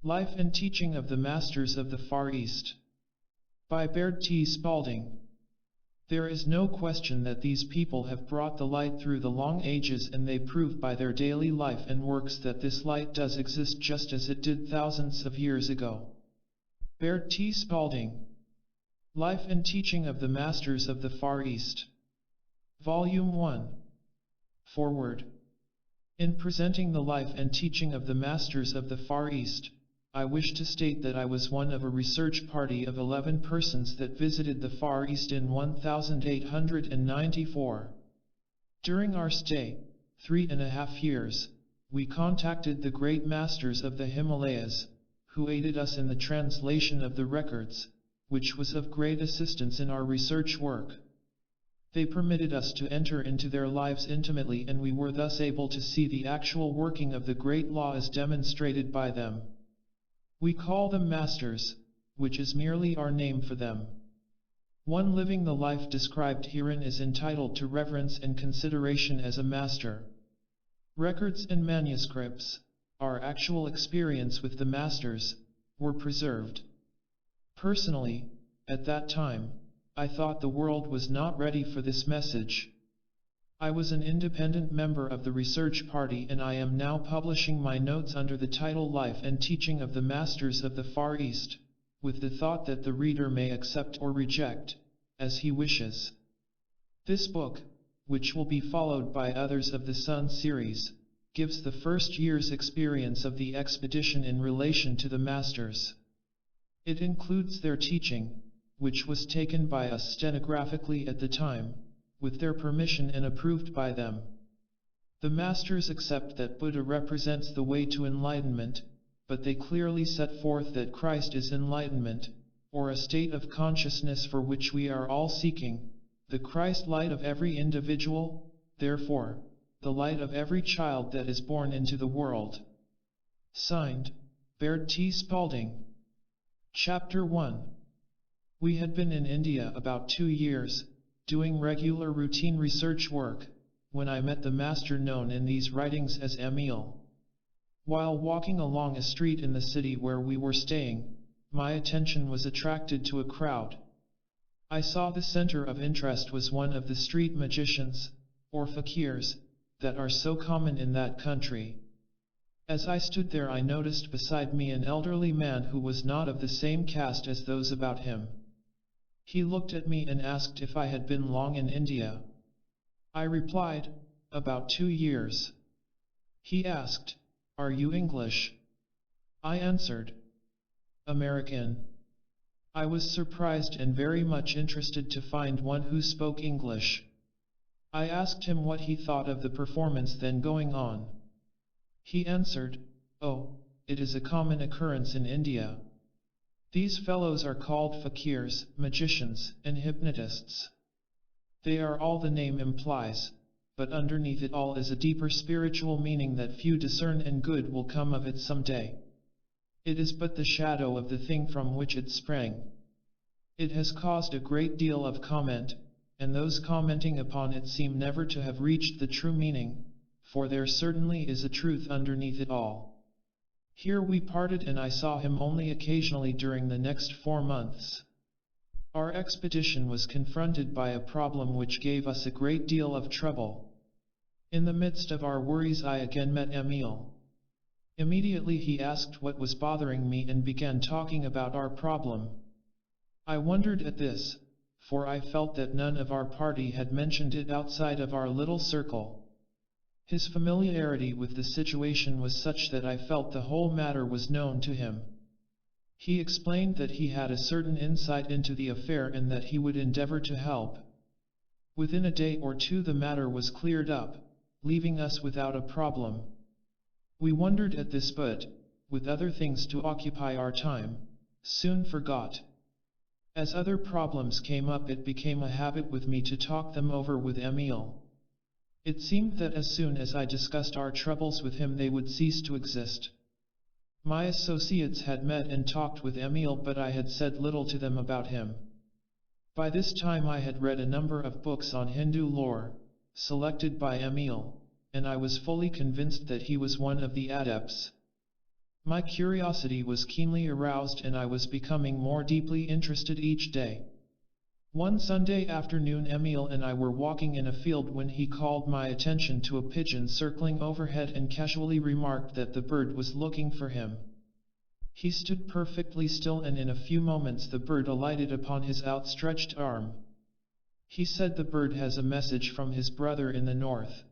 Life and Teaching of the Masters of the Far East. By Baird T. Spalding. There is no question that these people have brought the light through the long ages, and they prove by their daily life and works that this light does exist just as it did thousands of years ago. Baird T. Spalding. Life and Teaching of the Masters of the Far East. Volume 1. Forward. In presenting the life and teaching of the Masters of the Far East, I wish to state that I was one of a research party of 11 persons that visited the Far East in 1894. During our stay, 3.5 years, we contacted the great masters of the Himalayas, who aided us in the translation of the records, which was of great assistance in our research work. They permitted us to enter into their lives intimately, and we were thus able to see the actual working of the great law as demonstrated by them. We call them masters, which is merely our name for them. One living the life described herein is entitled to reverence and consideration as a master. Records and manuscripts, our actual experience with the masters, were preserved. Personally, at that time, I thought the world was not ready for this message. I was an independent member of the research party, and I am now publishing my notes under the title Life and Teaching of the Masters of the Far East, with the thought that the reader may accept or reject, as he wishes. This book, which will be followed by others of the Sun series, gives the first year's experience of the expedition in relation to the Masters. It includes their teaching, which was taken by us stenographically at the time, with their permission and approved by them. The Masters accept that Buddha represents the way to enlightenment, but they clearly set forth that Christ is enlightenment, or a state of consciousness for which we are all seeking, the Christ light of every individual, therefore, the light of every child that is born into the world. Signed, Baird T. Spalding. Chapter 1. We had been in India about 2 years, doing regular routine research work, when I met the master known in these writings as Emil. While walking along a street in the city where we were staying, my attention was attracted to a crowd. I saw the center of interest was one of the street magicians, or fakirs, that are so common in that country. As I stood there, I noticed beside me an elderly man who was not of the same caste as those about him. He looked at me and asked if I had been long in India. I replied, about 2 years. He asked, are you English? I answered, American. I was surprised and very much interested to find one who spoke English. I asked him what he thought of the performance then going on. He answered, oh, it is a common occurrence in India. These fellows are called fakirs, magicians, and hypnotists. They are all the name implies, but underneath it all is a deeper spiritual meaning that few discern, and good will come of it some day. It is but the shadow of the thing from which it sprang. It has caused a great deal of comment, and those commenting upon it seem never to have reached the true meaning, for there certainly is a truth underneath it all. Here we parted, and I saw him only occasionally during the next 4 months. Our expedition was confronted by a problem which gave us a great deal of trouble. In the midst of our worries, I again met Emil. Immediately he asked what was bothering me and began talking about our problem. I wondered at this, for I felt that none of our party had mentioned it outside of our little circle. His familiarity with the situation was such that I felt the whole matter was known to him. He explained that he had a certain insight into the affair and that he would endeavor to help. Within a day or 2 the matter was cleared up, leaving us without a problem. We wondered at this, but, with other things to occupy our time, soon forgot. As other problems came up, it became a habit with me to talk them over with Emil. It seemed that as soon as I discussed our troubles with him, they would cease to exist. My associates had met and talked with Emil, but I had said little to them about him. By this time I had read a number of books on Hindu lore, selected by Emil, and I was fully convinced that he was one of the adepts. My curiosity was keenly aroused and I was becoming more deeply interested each day. One Sunday afternoon Emil and I were walking in a field when he called my attention to a pigeon circling overhead and casually remarked that the bird was looking for him. He stood perfectly still and in a few moments the bird alighted upon his outstretched arm. He said the bird has a message from his brother in the north.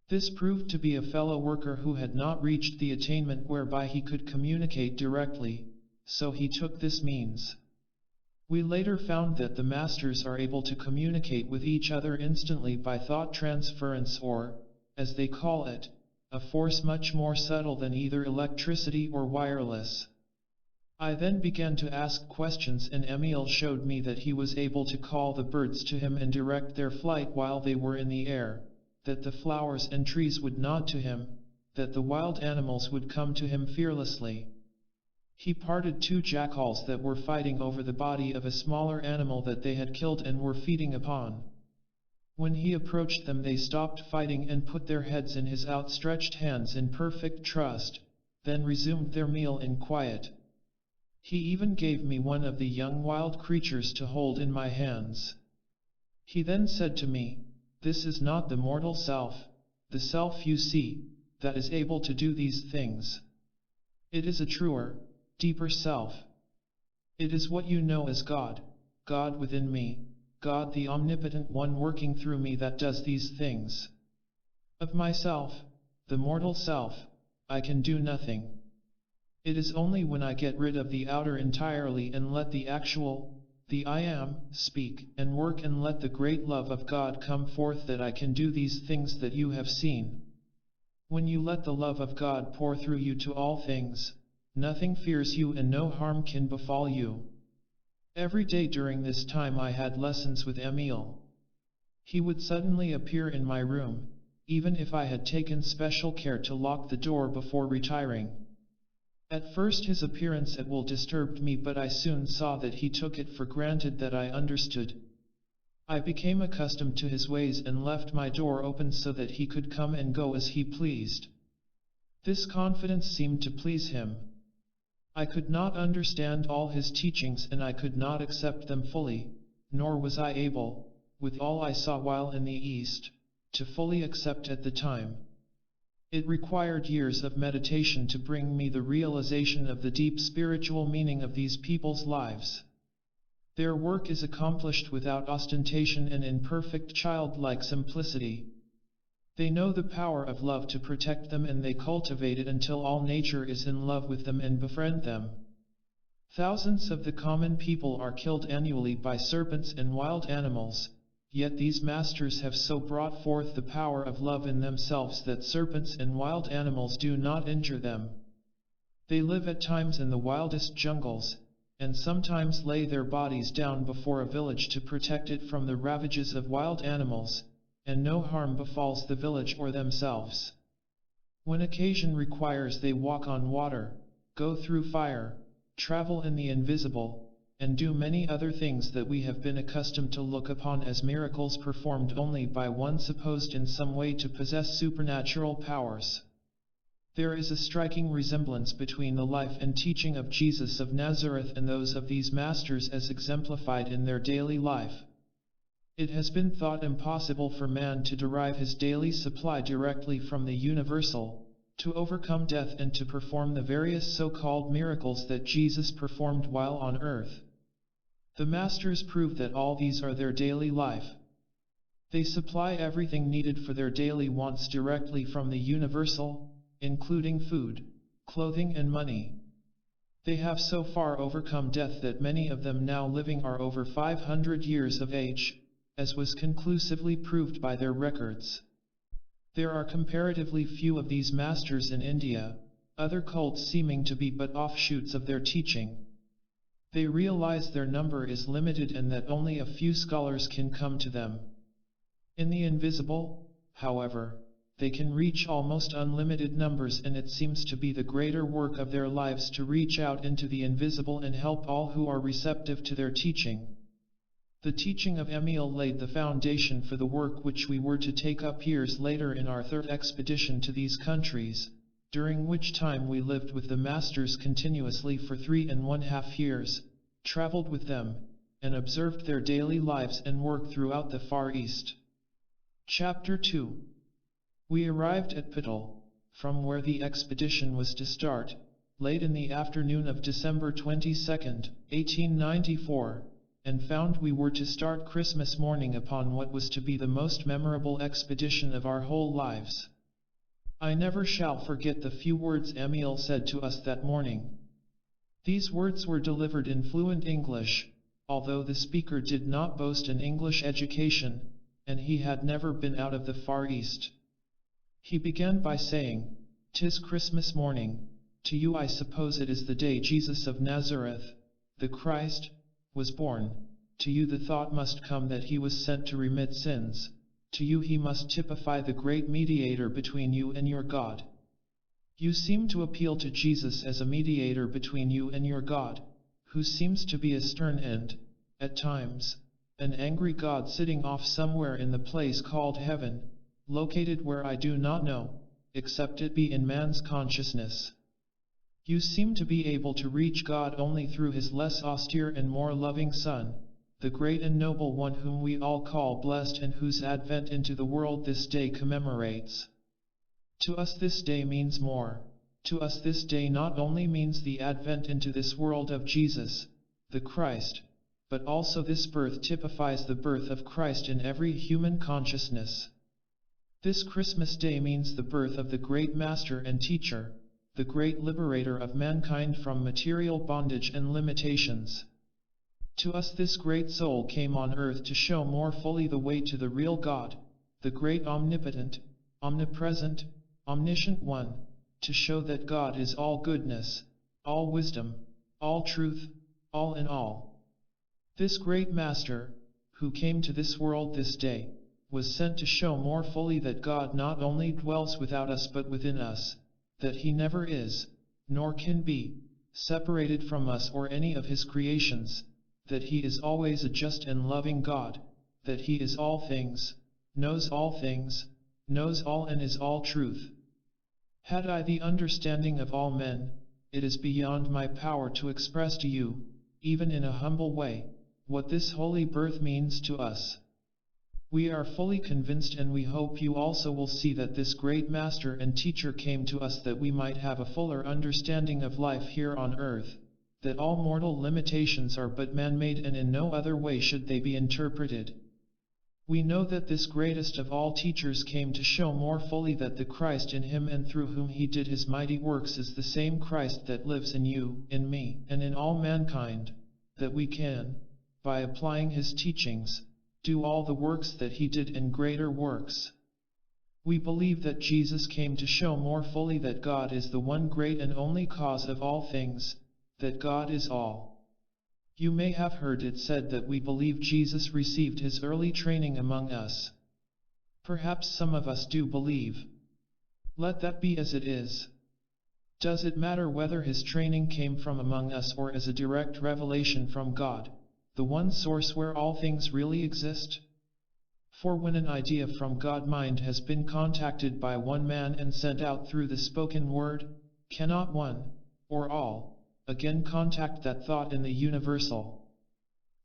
This proved to be a fellow worker who had not reached the attainment whereby he could communicate directly, so he took this means. We later found that the masters are able to communicate with each other instantly by thought transference or, as they call it, a force much more subtle than either electricity or wireless. I then began to ask questions and Emil showed me that he was able to call the birds to him and direct their flight while they were in the air, that the flowers and trees would nod to him, that the wild animals would come to him fearlessly. He parted two jackals that were fighting over the body of a smaller animal that they had killed and were feeding upon. When he approached them they stopped fighting and put their heads in his outstretched hands in perfect trust, then resumed their meal in quiet. He even gave me one of the young wild creatures to hold in my hands. He then said to me, "This is not the mortal self, the self you see, that is able to do these things. It is a truer, deeper self. It is what you know as God, God within me, God the omnipotent one working through me that does these things. Of myself, the mortal self, I can do nothing. It is only when I get rid of the outer entirely and let the actual, the I am, speak and work and let the great love of God come forth that I can do these things that you have seen. When you let the love of God pour through you to all things, nothing fears you and no harm can befall you." Every day during this time I had lessons with Emil. He would suddenly appear in my room, even if I had taken special care to lock the door before retiring. At first his appearance at will disturbed me, but I soon saw that he took it for granted that I understood. I became accustomed to his ways and left my door open so that he could come and go as he pleased. This confidence seemed to please him. I could not understand all his teachings and I could not accept them fully, nor was I able, with all I saw while in the East, to fully accept at the time. It required years of meditation to bring me the realization of the deep spiritual meaning of these people's lives. Their work is accomplished without ostentation and in perfect childlike simplicity. They know the power of love to protect them and they cultivate it until all nature is in love with them and befriend them. Thousands of the common people are killed annually by serpents and wild animals. Yet these masters have so brought forth the power of love in themselves that serpents and wild animals do not injure them. They live at times in the wildest jungles, and sometimes lay their bodies down before a village to protect it from the ravages of wild animals, and no harm befalls the village or themselves. When occasion requires they walk on water, go through fire, travel in the invisible, and do many other things that we have been accustomed to look upon as miracles performed only by one supposed in some way to possess supernatural powers. There is a striking resemblance between the life and teaching of Jesus of Nazareth and those of these masters as exemplified in their daily life. It has been thought impossible for man to derive his daily supply directly from the universal, to overcome death and to perform the various so-called miracles that Jesus performed while on earth. The masters prove that all these are their daily life. They supply everything needed for their daily wants directly from the universal, including food, clothing and money. They have so far overcome death that many of them now living are over 500 years of age, as was conclusively proved by their records. There are comparatively few of these masters in India, other cults seeming to be but offshoots of their teaching. They realize their number is limited and that only a few scholars can come to them. In the invisible, however, they can reach almost unlimited numbers, and it seems to be the greater work of their lives to reach out into the invisible and help all who are receptive to their teaching. The teaching of Emil laid the foundation for the work which we were to take up years later in our third expedition to these countries, during which time we lived with the masters continuously for 3.5 years, traveled with them, and observed their daily lives and work throughout the Far East. Chapter 2. We arrived at Pinnacle, from where the expedition was to start, late in the afternoon of December 22, 1894, and found we were to start Christmas morning upon what was to be the most memorable expedition of our whole lives. I never shall forget the few words Emil said to us that morning. These words were delivered in fluent English, although the speaker did not boast an English education, and he had never been out of the Far East. He began by saying, "'Tis Christmas morning. To you I suppose it is the day Jesus of Nazareth, the Christ, was born. To you the thought must come that he was sent to remit sins. To you he must typify the great mediator between you and your God. You seem to appeal to Jesus as a mediator between you and your God, who seems to be a stern and, at times, an angry God sitting off somewhere in the place called heaven, located where I do not know, except it be in man's consciousness. You seem to be able to reach God only through his less austere and more loving Son, the great and noble one whom we all call blessed and whose advent into the world this day commemorates. To us this day means more. To us this day not only means the advent into this world of Jesus, the Christ, but also this birth typifies the birth of Christ in every human consciousness. This Christmas day means the birth of the great Master and Teacher, the great liberator of mankind from material bondage and limitations. To us this great soul came on earth to show more fully the way to the real God, the great omnipotent, omnipresent, omniscient one, to show that God is all goodness, all wisdom, all truth, all in all. This great Master, who came to this world this day, was sent to show more fully that God not only dwells without us but within us, that he never is, nor can be, separated from us or any of his creations, that he is always a just and loving God, that he is all things, knows all and is all truth. Had I the understanding of all men, it is beyond my power to express to you, even in a humble way, what this holy birth means to us. We are fully convinced, and we hope you also will see, that this great Master and Teacher came to us that we might have a fuller understanding of life here on earth, that all mortal limitations are but man-made and in no other way should they be interpreted. We know that this greatest of all teachers came to show more fully that the Christ in him and through whom he did his mighty works is the same Christ that lives in you, in me, and in all mankind, that we can, by applying his teachings, do all the works that he did and greater works. We believe that Jesus came to show more fully that God is the one great and only cause of all things, that God is all. You may have heard it said that we believe Jesus received his early training among us. Perhaps some of us do believe. Let that be as it is. Does it matter whether his training came from among us or as a direct revelation from God, the one source where all things really exist? For when an idea from God mind has been contacted by one man and sent out through the spoken word, cannot one, or all, again contact that thought in the universal?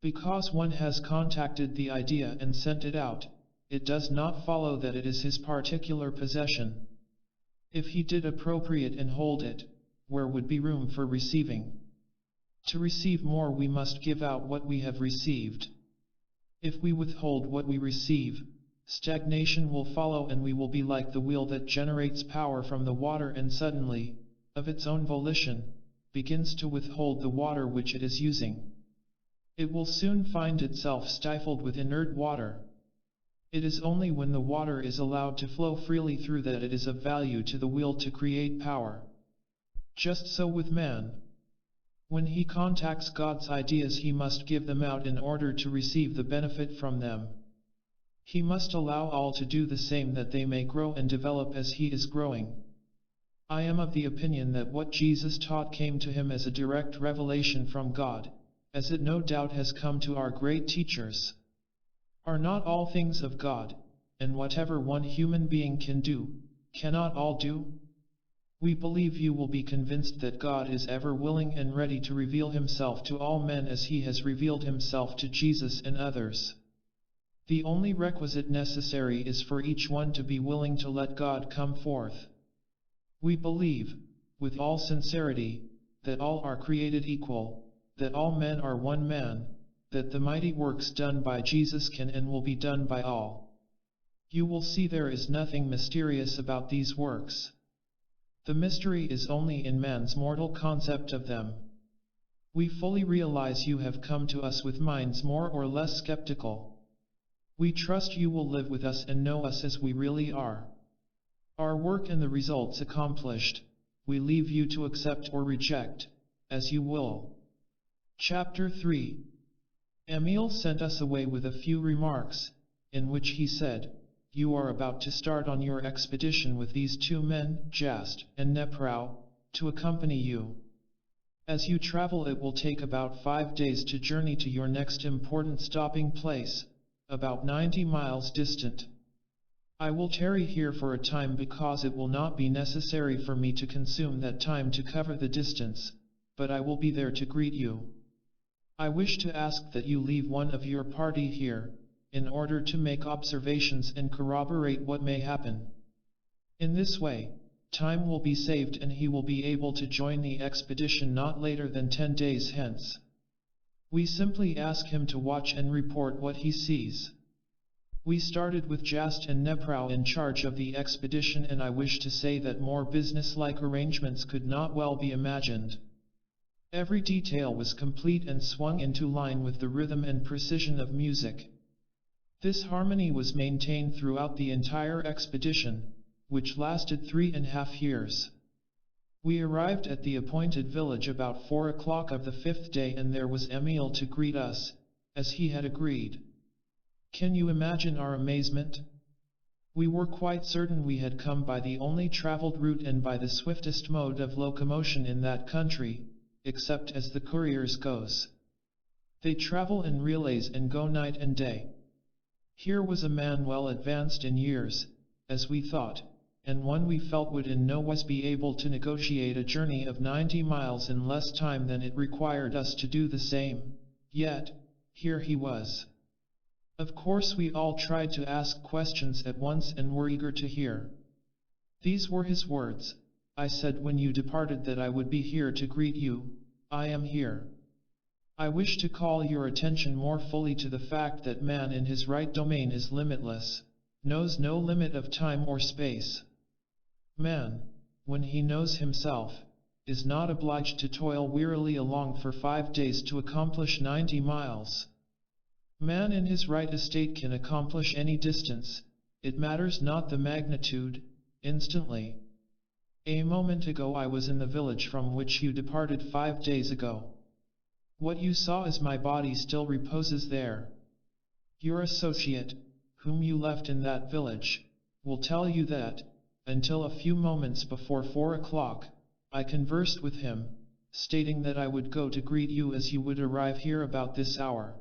Because one has contacted the idea and sent it out, it does not follow that it is his particular possession. If he did appropriate and hold it, where would be room for receiving? To receive more we must give out what we have received. If we withhold what we receive, stagnation will follow, and we will be like the wheel that generates power from the water and suddenly, of its own volition, begins to withhold the water which it is using. It will soon find itself stifled with inert water. It is only when the water is allowed to flow freely through that it is of value to the wheel to create power. Just so with man. When he contacts God's ideas, he must give them out in order to receive the benefit from them. He must allow all to do the same, that they may grow and develop as he is growing. I am of the opinion that what Jesus taught came to him as a direct revelation from God, as it no doubt has come to our great teachers. Are not all things of God, and whatever one human being can do, cannot all do? We believe you will be convinced that God is ever willing and ready to reveal himself to all men as he has revealed himself to Jesus and others. The only requisite necessary is for each one to be willing to let God come forth. We believe, with all sincerity, that all are created equal, that all men are one man, that the mighty works done by Jesus can and will be done by all. You will see there is nothing mysterious about these works. The mystery is only in man's mortal concept of them. We fully realize you have come to us with minds more or less skeptical. We trust you will live with us and know us as we really are. Our work and the results accomplished, we leave you to accept or reject, as you will. Chapter 3. Emil sent us away with a few remarks, in which he said, "You are about to start on your expedition with these two men, Jast and Neprau, to accompany you. As you travel it will take about 5 days to journey to your next important stopping place, about 90 miles distant. I will tarry here for a time because it will not be necessary for me to consume that time to cover the distance, but I will be there to greet you. I wish to ask that you leave one of your party here, in order to make observations and corroborate what may happen. In this way, time will be saved and he will be able to join the expedition not later than 10 days hence. We simply ask him to watch and report what he sees." We started with Jast and Neprau in charge of the expedition, and I wish to say that more business-like arrangements could not well be imagined. Every detail was complete and swung into line with the rhythm and precision of music. This harmony was maintained throughout the entire expedition, which lasted 3.5 years. We arrived at the appointed village about 4 o'clock of the 5th day, and there was Emil to greet us, as he had agreed. Can you imagine our amazement? We were quite certain we had come by the only traveled route and by the swiftest mode of locomotion in that country, except as the couriers goes. They travel in relays and go night and day. Here was a man well advanced in years, as we thought, and one we felt would in no wise be able to negotiate a journey of 90 miles in less time than it required us to do the same, yet, here he was. Of course we all tried to ask questions at once and were eager to hear. These were his words: "I said when you departed that I would be here to greet you. I am here. I wish to call your attention more fully to the fact that man in his right domain is limitless, knows no limit of time or space. Man, when he knows himself, is not obliged to toil wearily along for 5 days to accomplish 90 miles. Man in his right estate can accomplish any distance, it matters not the magnitude, instantly. A moment ago I was in the village from which you departed 5 days ago. What you saw as my body still reposes there. Your associate, whom you left in that village, will tell you that, until a few moments before 4 o'clock, I conversed with him, stating that I would go to greet you as you would arrive here about this hour.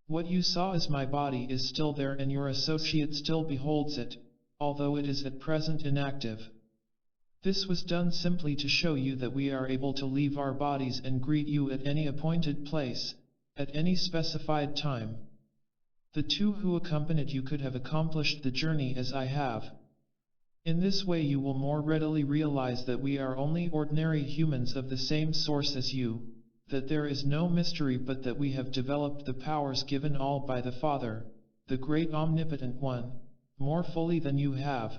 What you saw as my body is still there and your associate still beholds it, although it is at present inactive. This was done simply to show you that we are able to leave our bodies and greet you at any appointed place, at any specified time. The two who accompanied you could have accomplished the journey as I have. In this way you will more readily realize that we are only ordinary humans of the same source as you, that there is no mystery but that we have developed the powers given all by the Father, the great omnipotent one, more fully than you have.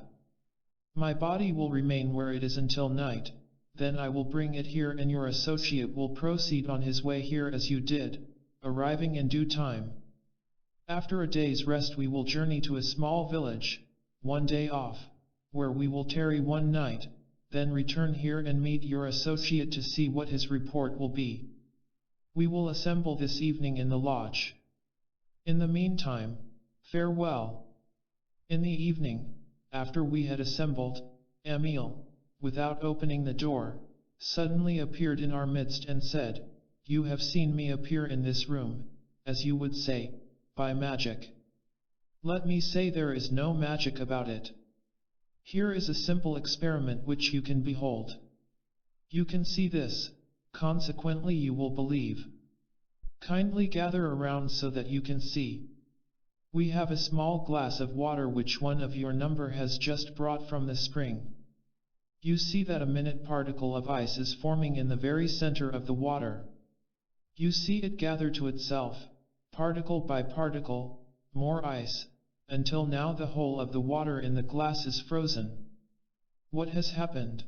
My body will remain where it is until night, then I will bring it here and your associate will proceed on his way here as you did, arriving in due time. After a day's rest we will journey to a small village, 1 day off, where we will tarry 1 night, then return here and meet your associate to see what his report will be. We will assemble this evening in the lodge. In the meantime, farewell." In the evening, after we had assembled, Emil, without opening the door, suddenly appeared in our midst and said, "You have seen me appear in this room, as you would say, by magic. Let me say there is no magic about it. Here is a simple experiment which you can behold. You can see this, consequently you will believe. Kindly gather around so that you can see. We have a small glass of water which one of your number has just brought from the spring. You see that a minute particle of ice is forming in the very center of the water. You see it gather to itself, particle by particle, more ice, until now the whole of the water in the glass is frozen. What has happened?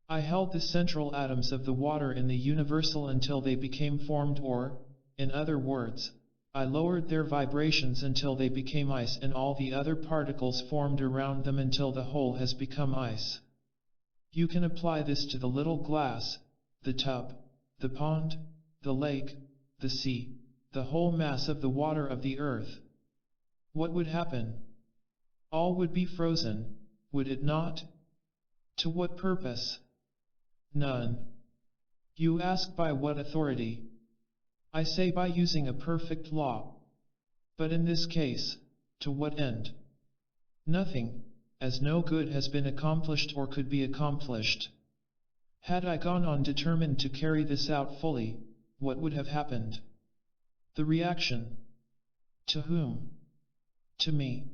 I held the central atoms of the water in the universal until they became formed, or, in other words, I lowered their vibrations until they became ice, and all the other particles formed around them until the whole has become ice. You can apply this to the little glass, the tub, the pond, the lake, the sea, the whole mass of the water of the earth. What would happen? All would be frozen, would it not? To what purpose? None. You ask by what authority? I say by using a perfect law. But in this case, to what end? Nothing, as no good has been accomplished or could be accomplished. Had I gone on determined to carry this out fully, what would have happened? The reaction. To whom? To me.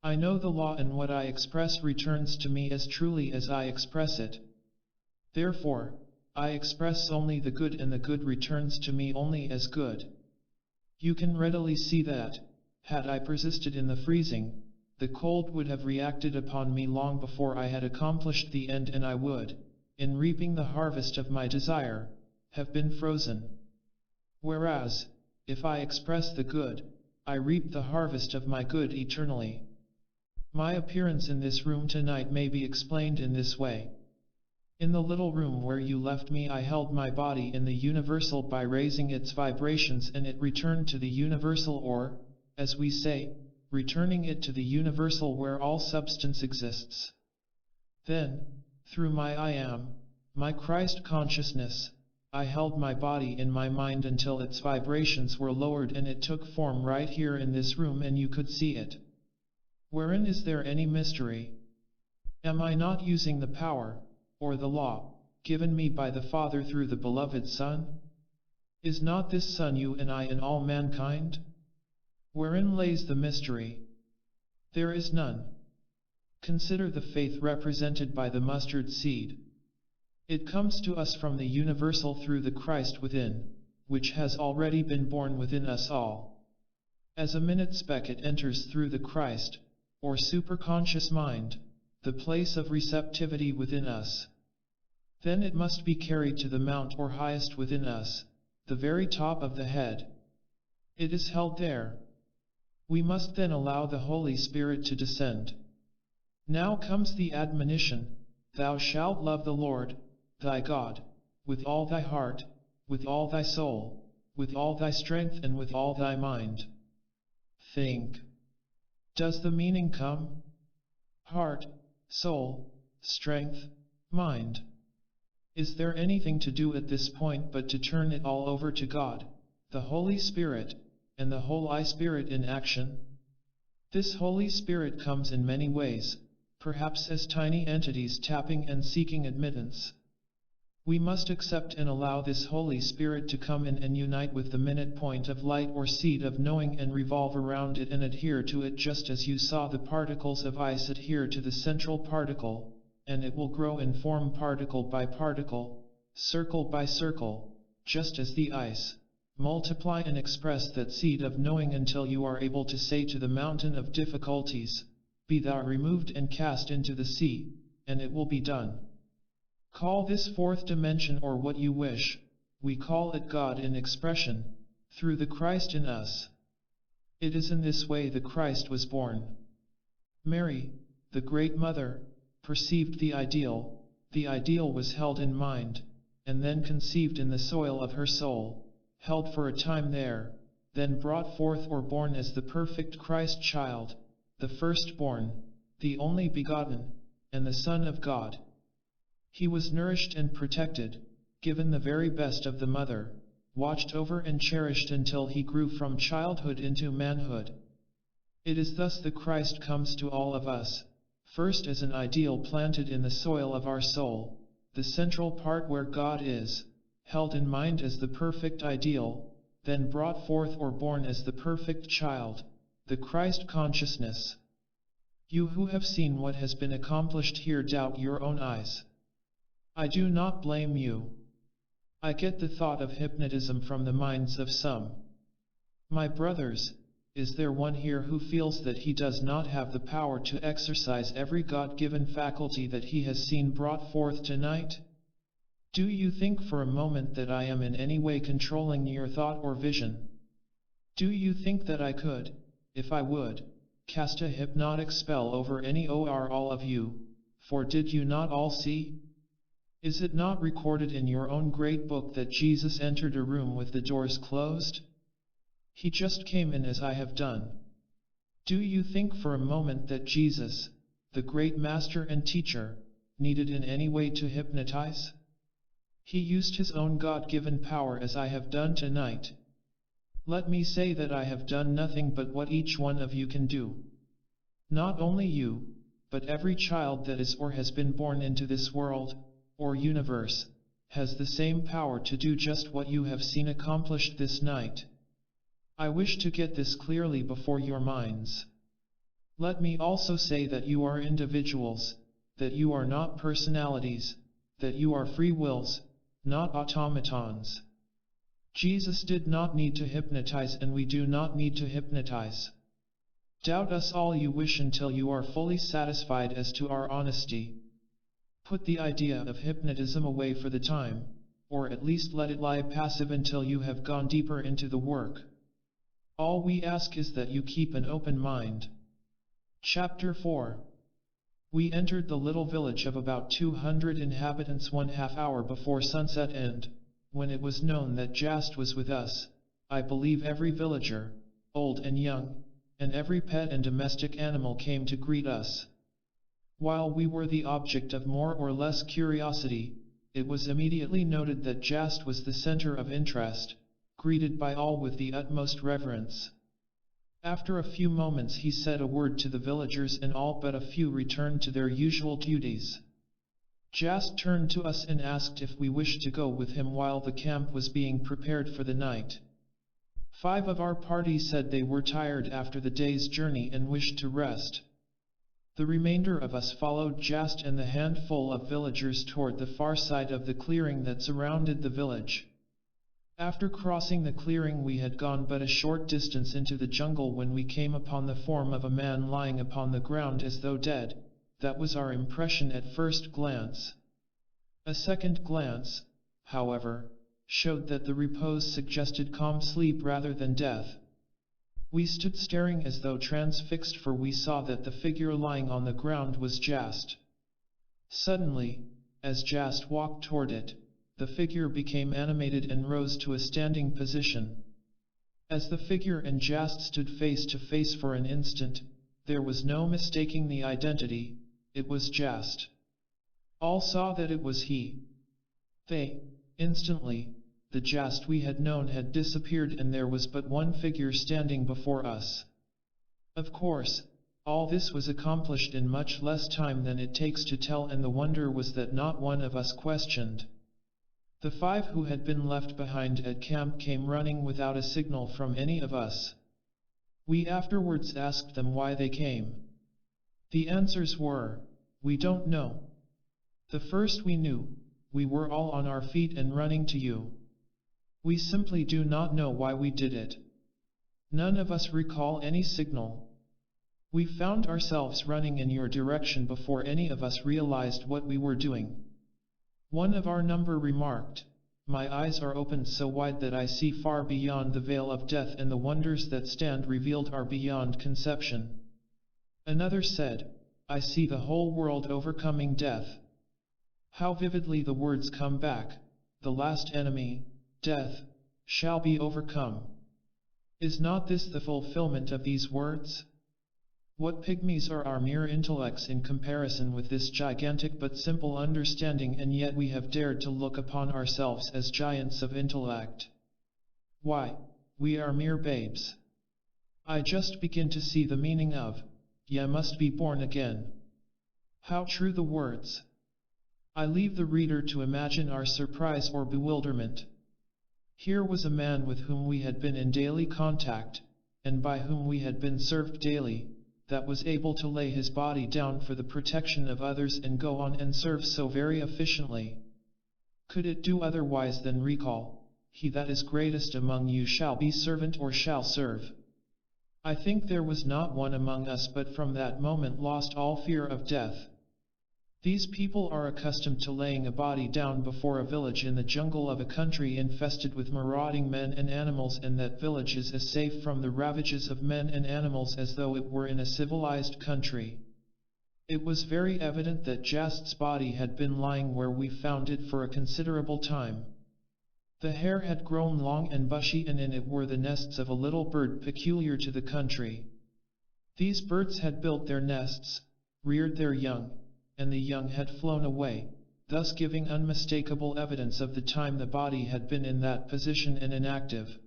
I know the law, and what I express returns to me as truly as I express it. Therefore, I express only the good, and the good returns to me only as good. You can readily see that, had I persisted in the freezing, the cold would have reacted upon me long before I had accomplished the end, and I would, in reaping the harvest of my desire, have been frozen. Whereas, if I express the good, I reap the harvest of my good eternally. My appearance in this room tonight may be explained in this way. In the little room where you left me, I held my body in the universal by raising its vibrations, and it returned to the universal, or, as we say, returning it to the universal where all substance exists. Then, through my I am, my Christ consciousness, I held my body in my mind until its vibrations were lowered and it took form right here in this room, and you could see it. Wherein is there any mystery? Am I not using the power, or the law, given me by the Father through the beloved Son? Is not this Son you and I and all mankind? Wherein lays the mystery? There is none. Consider the faith represented by the mustard seed. It comes to us from the universal through the Christ within, which has already been born within us all. As a minute speck it enters through the Christ, or superconscious mind, the place of receptivity within us. Then it must be carried to the mount or highest within us, the very top of the head. It is held there. We must then allow the Holy Spirit to descend. Now comes the admonition, Thou shalt love the Lord, thy God, with all thy heart, with all thy soul, with all thy strength, and with all thy mind. Think. Does the meaning come? Heart, soul, strength, mind. Is there anything to do at this point but to turn it all over to God, the Holy Spirit, and the whole I Spirit in action? This Holy Spirit comes in many ways, perhaps as tiny entities tapping and seeking admittance. We must accept and allow this Holy Spirit to come in and unite with the minute point of light or seed of knowing, and revolve around it and adhere to it, just as you saw the particles of ice adhere to the central particle, and it will grow and form particle by particle, circle by circle, just as the ice. Multiply and express that seed of knowing until you are able to say to the mountain of difficulties, Be thou removed and cast into the sea, and it will be done. Call this fourth dimension or what you wish, we call it God in expression, through the Christ in us. It is in this way the Christ was born. Mary, the great mother, perceived the ideal was held in mind, and then conceived in the soil of her soul, held for a time there, then brought forth or born as the perfect Christ child, the firstborn, the only begotten, and the Son of God. He was nourished and protected, given the very best of the mother, watched over and cherished until he grew from childhood into manhood. It is thus the Christ comes to all of us, first as an ideal planted in the soil of our soul, the central part where God is, held in mind as the perfect ideal, then brought forth or born as the perfect child, the Christ consciousness. You who have seen what has been accomplished here doubt your own eyes. I do not blame you. I get the thought of hypnotism from the minds of some. My brothers, is there one here who feels that he does not have the power to exercise every God-given faculty that he has seen brought forth tonight? Do you think for a moment that I am in any way controlling your thought or vision? Do you think that I could, if I would, cast a hypnotic spell over any or all of you, for did you not all see? Is it not recorded in your own great book that Jesus entered a room with the doors closed? He just came in as I have done. Do you think for a moment that Jesus, the great master and teacher, needed in any way to hypnotize? He used his own God-given power as I have done tonight. Let me say that I have done nothing but what each one of you can do. Not only you, but every child that is or has been born into this world, or universe, has the same power to do just what you have seen accomplished this night. I wish to get this clearly before your minds. Let me also say that you are individuals, that you are not personalities, that you are free wills, not automatons. Jesus did not need to hypnotize and we do not need to hypnotize. Doubt us all you wish until you are fully satisfied as to our honesty. Put the idea of hypnotism away for the time, or at least let it lie passive until you have gone deeper into the work. All we ask is that you keep an open mind. Chapter 4. We entered the little village of about 200 inhabitants 1/2 hour before sunset, and, when it was known that Jast was with us, I believe every villager, old and young, and every pet and domestic animal came to greet us. While we were the object of more or less curiosity, it was immediately noted that Jast was the center of interest, greeted by all with the utmost reverence. After a few moments he said a word to the villagers and all but a few returned to their usual duties. Jast turned to us and asked if we wished to go with him while the camp was being prepared for the night. 5 of our party said they were tired after the day's journey and wished to rest. The remainder of us followed Jast and the handful of villagers toward the far side of the clearing that surrounded the village. After crossing the clearing we had gone but a short distance into the jungle when we came upon the form of a man lying upon the ground as though dead. That was our impression at first glance. A second glance, however, showed that the repose suggested calm sleep rather than death. We stood staring as though transfixed, for we saw that the figure lying on the ground was Jast. Suddenly, as Jast walked toward it, the figure became animated and rose to a standing position. As the figure and Jast stood face to face for an instant, there was no mistaking the identity. It was Jast. All saw that it was he. Instantly, the Jast we had known had disappeared and there was but one figure standing before us. Of course, all this was accomplished in much less time than it takes to tell, and the wonder was that not one of us questioned. The 5 who had been left behind at camp came running without a signal from any of us. We afterwards asked them why they came. The answers were, "We don't know. The first we knew, we were all on our feet and running to you. We simply do not know why we did it. None of us recall any signal. We found ourselves running in your direction before any of us realized what we were doing." One of our number remarked, "My eyes are opened so wide that I see far beyond the veil of death, and the wonders that stand revealed are beyond conception." Another said, "I see the whole world overcoming death." How vividly the words come back, "The last enemy, death, shall be overcome." Is not this the fulfillment of these words? What pygmies are our mere intellects in comparison with this gigantic but simple understanding, and yet we have dared to look upon ourselves as giants of intellect. Why, we are mere babes. I just begin to see the meaning of, "Ye must be born again." How true the words! I leave the reader to imagine our surprise or bewilderment. Here was a man with whom we had been in daily contact, and by whom we had been served daily, that was able to lay his body down for the protection of others and go on and serve so very efficiently. Could it do otherwise than recall, "He that is greatest among you shall be servant or shall serve"? I think there was not one among us but from that moment lost all fear of death. These people are accustomed to laying a body down before a village in the jungle of a country infested with marauding men and animals, and that village is as safe from the ravages of men and animals as though it were in a civilized country. It was very evident that Jast's body had been lying where we found it for a considerable time. The hair had grown long and bushy, and in it were the nests of a little bird peculiar to the country. These birds had built their nests, reared their young, and the young had flown away, thus giving unmistakable evidence of the time the body had been in that position and inactive.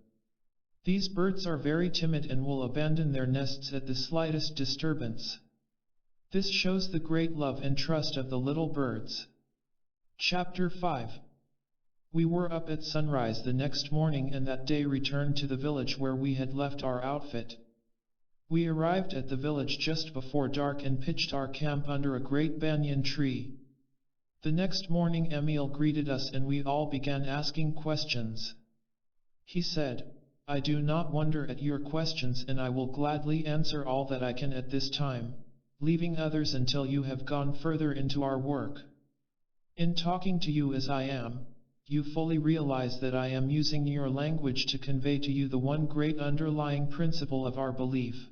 These birds are very timid and will abandon their nests at the slightest disturbance. This shows the great love and trust of the little birds. Chapter 5. We were up at sunrise the next morning, and that day returned to the village where we had left our outfit. We arrived at the village just before dark and pitched our camp under a great banyan tree. The next morning Emil greeted us and we all began asking questions. He said, "I do not wonder at your questions, and I will gladly answer all that I can at this time, leaving others until you have gone further into our work. In talking to you as I am, you fully realize that I am using your language to convey to you the one great underlying principle of our belief.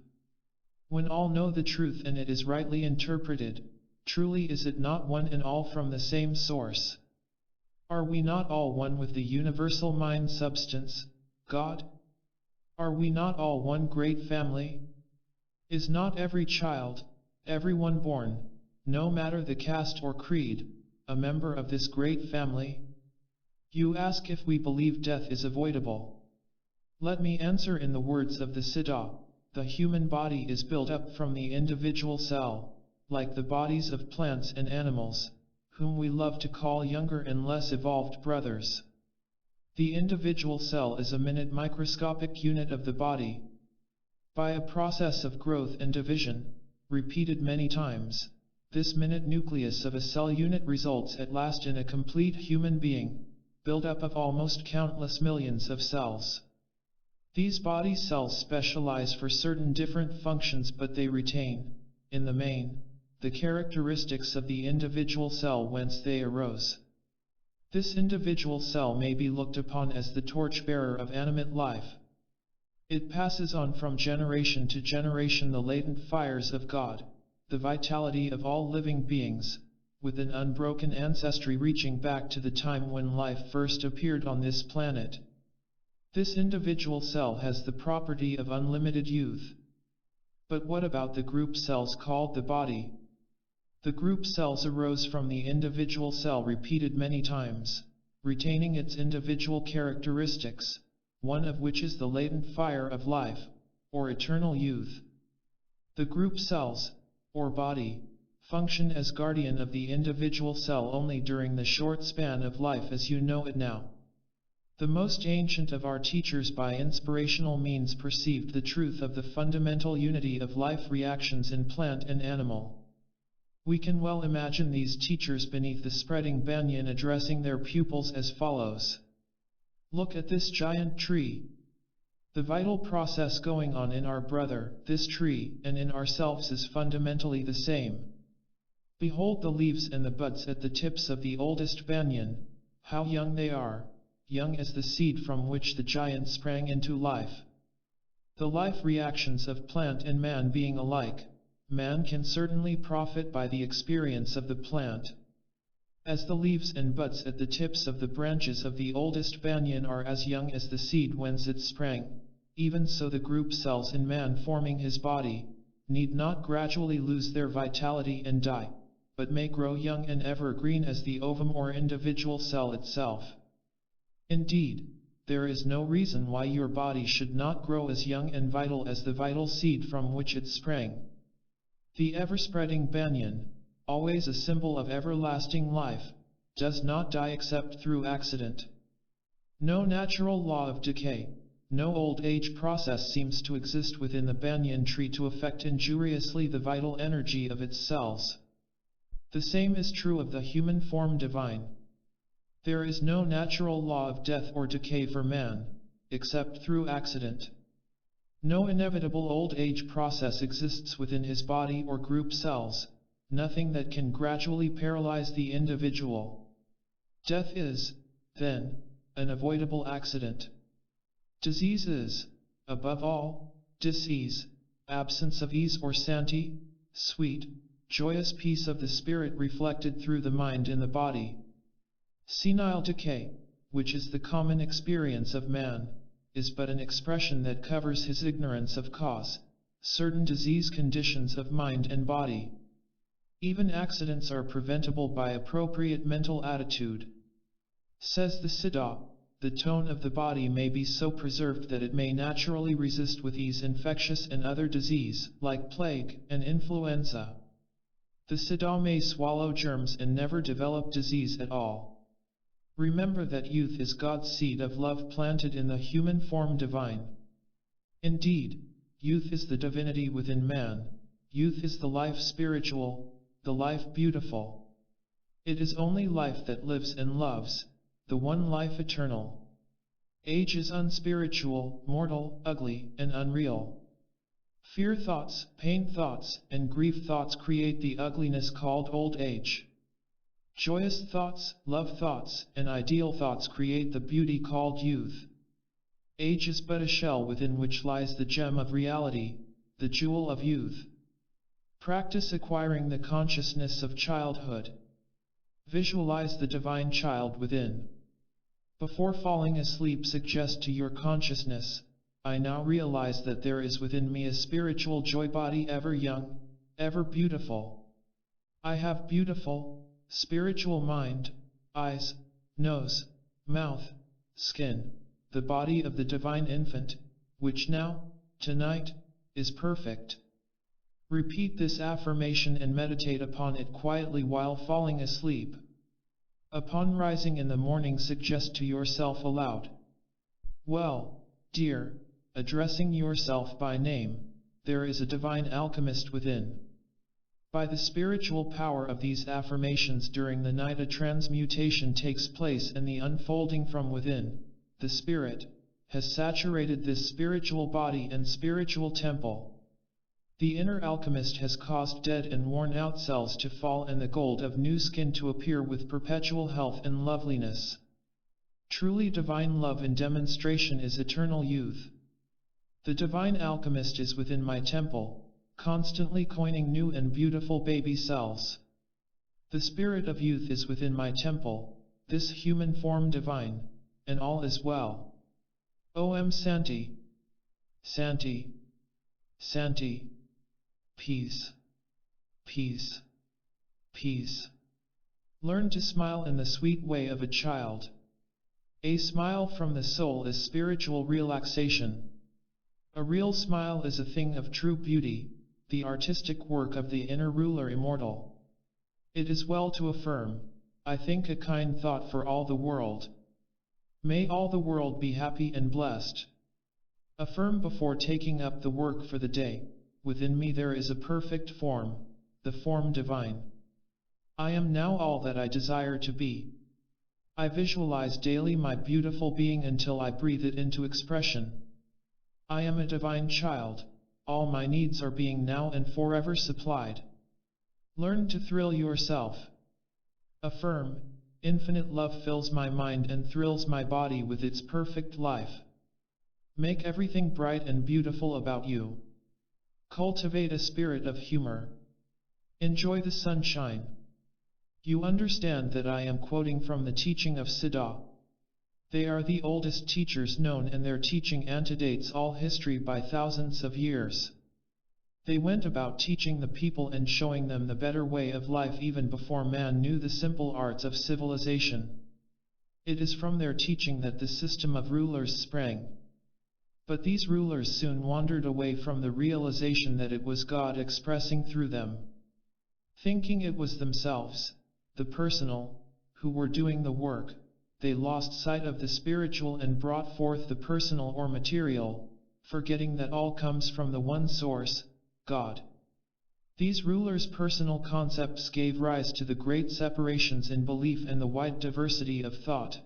When all know the truth and it is rightly interpreted, truly is it not one and all from the same source? Are we not all one with the universal mind substance, God? Are we not all one great family? Is not every child, everyone born, no matter the caste or creed, a member of this great family? You ask if we believe death is avoidable. Let me answer in the words of the Siddha. The human body is built up from the individual cell, like the bodies of plants and animals, whom we love to call younger and less evolved brothers. The individual cell is a minute microscopic unit of the body. By a process of growth and division, repeated many times, this minute nucleus of a cell unit results at last in a complete human being, built up of almost countless millions of cells. These body cells specialize for certain different functions, but they retain, in the main, the characteristics of the individual cell whence they arose. This individual cell may be looked upon as the torchbearer of animate life. It passes on from generation to generation the latent fires of God, the vitality of all living beings, with an unbroken ancestry reaching back to the time when life first appeared on this planet. This individual cell has the property of unlimited youth. But what about the group cells called the body? The group cells arose from the individual cell repeated many times, retaining its individual characteristics, one of which is the latent fire of life, or eternal youth. The group cells, or body, function as guardian of the individual cell only during the short span of life as you know it now. The most ancient of our teachers by inspirational means perceived the truth of the fundamental unity of life reactions in plant and animal. We can well imagine these teachers beneath the spreading banyan addressing their pupils as follows. Look at this giant tree. The vital process going on in our brother, this tree, and in ourselves is fundamentally the same. Behold the leaves and the buds at the tips of the oldest banyan, how young they are, young as the seed from which the giant sprang into life. The life reactions of plant and man being alike, man can certainly profit by the experience of the plant. As the leaves and buds at the tips of the branches of the oldest banyan are as young as the seed whence it sprang, even so the group cells in man forming his body, need not gradually lose their vitality and die, but may grow young and evergreen as the ovum or individual cell itself. Indeed, there is no reason why your body should not grow as young and vital as the vital seed from which it sprang. The ever-spreading banyan, always a symbol of everlasting life, does not die except through accident. No natural law of decay, no old age process seems to exist within the banyan tree to affect injuriously the vital energy of its cells. The same is true of the human form divine. There is no natural law of death or decay for man, except through accident. No inevitable old age process exists within his body or group cells, nothing that can gradually paralyze the individual. Death is, then, an avoidable accident. Disease is, above all, disease, absence of ease or santi, sweet, joyous peace of the spirit reflected through the mind in the body. Senile decay, which is the common experience of man, is but an expression that covers his ignorance of cause, certain disease conditions of mind and body. Even accidents are preventable by appropriate mental attitude. Says the Siddha, the tone of the body may be so preserved that it may naturally resist with ease infectious and other disease, like plague and influenza. The Siddha may swallow germs and never develop disease at all. Remember that youth is God's seed of love planted in the human form divine. Indeed, youth is the divinity within man, youth is the life spiritual, the life beautiful. It is only life that lives and loves, the one life eternal. Age is unspiritual, mortal, ugly, and unreal. Fear thoughts, pain thoughts, and grief thoughts create the ugliness called old age. Joyous thoughts, love thoughts, and ideal thoughts create the beauty called youth. Age is but a shell within which lies the gem of reality, the jewel of youth. Practice acquiring the consciousness of childhood. Visualize the divine child within. Before falling asleep, suggest to your consciousness, I now realize that there is within me a spiritual joy body ever young, ever beautiful. I have beautiful, spiritual mind, eyes, nose, mouth, skin, the body of the divine infant, which now, tonight, is perfect. Repeat this affirmation and meditate upon it quietly while falling asleep. Upon rising in the morning, suggest to yourself aloud, well, dear, addressing yourself by name, there is a divine alchemist within. By the spiritual power of these affirmations during the night, a transmutation takes place and the unfolding from within, the spirit, has saturated this spiritual body and spiritual temple. The inner alchemist has caused dead and worn out cells to fall and the gold of new skin to appear with perpetual health and loveliness. Truly divine love in demonstration is eternal youth. The divine alchemist is within my temple, constantly coining new and beautiful baby cells. The spirit of youth is within my temple, this human form divine, and all is well. Om Santi. Santi. Santi. Peace. Peace. Peace. Learn to smile in the sweet way of a child. A smile from the soul is spiritual relaxation. A real smile is a thing of true beauty, the artistic work of the inner ruler immortal. It is well to affirm, I think a kind thought for all the world. May all the world be happy and blessed. Affirm before taking up the work for the day, within me there is a perfect form, the form divine. I am now all that I desire to be. I visualize daily my beautiful being until I breathe it into expression. I am a divine child, all my needs are being now and forever supplied. Learn to thrill yourself. Affirm, infinite love fills my mind and thrills my body with its perfect life. Make everything bright and beautiful about you. Cultivate a spirit of humor. Enjoy the sunshine. You understand that I am quoting from the teaching of Siddha. They are the oldest teachers known and their teaching antedates all history by thousands of years. They went about teaching the people and showing them the better way of life even before man knew the simple arts of civilization. It is from their teaching that the system of rulers sprang. But these rulers soon wandered away from the realization that it was God expressing through them. Thinking it was themselves, the personal, who were doing the work, they lost sight of the spiritual and brought forth the personal or material, forgetting that all comes from the one source, God. These rulers' personal concepts gave rise to the great separations in belief and the wide diversity of thought.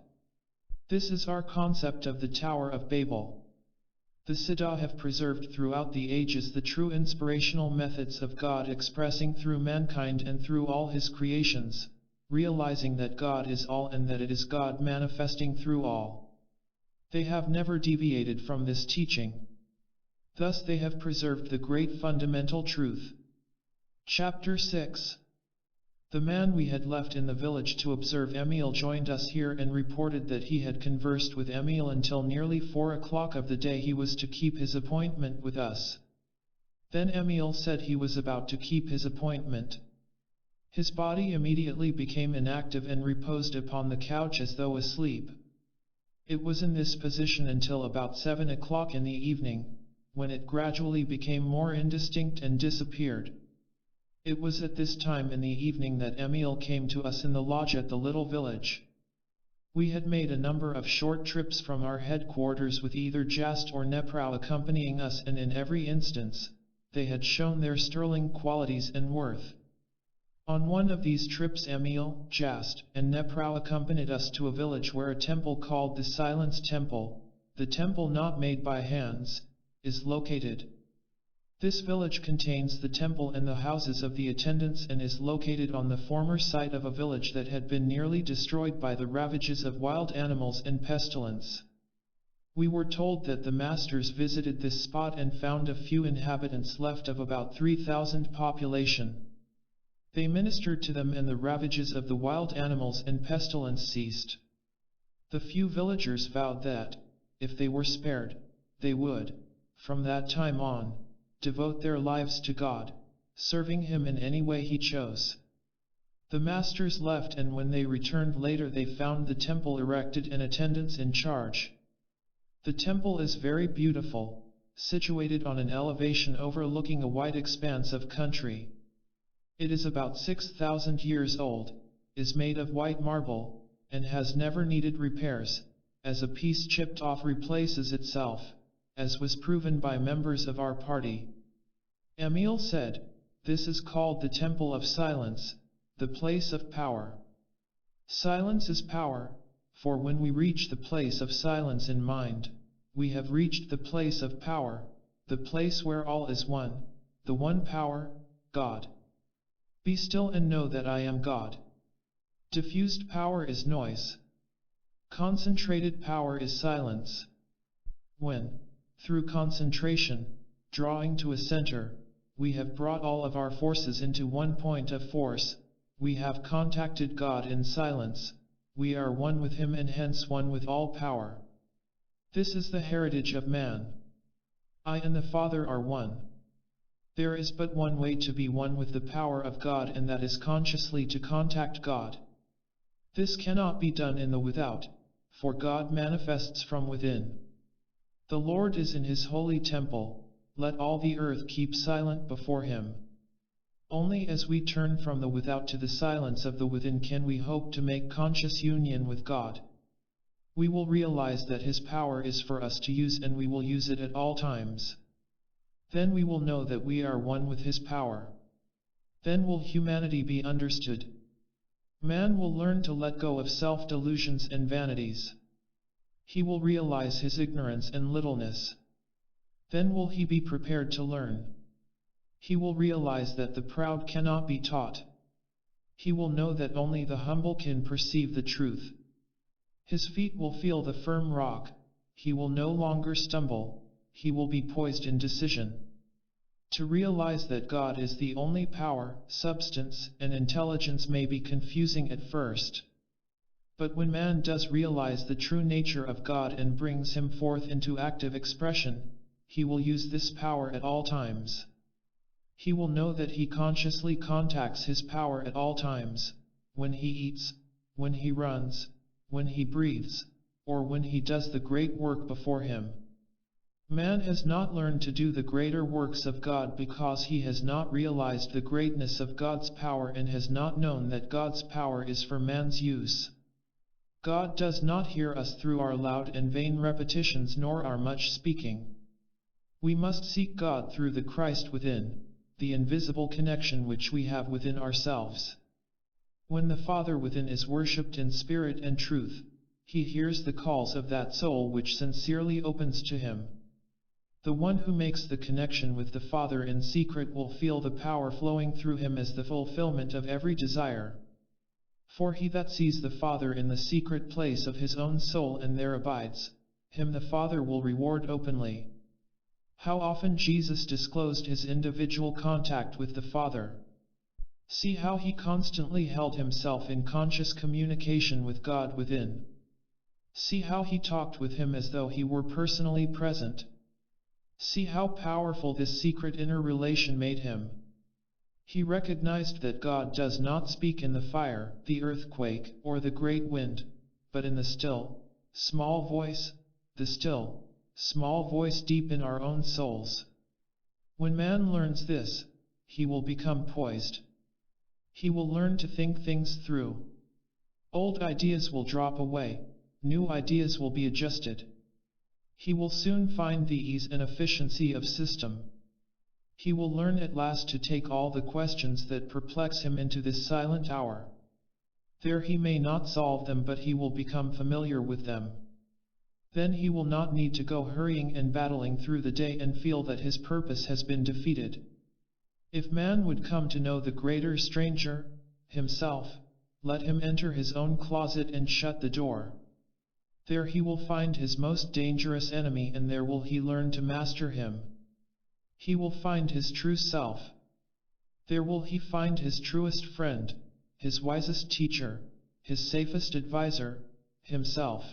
This is our concept of the Tower of Babel. The Siddha have preserved throughout the ages the true inspirational methods of God expressing through mankind and through all his creations, realizing that God is all and that it is God manifesting through all. They have never deviated from this teaching. Thus they have preserved the great fundamental truth. Chapter 6. The man we had left in the village to observe Emil joined us here and reported that he had conversed with Emil until nearly 4 o'clock of the day he was to keep his appointment with us. Then Emil said he was about to keep his appointment. His body immediately became inactive and reposed upon the couch as though asleep. It was in this position until about 7 o'clock in the evening, when it gradually became more indistinct and disappeared. It was at this time in the evening that Emil came to us in the lodge at the little village. We had made a number of short trips from our headquarters with either Jast or Neprau accompanying us, and in every instance, they had shown their sterling qualities and worth. On one of these trips Emil, Jast, and Neprau accompanied us to a village where a temple called the Silence Temple, the temple not made by hands, is located. This village contains the temple and the houses of the attendants and is located on the former site of a village that had been nearly destroyed by the ravages of wild animals and pestilence. We were told that the masters visited this spot and found a few inhabitants left of about 3,000 population. They ministered to them and the ravages of the wild animals and pestilence ceased. The few villagers vowed that, if they were spared, they would, from that time on, devote their lives to God, serving him in any way he chose. The masters left, and when they returned later they found the temple erected and attendants in charge. The temple is very beautiful, situated on an elevation overlooking a wide expanse of country. It is about 6,000 years old, is made of white marble, and has never needed repairs, as a piece chipped off replaces itself, as was proven by members of our party. Emil said, "This is called the Temple of Silence, the place of power. Silence is power, for when we reach the place of silence in mind, we have reached the place of power, the place where all is one, the one power, God. Be still and know that I am God. Diffused power is noise. Concentrated power is silence. When, through concentration, drawing to a center, we have brought all of our forces into one point of force, we have contacted God in silence, we are one with him and hence one with all power. This is the heritage of man. I and the Father are one. There is but one way to be one with the power of God, and that is consciously to contact God. This cannot be done in the without, for God manifests from within. The Lord is in his holy temple, let all the earth keep silent before him. Only as we turn from the without to the silence of the within can we hope to make conscious union with God. We will realize that his power is for us to use, and we will use it at all times. Then we will know that we are one with his power. Then will humanity be understood. Man will learn to let go of self-delusions and vanities. He will realize his ignorance and littleness. Then will he be prepared to learn. He will realize that the proud cannot be taught. He will know that only the humble can perceive the truth. His feet will feel the firm rock, he will no longer stumble, he will be poised in decision. To realize that God is the only power, substance, and intelligence may be confusing at first. But when man does realize the true nature of God and brings him forth into active expression, he will use this power at all times. He will know that he consciously contacts his power at all times, when he eats, when he runs, when he breathes, or when he does the great work before him. Man has not learned to do the greater works of God because he has not realized the greatness of God's power and has not known that God's power is for man's use. God does not hear us through our loud and vain repetitions nor our much speaking. We must seek God through the Christ within, the invisible connection which we have within ourselves. When the Father within is worshipped in spirit and truth, he hears the calls of that soul which sincerely opens to him. The one who makes the connection with the Father in secret will feel the power flowing through him as the fulfillment of every desire. For he that sees the Father in the secret place of his own soul and there abides, him the Father will reward openly. How often Jesus disclosed his individual contact with the Father. See how he constantly held himself in conscious communication with God within. See how he talked with him as though he were personally present. See how powerful this secret inner relation made him. He recognized that God does not speak in the fire, the earthquake, or the great wind, but in the still, small voice, the still, small voice deep in our own souls. When man learns this, he will become poised. He will learn to think things through. Old ideas will drop away, new ideas will be adjusted. He will soon find the ease and efficiency of system. He will learn at last to take all the questions that perplex him into this silent hour. There he may not solve them, but he will become familiar with them. Then he will not need to go hurrying and battling through the day and feel that his purpose has been defeated. If man would come to know the greater stranger, himself, let him enter his own closet and shut the door. There he will find his most dangerous enemy, and there will he learn to master him. He will find his true self. There will he find his truest friend, his wisest teacher, his safest advisor, himself.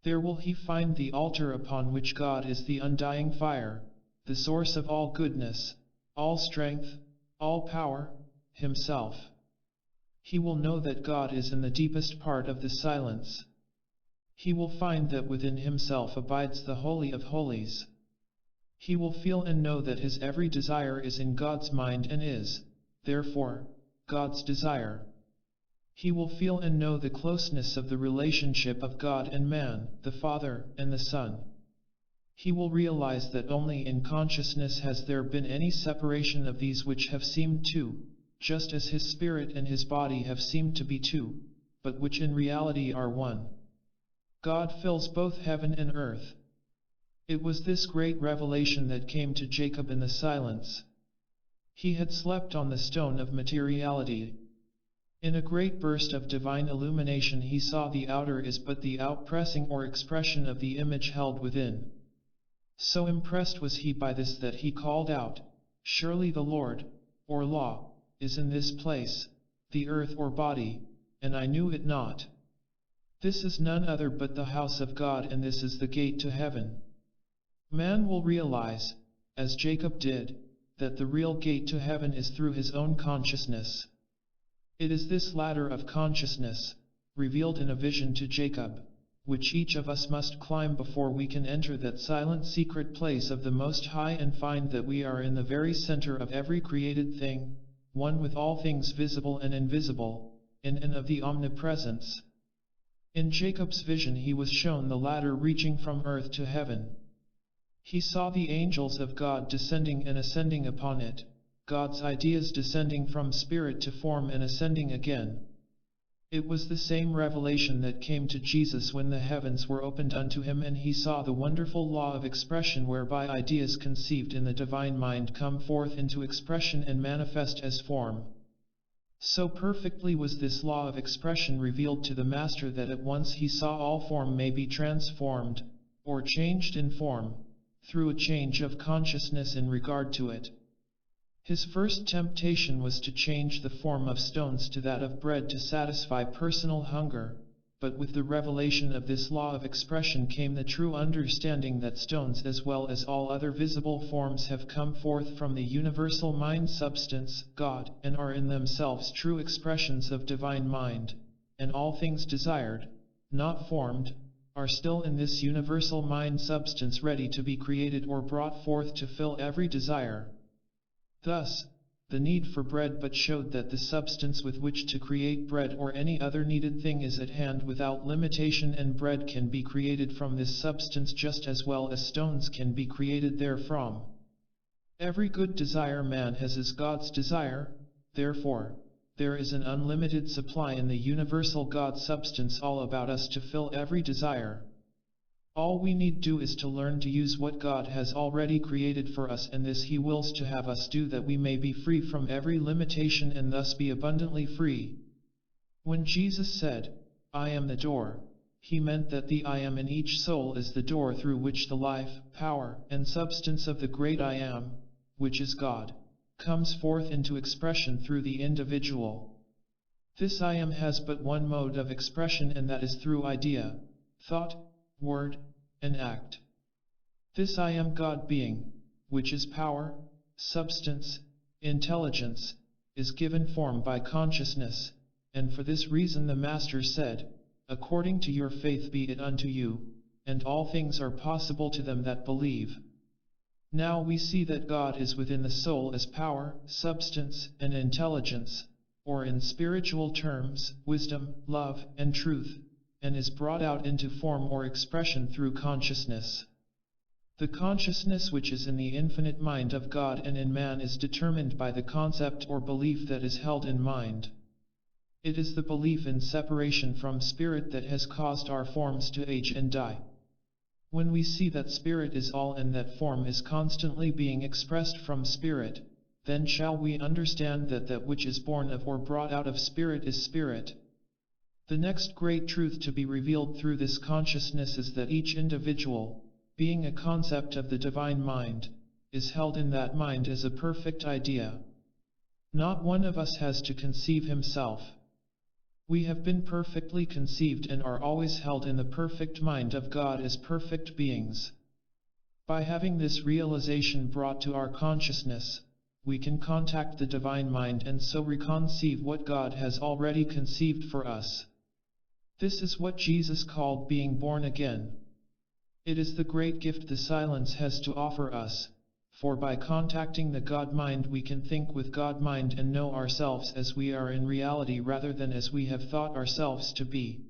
There will he find the altar upon which God is the undying fire, the source of all goodness, all strength, all power, himself. He will know that God is in the deepest part of the silence. He will find that within himself abides the Holy of Holies. He will feel and know that his every desire is in God's mind and is, therefore, God's desire. He will feel and know the closeness of the relationship of God and man, the Father and the Son. He will realize that only in consciousness has there been any separation of these which have seemed two, just as his spirit and his body have seemed to be two, but which in reality are one. God fills both heaven and earth. It was this great revelation that came to Jacob in the silence. He had slept on the stone of materiality. In a great burst of divine illumination he saw the outer is but the outpressing or expression of the image held within. So impressed was he by this that he called out, "Surely the Lord, or law, is in this place, the earth or body, and I knew it not. This is none other but the house of God, and this is the gate to heaven." Man will realize, as Jacob did, that the real gate to heaven is through his own consciousness. It is this ladder of consciousness, revealed in a vision to Jacob, which each of us must climb before we can enter that silent secret place of the Most High and find that we are in the very center of every created thing, one with all things visible and invisible, in and of the omnipresence. In Jacob's vision he was shown the ladder reaching from earth to heaven. He saw the angels of God descending and ascending upon it, God's ideas descending from spirit to form and ascending again. It was the same revelation that came to Jesus when the heavens were opened unto him and he saw the wonderful law of expression whereby ideas conceived in the divine mind come forth into expression and manifest as form. So perfectly was this law of expression revealed to the Master that at once he saw all form may be transformed, or changed in form, through a change of consciousness in regard to it. His first temptation was to change the form of stones to that of bread to satisfy personal hunger, but with the revelation of this law of expression came the true understanding that stones as well as all other visible forms have come forth from the universal mind substance, God, and are in themselves true expressions of divine mind, and all things desired, not formed, are still in this universal mind substance ready to be created or brought forth to fill every desire. Thus, the need for bread but showed that the substance with which to create bread or any other needed thing is at hand without limitation, and bread can be created from this substance just as well as stones can be created therefrom. Every good desire man has is God's desire, therefore, there is an unlimited supply in the universal God substance all about us to fill every desire. All we need do is to learn to use what God has already created for us, and this He wills to have us do, that we may be free from every limitation and thus be abundantly free. When Jesus said, "I am the door," He meant that the I am in each soul is the door through which the life, power, and substance of the great I am, which is God, comes forth into expression through the individual. This I am has but one mode of expression, and that is through idea, thought, word, and act. This I am God being, which is power, substance, intelligence, is given form by consciousness, and for this reason the Master said, "According to your faith be it unto you," and all things are possible to them that believe. Now we see that God is within the soul as power, substance, and intelligence, or in spiritual terms, wisdom, love, and truth, and is brought out into form or expression through consciousness. The consciousness which is in the infinite mind of God and in man is determined by the concept or belief that is held in mind. It is the belief in separation from spirit that has caused our forms to age and die. When we see that spirit is all and that form is constantly being expressed from spirit, then shall we understand that that which is born of or brought out of spirit is spirit. The next great truth to be revealed through this consciousness is that each individual, being a concept of the divine mind, is held in that mind as a perfect idea. Not one of us has to conceive himself. We have been perfectly conceived and are always held in the perfect mind of God as perfect beings. By having this realization brought to our consciousness, we can contact the divine mind and so reconceive what God has already conceived for us. This is what Jesus called being born again. It is the great gift the silence has to offer us, for by contacting the God mind we can think with God mind and know ourselves as we are in reality rather than as we have thought ourselves to be.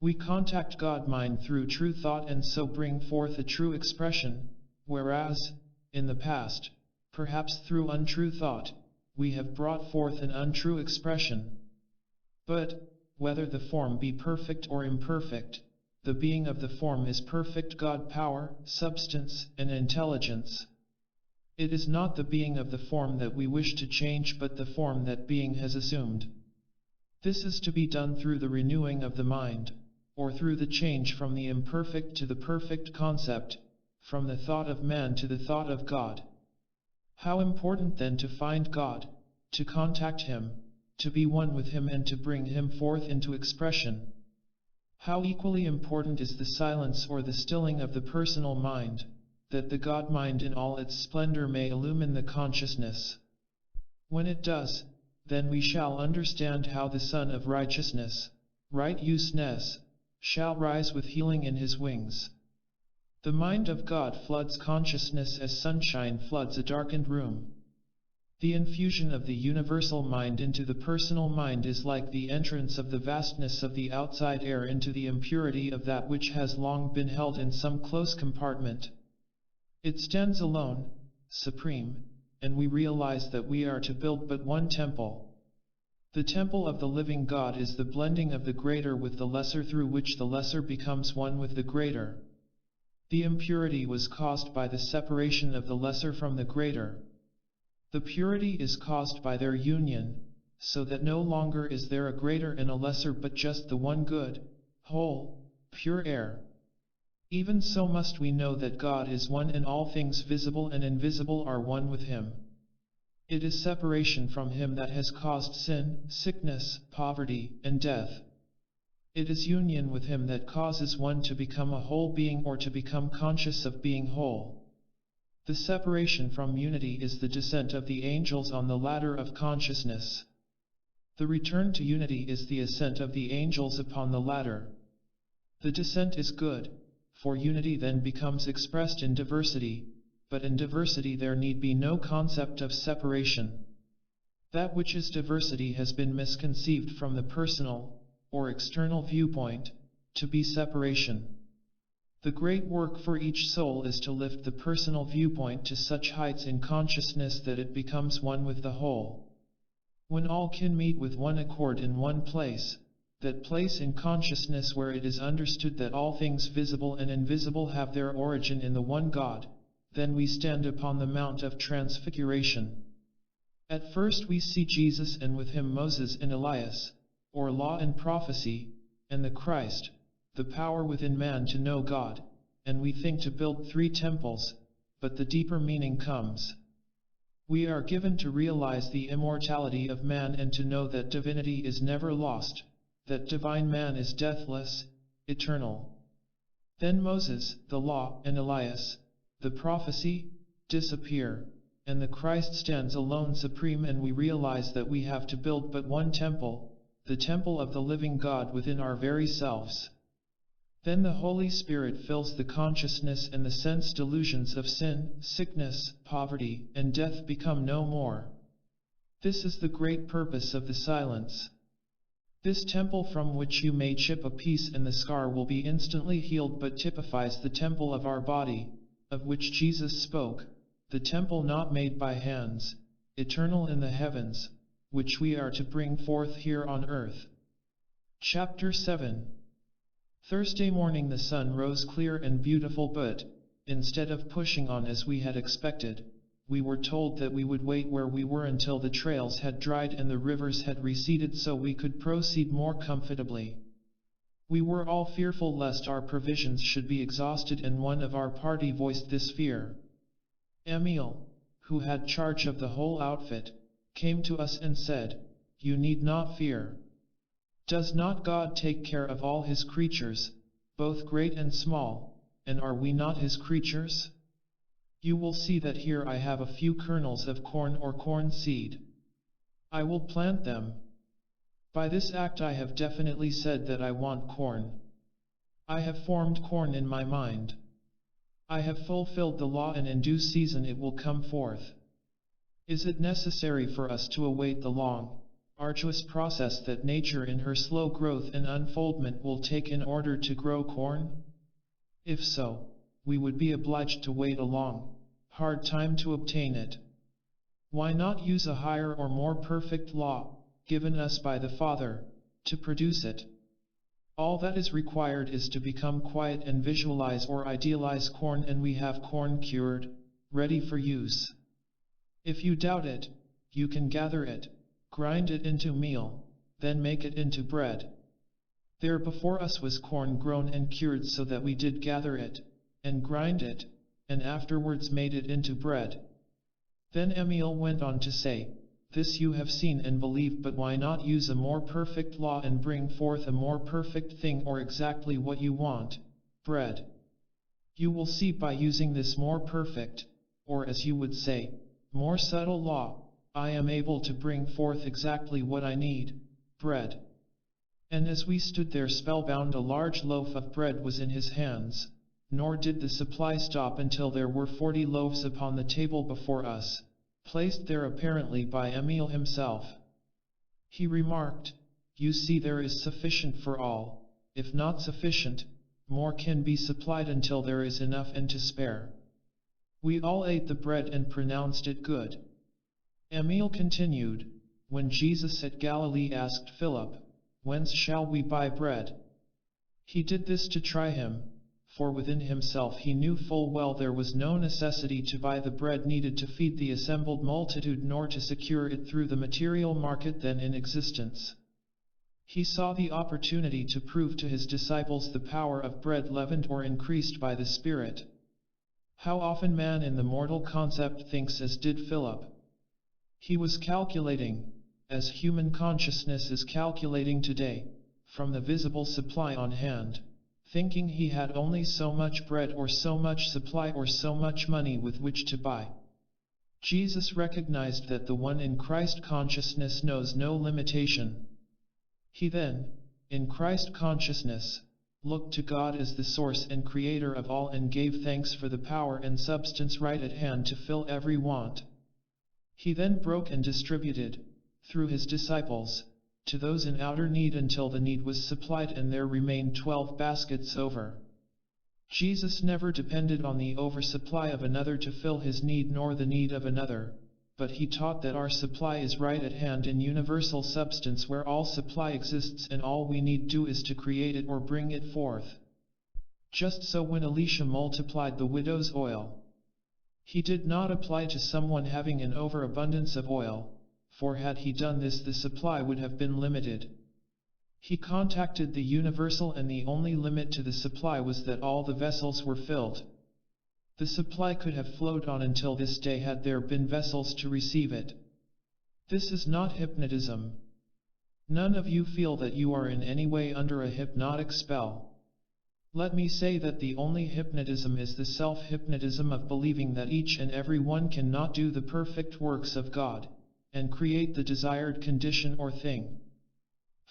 We contact God mind through true thought and so bring forth a true expression, whereas, in the past, perhaps through untrue thought, we have brought forth an untrue expression. But, whether the form be perfect or imperfect, the being of the form is perfect God power, substance, and intelligence. It is not the being of the form that we wish to change but the form that being has assumed. This is to be done through the renewing of the mind, or through the change from the imperfect to the perfect concept, from the thought of man to the thought of God. How important then to find God, to contact Him, to be one with Him and to bring Him forth into expression. How equally important is the silence or the stilling of the personal mind, that the God mind in all its splendor may illumine the consciousness. When it does, then we shall understand how the Son of Righteousness, righteousness, shall rise with healing in His wings. The mind of God floods consciousness as sunshine floods a darkened room. The infusion of the universal mind into the personal mind is like the entrance of the vastness of the outside air into the impurity of that which has long been held in some close compartment. It stands alone, supreme, and we realize that we are to build but one temple. The temple of the living God is the blending of the greater with the lesser through which the lesser becomes one with the greater. The impurity was caused by the separation of the lesser from the greater. The purity is caused by their union, so that no longer is there a greater and a lesser but just the one good, whole, pure air. Even so must we know that God is one and all things visible and invisible are one with Him. It is separation from Him that has caused sin, sickness, poverty, and death. It is union with Him that causes one to become a whole being or to become conscious of being whole. The separation from unity is the descent of the angels on the ladder of consciousness. The return to unity is the ascent of the angels upon the ladder. The descent is good, for unity then becomes expressed in diversity, but in diversity there need be no concept of separation. That which is diversity has been misconceived from the personal, or external viewpoint, to be separation. The great work for each soul is to lift the personal viewpoint to such heights in consciousness that it becomes one with the whole. When all can meet with one accord in one place, that place in consciousness where it is understood that all things visible and invisible have their origin in the one God, then we stand upon the Mount of Transfiguration. At first we see Jesus and with him Moses and Elias, or law and prophecy, and the Christ, the power within man to know God, and we think to build 3 temples, but the deeper meaning comes. We are given to realize the immortality of man and to know that divinity is never lost, that divine man is deathless, eternal. Then Moses, the law, and Elias, the prophecy, disappear, and the Christ stands alone supreme, and we realize that we have to build but one temple, the temple of the living God within our very selves. Then the Holy Spirit fills the consciousness and the sense delusions of sin, sickness, poverty, and death become no more. This is the great purpose of the silence. This temple from which you may chip a piece and the scar will be instantly healed, but typifies the temple of our body, of which Jesus spoke, the temple not made by hands, eternal in the heavens, which we are to bring forth here on earth. Chapter 7. Thursday morning the sun rose clear and beautiful, but, instead of pushing on as we had expected, we were told that we would wait where we were until the trails had dried and the rivers had receded so we could proceed more comfortably. We were all fearful lest our provisions should be exhausted, and one of our party voiced this fear. Emil, who had charge of the whole outfit, came to us and said, "You need not fear. Does not God take care of all his creatures, both great and small, and are we not his creatures? You will see that here I have a few kernels of corn or corn seed. I will plant them. By this act I have definitely said that I want corn. I have formed corn in my mind. I have fulfilled the law, and in due season it will come forth. Is it necessary for us to await the long, arduous process that nature in her slow growth and unfoldment will take in order to grow corn? If so, we would be obliged to wait a long, hard time to obtain it. Why not use a higher or more perfect law, given us by the Father, to produce it? All that is required is to become quiet and visualize or idealize corn, and we have corn cured, ready for use. If you doubt it, you can gather it, grind it into meal, then make it into bread. There before us was corn grown and cured so that we did gather it, and grind it, and afterwards made it into bread." Then Emil went on to say, "This you have seen and believed, but why not use a more perfect law and bring forth a more perfect thing, or exactly what you want, bread? You will see by using this more perfect, or as you would say, more subtle law, I am able to bring forth exactly what I need, bread." And as we stood there spellbound, a large loaf of bread was in his hands, nor did the supply stop until there were 40 loaves upon the table before us, placed there apparently by Emil himself. He remarked, "You see there is sufficient for all. If not sufficient, more can be supplied until there is enough and to spare." We all ate the bread and pronounced it good. Emil continued, "When Jesus at Galilee asked Philip, 'Whence shall we buy bread?' he did this to try him, for within himself he knew full well there was no necessity to buy the bread needed to feed the assembled multitude, nor to secure it through the material market then in existence. He saw the opportunity to prove to his disciples the power of bread leavened or increased by the Spirit. How often man in the mortal concept thinks as did Philip. He was calculating, as human consciousness is calculating today, from the visible supply on hand, thinking he had only so much bread or so much supply or so much money with which to buy. Jesus recognized that the one in Christ consciousness knows no limitation. He then, in Christ consciousness, looked to God as the source and creator of all and gave thanks for the power and substance right at hand to fill every want. He then broke and distributed, through his disciples, to those in outer need until the need was supplied and there remained 12 baskets over. Jesus never depended on the oversupply of another to fill his need nor the need of another, but he taught that our supply is right at hand in universal substance where all supply exists and all we need do is to create it or bring it forth. Just so when Elisha multiplied the widow's oil, he did not apply to someone having an overabundance of oil, for had he done this the supply would have been limited. He contacted the universal and the only limit to the supply was that all the vessels were filled. The supply could have flowed on until this day had there been vessels to receive it. This is not hypnotism. None of you feel that you are in any way under a hypnotic spell. Let me say that the only hypnotism is the self-hypnotism of believing that each and every one cannot do the perfect works of God, and create the desired condition or thing.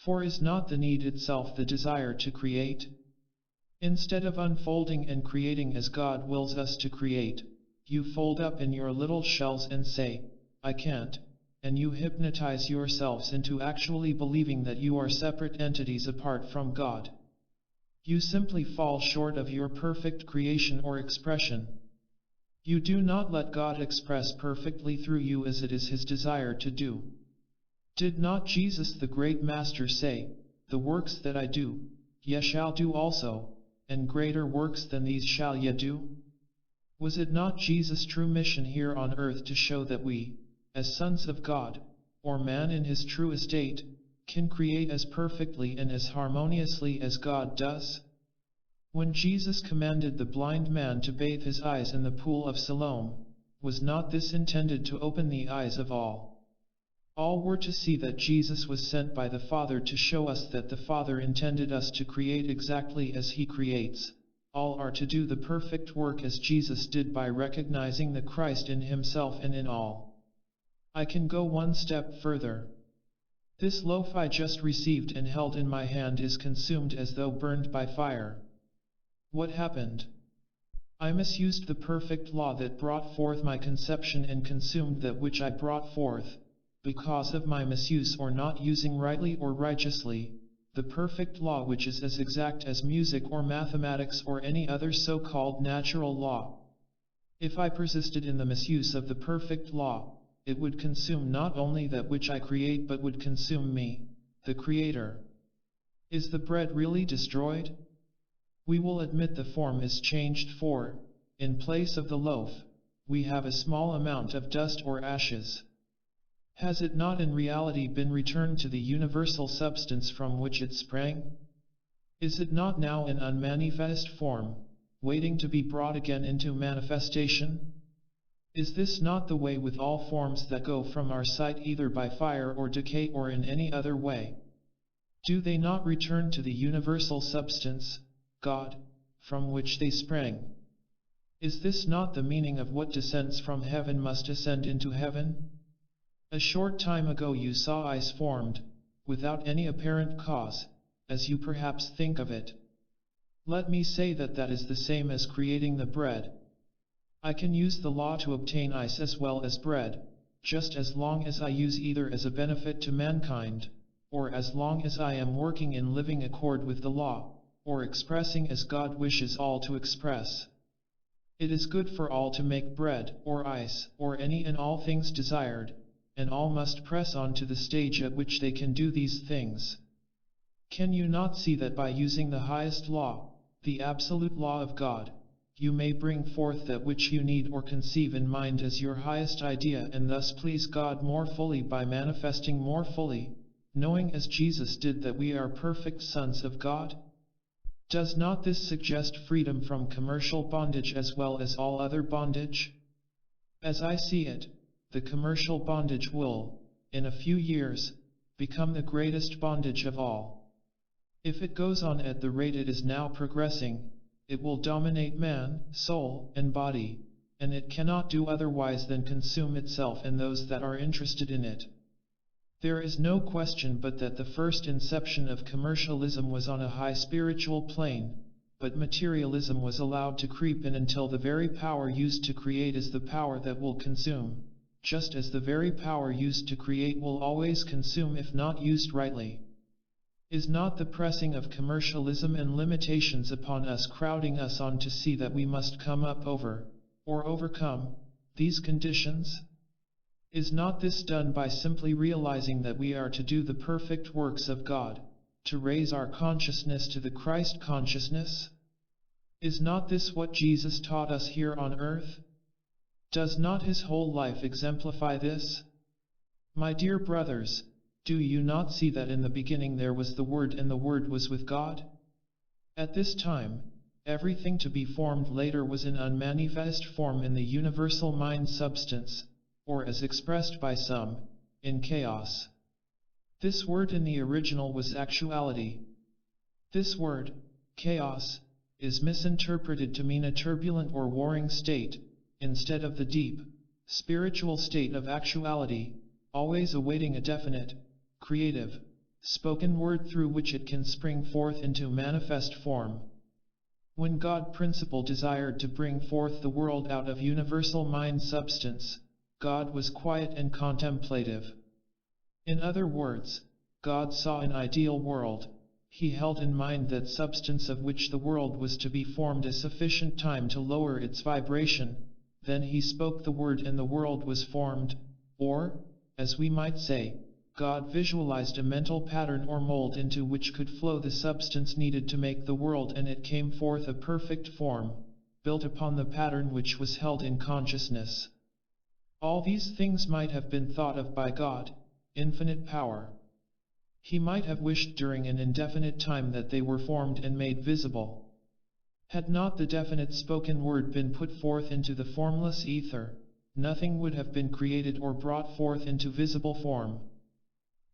For is not the need itself the desire to create? Instead of unfolding and creating as God wills us to create, you fold up in your little shells and say, I can't, and you hypnotize yourselves into actually believing that you are separate entities apart from God. You simply fall short of your perfect creation or expression. You do not let God express perfectly through you as it is his desire to do. Did not Jesus the great Master say, the works that I do, ye shall do also, and greater works than these shall ye do? Was it not Jesus' true mission here on earth to show that we, as sons of God, or man in his true estate, can create as perfectly and as harmoniously as God does? When Jesus commanded the blind man to bathe his eyes in the pool of Siloam, was not this intended to open the eyes of all? All were to see that Jesus was sent by the Father to show us that the Father intended us to create exactly as he creates. All are to do the perfect work as Jesus did by recognizing the Christ in himself and in all. I can go one step further. This loaf I just received and held in my hand is consumed as though burned by fire. What happened? I misused the perfect law that brought forth my conception and consumed that which I brought forth. Because of my misuse or not using rightly or righteously, the perfect law which is as exact as music or mathematics or any other so-called natural law. If I persisted in the misuse of the perfect law, it would consume not only that which I create but would consume me, the Creator. Is the bread really destroyed? We will admit the form is changed for, in place of the loaf, we have a small amount of dust or ashes. Has it not in reality been returned to the universal substance from which it sprang? Is it not now in unmanifest form, waiting to be brought again into manifestation? Is this not the way with all forms that go from our sight either by fire or decay or in any other way? Do they not return to the universal substance, God, from which they sprang? Is this not the meaning of what descends from heaven must ascend into heaven? A short time ago you saw ice formed, without any apparent cause, as you perhaps think of it. Let me say that that is the same as creating the bread. I can use the law to obtain ice as well as bread, just as long as I use either as a benefit to mankind, or as long as I am working in living accord with the law, or expressing as God wishes all to express. It is good for all to make bread, or ice, or any and all things desired, and all must press on to the stage at which they can do these things. Can you not see that by using the highest law, the absolute law of God, you may bring forth that which you need or conceive in mind as your highest idea and thus please God more fully by manifesting more fully, knowing as Jesus did that we are perfect sons of God? Does not this suggest freedom from commercial bondage as well as all other bondage? As I see it, the commercial bondage will, in a few years, become the greatest bondage of all. If it goes on at the rate it is now progressing, it will dominate man, soul, and body, and it cannot do otherwise than consume itself and those that are interested in it. There is no question but that the first inception of commercialism was on a high spiritual plane, but materialism was allowed to creep in until the very power used to create is the power that will consume, just as the very power used to create will always consume if not used rightly. Is not the pressing of commercialism and limitations upon us crowding us on to see that we must come up over, or overcome, these conditions? Is not this done by simply realizing that we are to do the perfect works of God, to raise our consciousness to the Christ consciousness? Is not this what Jesus taught us here on earth? Does not his whole life exemplify this? My dear brothers, do you not see that in the beginning there was the Word and the Word was with God? At this time, everything to be formed later was in unmanifest form in the universal mind substance, or as expressed by some, in chaos. This word in the original was actuality. This word, chaos, is misinterpreted to mean a turbulent or warring state, instead of the deep, spiritual state of actuality, always awaiting a definite, creative, spoken word through which it can spring forth into manifest form. When God principle desired to bring forth the world out of universal mind substance, God was quiet and contemplative. In other words, God saw an ideal world. He held in mind that substance of which the world was to be formed a sufficient time to lower its vibration. Then he spoke the word and the world was formed, or, as we might say, God visualized a mental pattern or mold into which could flow the substance needed to make the world, and it came forth a perfect form, built upon the pattern which was held in consciousness. All these things might have been thought of by God, infinite power. He might have wished during an indefinite time that they were formed and made visible. Had not the definite spoken word been put forth into the formless ether, nothing would have been created or brought forth into visible form.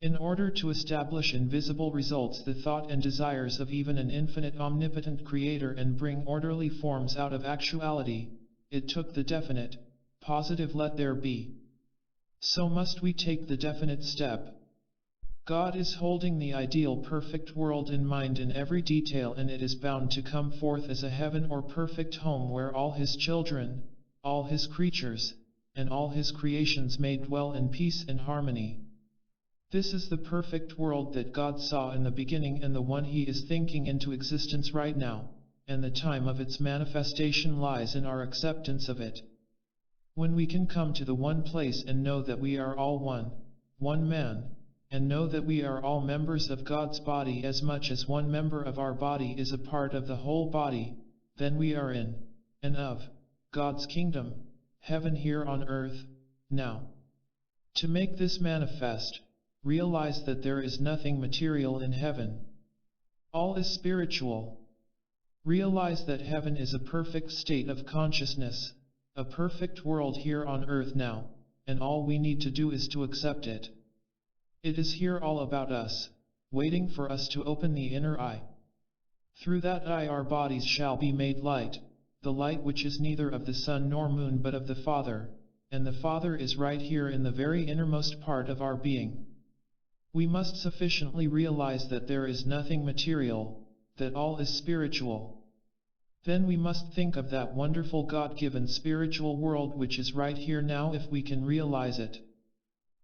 In order to establish in visible results the thought and desires of even an infinite omnipotent creator and bring orderly forms out of actuality, it took the definite, positive let there be. So must we take the definite step. God is holding the ideal perfect world in mind in every detail, and it is bound to come forth as a heaven or perfect home where all his children, all his creatures, and all his creations may dwell in peace and harmony. This is the perfect world that God saw in the beginning and the one he is thinking into existence right now, and the time of its manifestation lies in our acceptance of it. When we can come to the one place and know that we are all one man, and know that we are all members of God's body as much as one member of our body is a part of the whole body, then we are in, and of, God's kingdom, heaven here on earth, now. To make this manifest, realize that there is nothing material in heaven. All is spiritual. Realize that heaven is a perfect state of consciousness, a perfect world here on earth now, and all we need to do is to accept it. It is here all about us, waiting for us to open the inner eye. Through that eye our bodies shall be made light, the light which is neither of the sun nor moon but of the Father, and the Father is right here in the very innermost part of our being. We must sufficiently realize that there is nothing material, that all is spiritual. Then we must think of that wonderful God-given spiritual world which is right here now if we can realize it.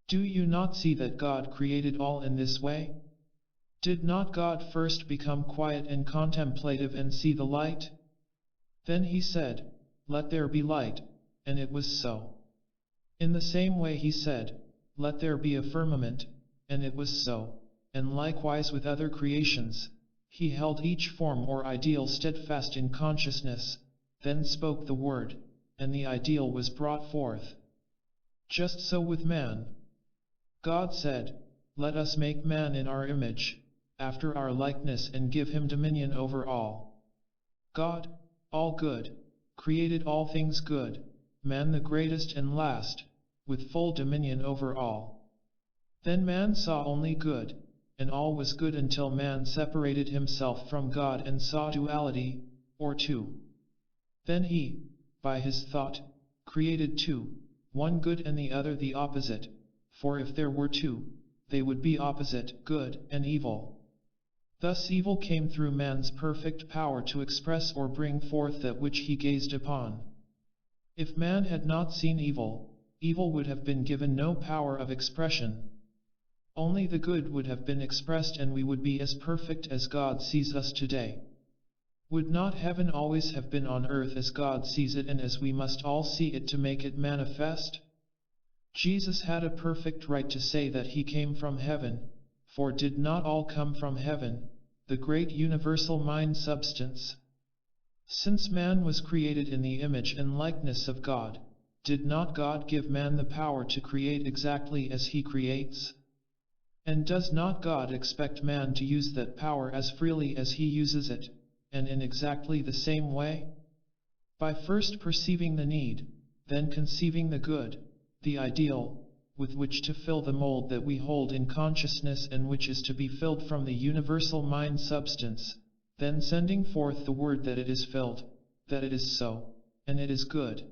Do you not see that God created all in this way? Did not God first become quiet and contemplative and see the light? Then he said, "Let there be light," and it was so. In the same way he said, "Let there be a firmament," and it was so, and likewise with other creations. He held each form or ideal steadfast in consciousness, then spoke the word, and the ideal was brought forth. Just so with man. God said, "Let us make man in our image, after our likeness, and give him dominion over all." God, all good, created all things good, man the greatest and last, with full dominion over all. Then man saw only good, and all was good until man separated himself from God and saw duality, or two. Then he, by his thought, created two, one good and the other the opposite, for if there were two, they would be opposite, good and evil. Thus evil came through man's perfect power to express or bring forth that which he gazed upon. If man had not seen evil, evil would have been given no power of expression. Only the good would have been expressed, and we would be as perfect as God sees us today. Would not heaven always have been on earth as God sees it and as we must all see it to make it manifest? Jesus had a perfect right to say that he came from heaven, for did not all come from heaven, the great universal mind substance? Since man was created in the image and likeness of God, did not God give man the power to create exactly as he creates? And does not God expect man to use that power as freely as he uses it, and in exactly the same way? By first perceiving the need, then conceiving the good, the ideal, with which to fill the mold that we hold in consciousness and which is to be filled from the universal mind substance, then sending forth the word that it is filled, that it is so, and it is good.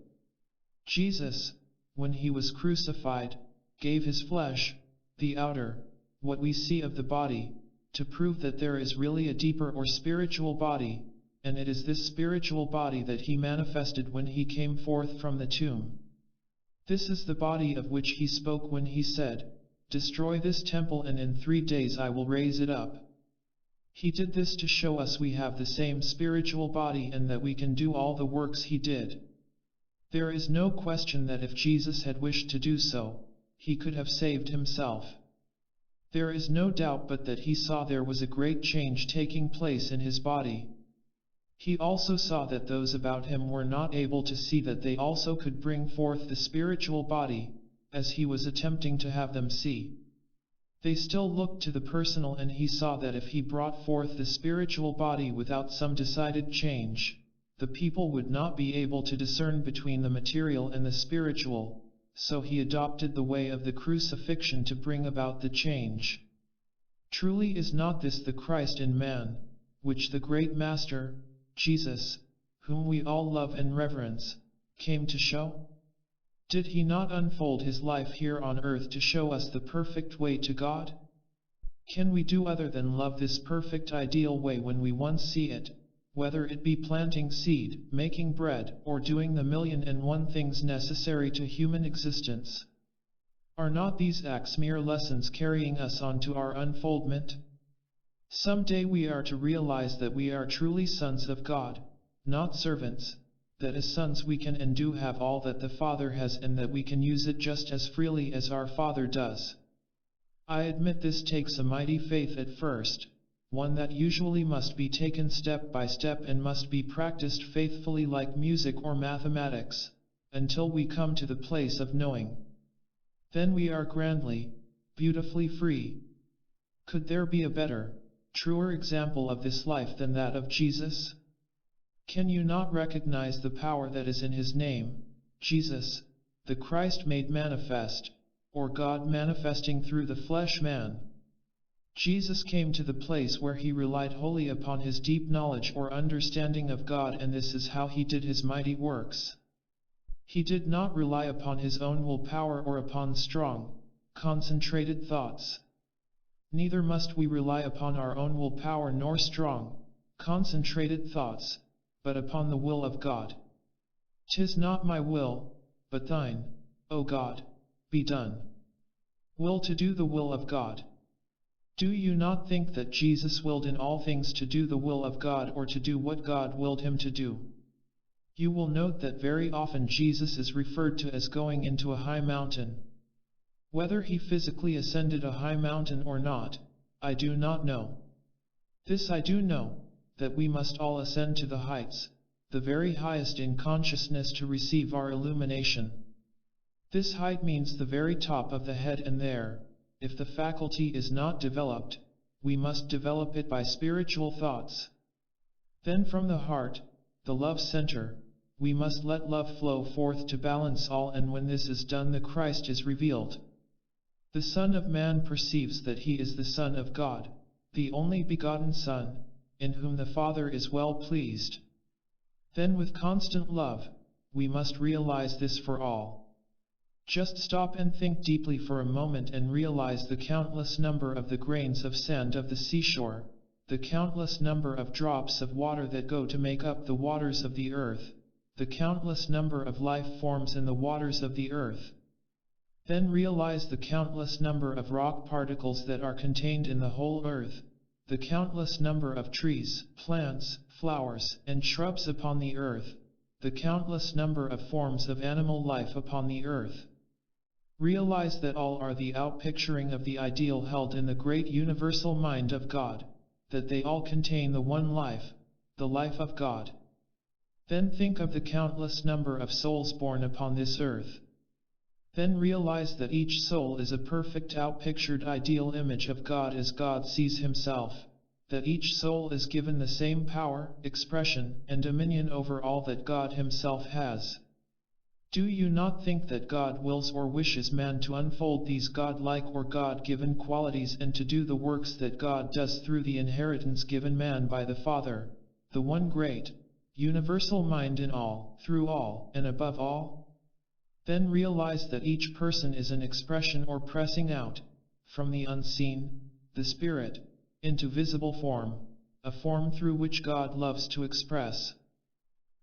Jesus, when he was crucified, gave his flesh, the outer, what we see of the body, to prove that there is really a deeper or spiritual body, and it is this spiritual body that he manifested when he came forth from the tomb. This is the body of which he spoke when he said, "Destroy this temple and in 3 days I will raise it up." He did this to show us we have the same spiritual body and that we can do all the works he did. There is no question that if Jesus had wished to do so, he could have saved himself. There is no doubt but that he saw there was a great change taking place in his body. He also saw that those about him were not able to see that they also could bring forth the spiritual body, as he was attempting to have them see. They still looked to the personal, and he saw that if he brought forth the spiritual body without some decided change, the people would not be able to discern between the material and the spiritual. So he adopted the way of the crucifixion to bring about the change. Truly is not this the Christ in man, which the great Master, Jesus, whom we all love and reverence, came to show? Did he not unfold his life here on earth to show us the perfect way to God? Can we do other than love this perfect ideal way when we once see it, whether it be planting seed, making bread, or doing the 1,000,001 things necessary to human existence? Are not these acts mere lessons carrying us on to our unfoldment? Some day we are to realize that we are truly sons of God, not servants, that as sons we can and do have all that the Father has, and that we can use it just as freely as our Father does. I admit this takes a mighty faith at first, one that usually must be taken step by step and must be practiced faithfully like music or mathematics, until we come to the place of knowing. Then we are grandly, beautifully free. Could there be a better, truer example of this life than that of Jesus? Can you not recognize the power that is in his name, Jesus, the Christ made manifest, or God manifesting through the flesh man? Jesus came to the place where he relied wholly upon his deep knowledge or understanding of God, and this is how he did his mighty works. He did not rely upon his own willpower or upon strong, concentrated thoughts. Neither must we rely upon our own willpower nor strong, concentrated thoughts, but upon the will of God. "'Tis not my will, but thine, O God, be done." Will to do the will of God. Do you not think that Jesus willed in all things to do the will of God, or to do what God willed him to do? You will note that very often Jesus is referred to as going into a high mountain. Whether he physically ascended a high mountain or not, I do not know. This I do know, that we must all ascend to the heights, the very highest in consciousness, to receive our illumination. This height means the very top of the head, and there, if the faculty is not developed, we must develop it by spiritual thoughts. Then from the heart, the love center, we must let love flow forth to balance all, and when this is done the Christ is revealed. The Son of Man perceives that he is the Son of God, the only begotten Son, in whom the Father is well pleased. Then with constant love, we must realize this for all. Just stop and think deeply for a moment and realize the countless number of the grains of sand of the seashore, the countless number of drops of water that go to make up the waters of the earth, the countless number of life forms in the waters of the earth. Then realize the countless number of rock particles that are contained in the whole earth, the countless number of trees, plants, flowers, and shrubs upon the earth, the countless number of forms of animal life upon the earth. Realize that all are the outpicturing of the ideal held in the great universal mind of God, that they all contain the one life, the life of God. Then think of the countless number of souls born upon this earth. Then realize that each soul is a perfect outpictured ideal image of God as God sees himself, that each soul is given the same power, expression, and dominion over all that God himself has. Do you not think that God wills or wishes man to unfold these God-like or God-given qualities and to do the works that God does through the inheritance given man by the Father, the one great, universal mind in all, through all, and above all? Then realize that each person is an expression or pressing out, from the unseen, the Spirit, into visible form, a form through which God loves to express.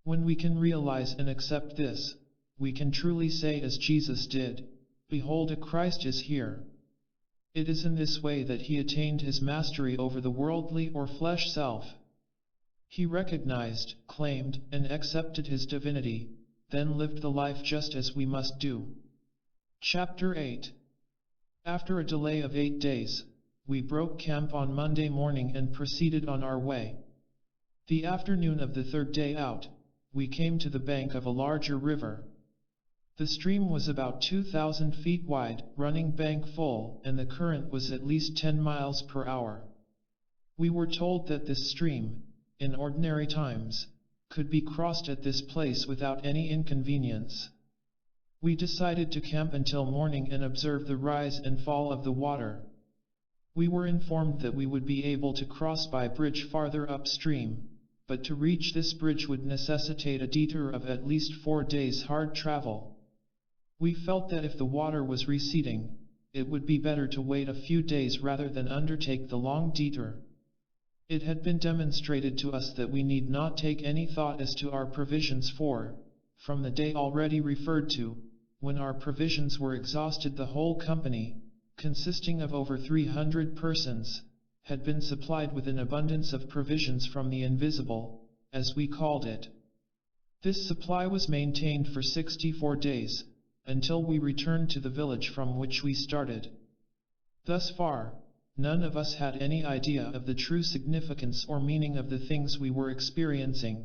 When we can realize and accept this, we can truly say as Jesus did, "Behold, a Christ is here." It is in this way that he attained his mastery over the worldly or flesh self. He recognized, claimed, and accepted his divinity, then lived the life just as we must do. Chapter 8. After a delay of 8 days, we broke camp on Monday morning and proceeded on our way. The afternoon of the third day out, we came to the bank of a larger river. The stream was about 2,000 feet wide, running bank full, and the current was at least 10 miles per hour. We were told that this stream, in ordinary times, could be crossed at this place without any inconvenience. We decided to camp until morning and observe the rise and fall of the water. We were informed that we would be able to cross by bridge farther upstream, but to reach this bridge would necessitate a detour of at least 4 days' hard travel. We felt that if the water was receding, it would be better to wait a few days rather than undertake the long detour. It had been demonstrated to us that we need not take any thought as to our provisions for, from the day already referred to, when our provisions were exhausted, the whole company, consisting of over 300 persons, had been supplied with an abundance of provisions from the invisible, as we called it. This supply was maintained for 64 days, until we returned to the village from which we started. Thus far, none of us had any idea of the true significance or meaning of the things we were experiencing.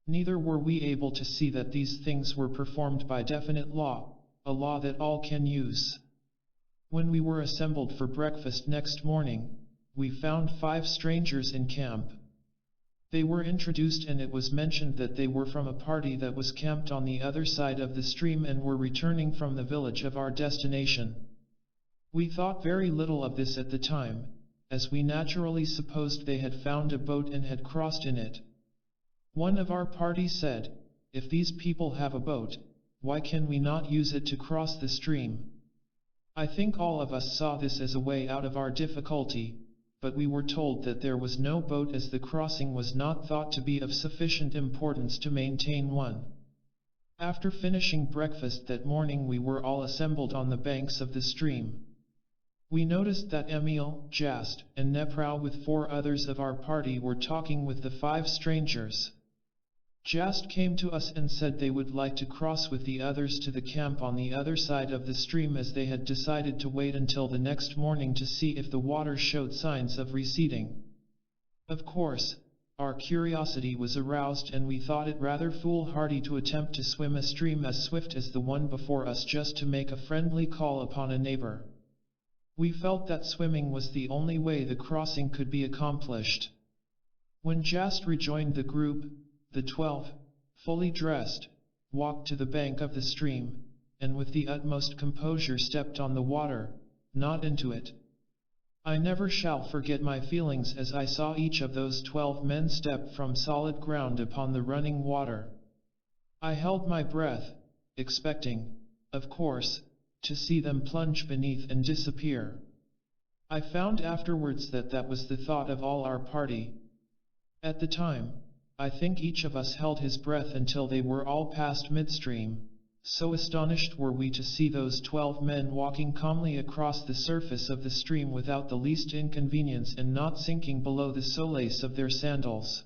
Neither were we able to see that these things were performed by definite law, a law that all can use. When we were assembled for breakfast next morning, we found 5 strangers in camp. They were introduced and it was mentioned that they were from a party that was camped on the other side of the stream and were returning from the village of our destination. We thought very little of this at the time, as we naturally supposed they had found a boat and had crossed in it. One of our party said, "If these people have a boat, why can we not use it to cross the stream?" I think all of us saw this as a way out of our difficulty, but we were told that there was no boat as the crossing was not thought to be of sufficient importance to maintain one. After finishing breakfast that morning, we were all assembled on the banks of the stream. We noticed that Emil, Jast, and Neprau with 4 others of our party were talking with the 5 strangers. Jast came to us and said they would like to cross with the others to the camp on the other side of the stream, as they had decided to wait until the next morning to see if the water showed signs of receding. Of course, our curiosity was aroused and we thought it rather foolhardy to attempt to swim a stream as swift as the one before us just to make a friendly call upon a neighbor. We felt that swimming was the only way the crossing could be accomplished. When Jast rejoined the group, the 12, fully dressed, walked to the bank of the stream, and with the utmost composure stepped on the water, not into it. I never shall forget my feelings as I saw each of those 12 men step from solid ground upon the running water. I held my breath, expecting, of course, to see them plunge beneath and disappear. I found afterwards that that was the thought of all our party. At the time, I think each of us held his breath until they were all past midstream, so astonished were we to see those 12 men walking calmly across the surface of the stream without the least inconvenience and not sinking below the solace of their sandals.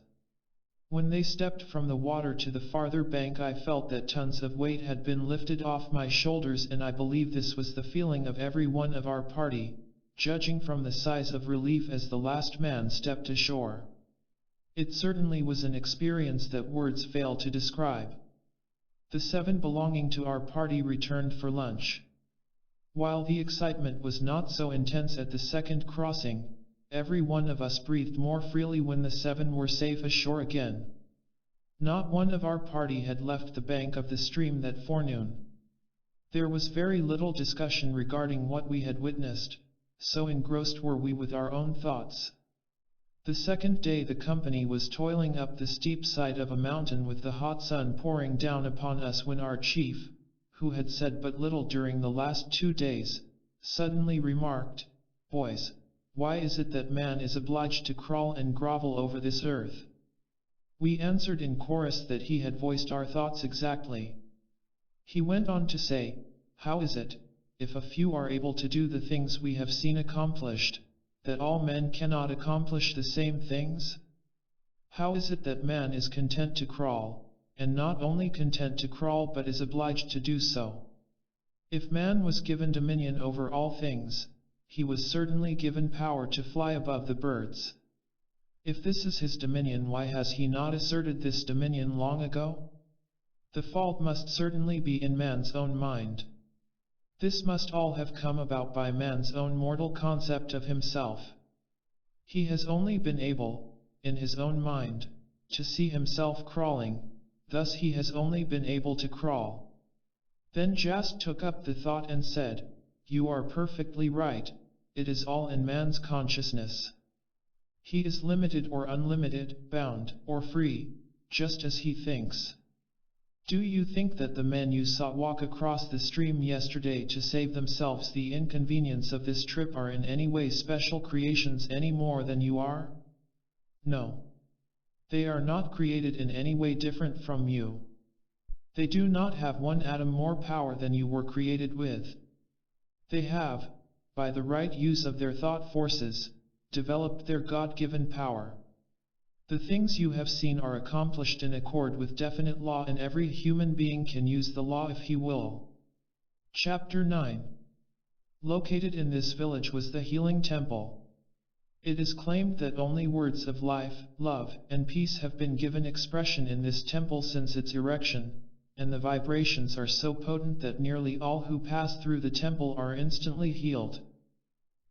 When they stepped from the water to the farther bank, I felt that tons of weight had been lifted off my shoulders, and I believe this was the feeling of every one of our party, judging from the size of relief as the last man stepped ashore. It certainly was an experience that words fail to describe. The 7 belonging to our party returned for lunch. While the excitement was not so intense at the second crossing, every one of us breathed more freely when the 7 were safe ashore again. Not one of our party had left the bank of the stream that forenoon. There was very little discussion regarding what we had witnessed, so engrossed were we with our own thoughts. The second day the company was toiling up the steep side of a mountain with the hot sun pouring down upon us when our chief, who had said but little during the last 2 days, suddenly remarked, "Boys, why is it that man is obliged to crawl and grovel over this earth?" We answered in chorus that he had voiced our thoughts exactly. He went on to say, "How is it, if a few are able to do the things we have seen accomplished, that all men cannot accomplish the same things? How is it that man is content to crawl, and not only content to crawl but is obliged to do so? If man was given dominion over all things, he was certainly given power to fly above the birds. If this is his dominion, why has he not asserted this dominion long ago? The fault must certainly be in man's own mind. This must all have come about by man's own mortal concept of himself. He has only been able, in his own mind, to see himself crawling, thus he has only been able to crawl." Then Jast took up the thought and said, "You are perfectly right, it is all in man's consciousness. He is limited or unlimited, bound or free, just as he thinks. Do you think that the men you saw walk across the stream yesterday to save themselves the inconvenience of this trip are in any way special creations any more than you are? No. They are not created in any way different from you. They do not have one atom more power than you were created with. They have, by the right use of their thought forces, developed their God-given power. The things you have seen are accomplished in accord with definite law, and every human being can use the law if he will." Chapter 9. Located in this village was the healing temple. It is claimed that only words of life, love, and peace have been given expression in this temple since its erection, and the vibrations are so potent that nearly all who pass through the temple are instantly healed.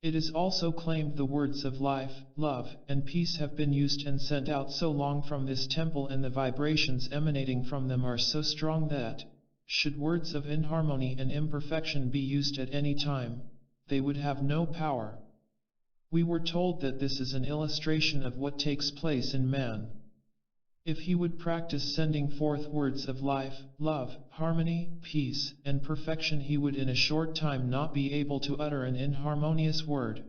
It is also claimed the words of life, love, and peace have been used and sent out so long from this temple, and the vibrations emanating from them are so strong that, should words of inharmony and imperfection be used at any time, they would have no power. We were told that this is an illustration of what takes place in man. If he would practice sending forth words of life, love, harmony, peace, and perfection, he would in a short time not be able to utter an inharmonious word.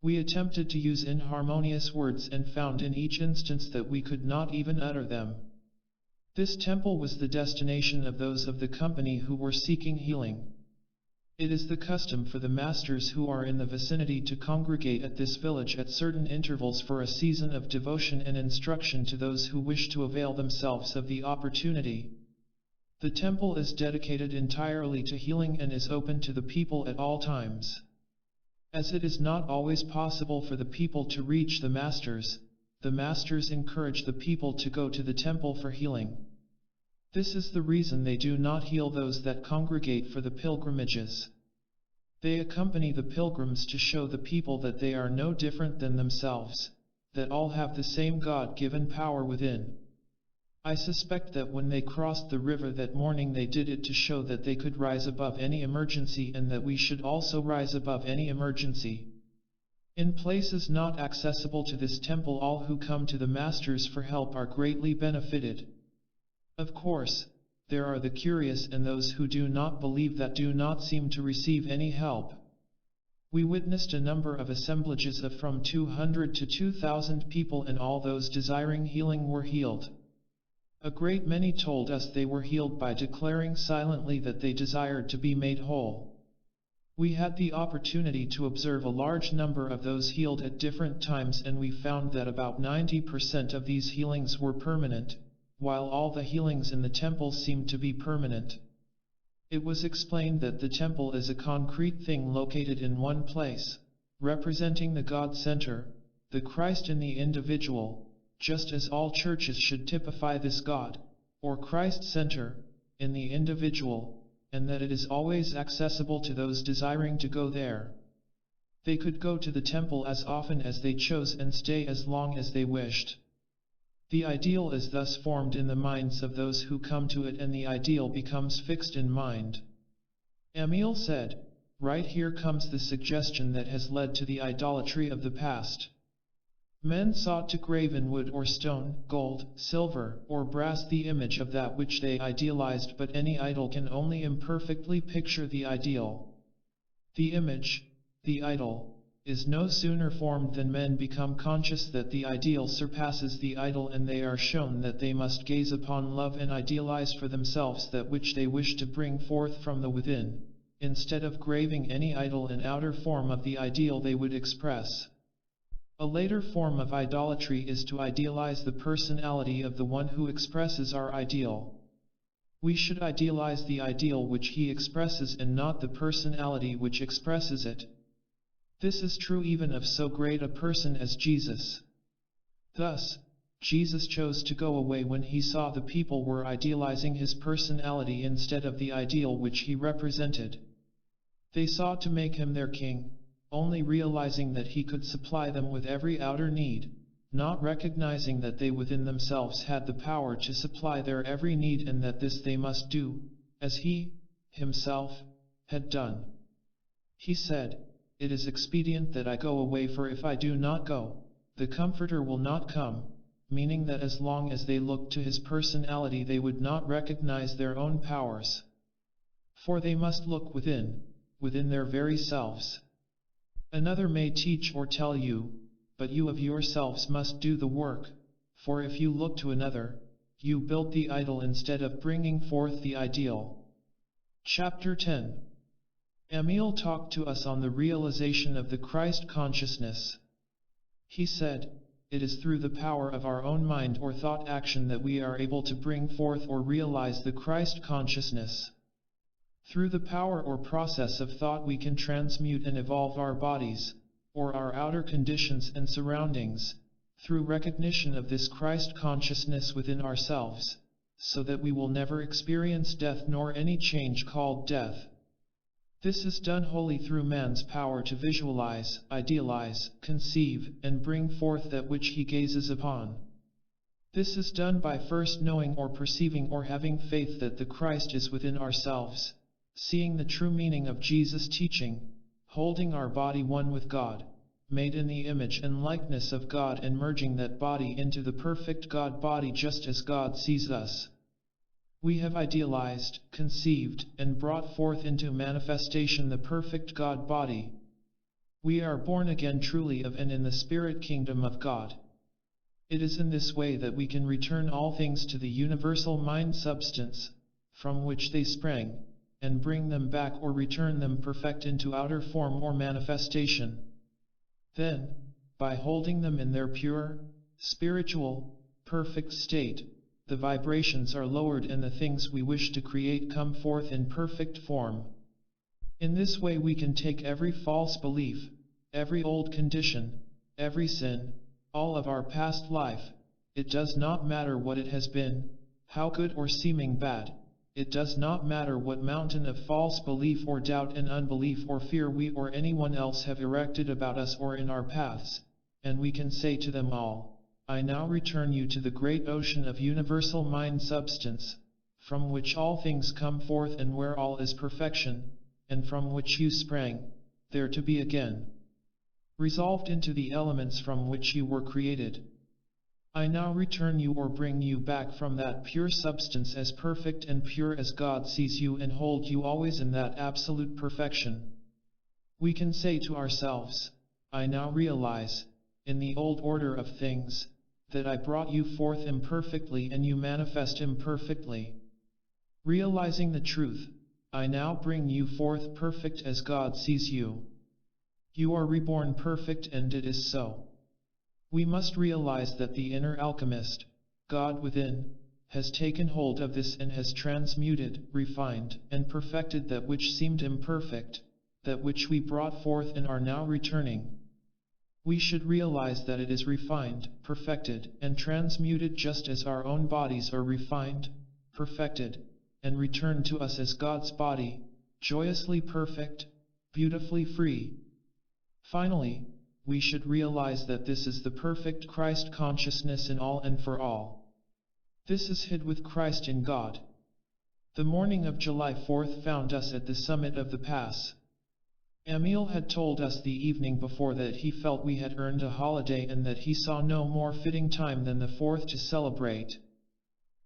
We attempted to use inharmonious words and found in each instance that we could not even utter them. This temple was the destination of those of the company who were seeking healing. It is the custom for the masters who are in the vicinity to congregate at this village at certain intervals for a season of devotion and instruction to those who wish to avail themselves of the opportunity. The temple is dedicated entirely to healing and is open to the people at all times. As it is not always possible for the people to reach the masters encourage the people to go to the temple for healing. This is the reason they do not heal those that congregate for the pilgrimages. They accompany the pilgrims to show the people that they are no different than themselves, that all have the same God-given power within. I suspect that when they crossed the river that morning they did it to show that they could rise above any emergency, and that we should also rise above any emergency. In places not accessible to this temple, all who come to the masters for help are greatly benefited. Of course, there are the curious and those who do not believe that do not seem to receive any help. We witnessed a number of assemblages of from 200 to 2,000 people, and all those desiring healing were healed. A great many told us they were healed by declaring silently that they desired to be made whole. We had the opportunity to observe a large number of those healed at different times, and we found that about 90% of these healings were permanent, while all the healings in the temple seemed to be permanent. It was explained that the temple is a concrete thing located in one place, representing the God center, the Christ in the individual, just as all churches should typify this God, or Christ center, in the individual, and that it is always accessible to those desiring to go there. They could go to the temple as often as they chose and stay as long as they wished. The ideal is thus formed in the minds of those who come to it, and the ideal becomes fixed in mind. Emil said, "Right here comes the suggestion that has led to the idolatry of the past. Men sought to grave in wood or stone, gold, silver, or brass the image of that which they idealized, but any idol can only imperfectly picture the ideal. The image, the idol, is no sooner formed than men become conscious that the ideal surpasses the idol, and they are shown that they must gaze upon love and idealize for themselves that which they wish to bring forth from the within, instead of graving any idol and outer form of the ideal they would express. A later form of idolatry is to idealize the personality of the one who expresses our ideal. We should idealize the ideal which he expresses and not the personality which expresses it. This is true even of so great a person as Jesus. Thus, Jesus chose to go away when he saw the people were idealizing his personality instead of the ideal which he represented. They sought to make him their king, only realizing that he could supply them with every outer need, not recognizing that they within themselves had the power to supply their every need, and that this they must do, as he, himself, had done. He said, "It is expedient that I go away, for if I do not go, the Comforter will not come," meaning that as long as they looked to his personality they would not recognize their own powers. For they must look within their very selves. Another may teach or tell you, but you of yourselves must do the work, for if you look to another, you build the idol instead of bringing forth the ideal. Chapter 10. Emil talked to us on the realization of the Christ consciousness. He said, "It is through the power of our own mind or thought action that we are able to bring forth or realize the Christ consciousness. Through the power or process of thought we can transmute and evolve our bodies, or our outer conditions and surroundings, through recognition of this Christ consciousness within ourselves, so that we will never experience death nor any change called death. This is done wholly through man's power to visualize, idealize, conceive, and bring forth that which he gazes upon. This is done by first knowing or perceiving or having faith that the Christ is within ourselves, seeing the true meaning of Jesus' teaching, holding our body one with God, made in the image and likeness of God, and merging that body into the perfect God body just as God sees us. We have idealized, conceived, and brought forth into manifestation the perfect God body. We are born again truly of and in the spirit kingdom of God. It is in this way that we can return all things to the universal mind substance, from which they sprang, and bring them back or return them perfect into outer form or manifestation. Then, by holding them in their pure, spiritual, perfect state, the vibrations are lowered and the things we wish to create come forth in perfect form. In this way we can take every false belief, every old condition, every sin, all of our past life, it does not matter what it has been, how good or seeming bad, it does not matter what mountain of false belief or doubt and unbelief or fear we or anyone else have erected about us or in our paths, and we can say to them all, "I now return you to the great ocean of universal mind substance, from which all things come forth and where all is perfection, and from which you sprang, there to be again, resolved into the elements from which you were created. I now return you or bring you back from that pure substance as perfect and pure as God sees you and hold you always in that absolute perfection. We can say to ourselves, I now realize, in the old order of things, that I brought you forth imperfectly and you manifest imperfectly. Realizing the truth, I now bring you forth perfect as God sees you. You are reborn perfect and it is so. We must realize that the inner alchemist, God within, has taken hold of this and has transmuted, refined, and perfected that which seemed imperfect, that which we brought forth and are now returning. We should realize that it is refined, perfected, and transmuted just as our own bodies are refined, perfected, and returned to us as God's body, joyously perfect, beautifully free. Finally, we should realize that this is the perfect Christ consciousness in all and for all. This is hid with Christ in God. The morning of July 4th found us at the summit of the pass. Emil had told us the evening before that he felt we had earned a holiday and that he saw no more fitting time than the 4th to celebrate.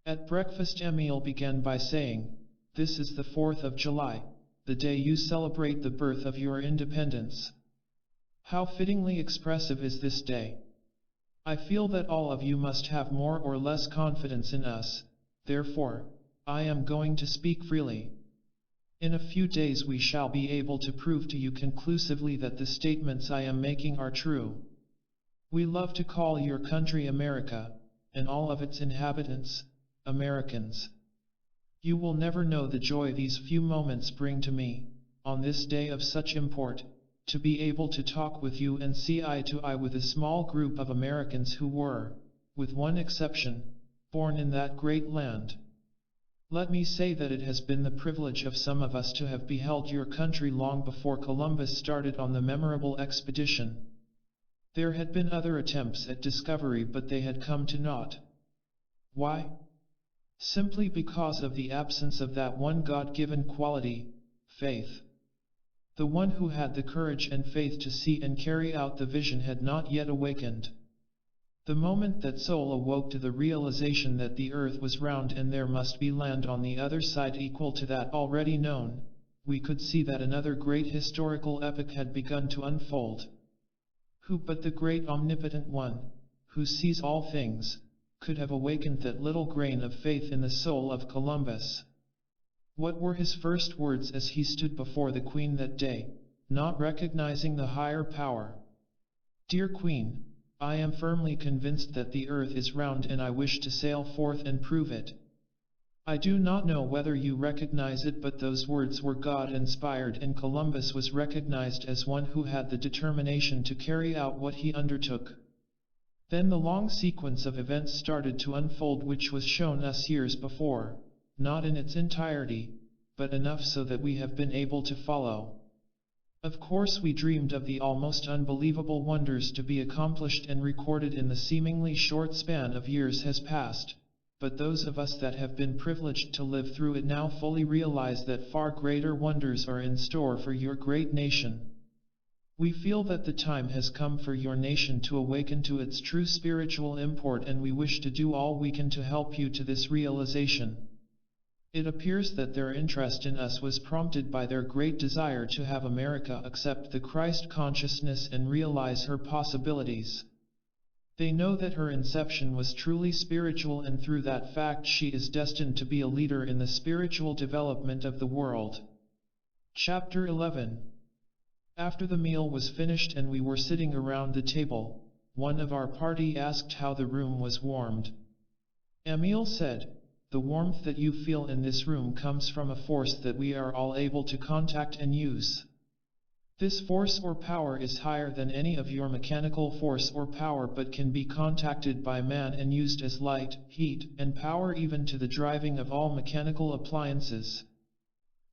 At breakfast Emil began by saying, "This is the 4th of July, the day you celebrate the birth of your independence. How fittingly expressive is this day. I feel that all of you must have more or less confidence in us, therefore, I am going to speak freely. In a few days we shall be able to prove to you conclusively that the statements I am making are true. We love to call your country America, and all of its inhabitants, Americans. You will never know the joy these few moments bring to me, on this day of such import, to be able to talk with you and see eye to eye with a small group of Americans who were, with one exception, born in that great land. Let me say that it has been the privilege of some of us to have beheld your country long before Columbus started on the memorable expedition. There had been other attempts at discovery but they had come to naught. Why? Simply because of the absence of that one God-given quality, faith. The one who had the courage and faith to see and carry out the vision had not yet awakened. The moment that soul awoke to the realization that the earth was round and there must be land on the other side equal to that already known, we could see that another great historical epoch had begun to unfold. Who but the great omnipotent one, who sees all things, could have awakened that little grain of faith in the soul of Columbus? What were his first words as he stood before the Queen that day, not recognizing the higher power? "Dear Queen, I am firmly convinced that the earth is round and I wish to sail forth and prove it. I do not know whether you recognize it, but those words were God-inspired and Columbus was recognized as one who had the determination to carry out what he undertook." Then the long sequence of events started to unfold which was shown us years before. Not in its entirety, but enough so that we have been able to follow. Of course we dreamed of the almost unbelievable wonders to be accomplished and recorded in the seemingly short span of years has passed, but those of us that have been privileged to live through it now fully realize that far greater wonders are in store for your great nation. We feel that the time has come for your nation to awaken to its true spiritual import and we wish to do all we can to help you to this realization. It appears that their interest in us was prompted by their great desire to have America accept the Christ consciousness and realize her possibilities. They know that her inception was truly spiritual and through that fact she is destined to be a leader in the spiritual development of the world. Chapter 11. After the meal was finished and we were sitting around the table, one of our party asked how the room was warmed. Emil said, "The warmth that you feel in this room comes from a force that we are all able to contact and use. This force or power is higher than any of your mechanical force or power but can be contacted by man and used as light, heat, and power even to the driving of all mechanical appliances.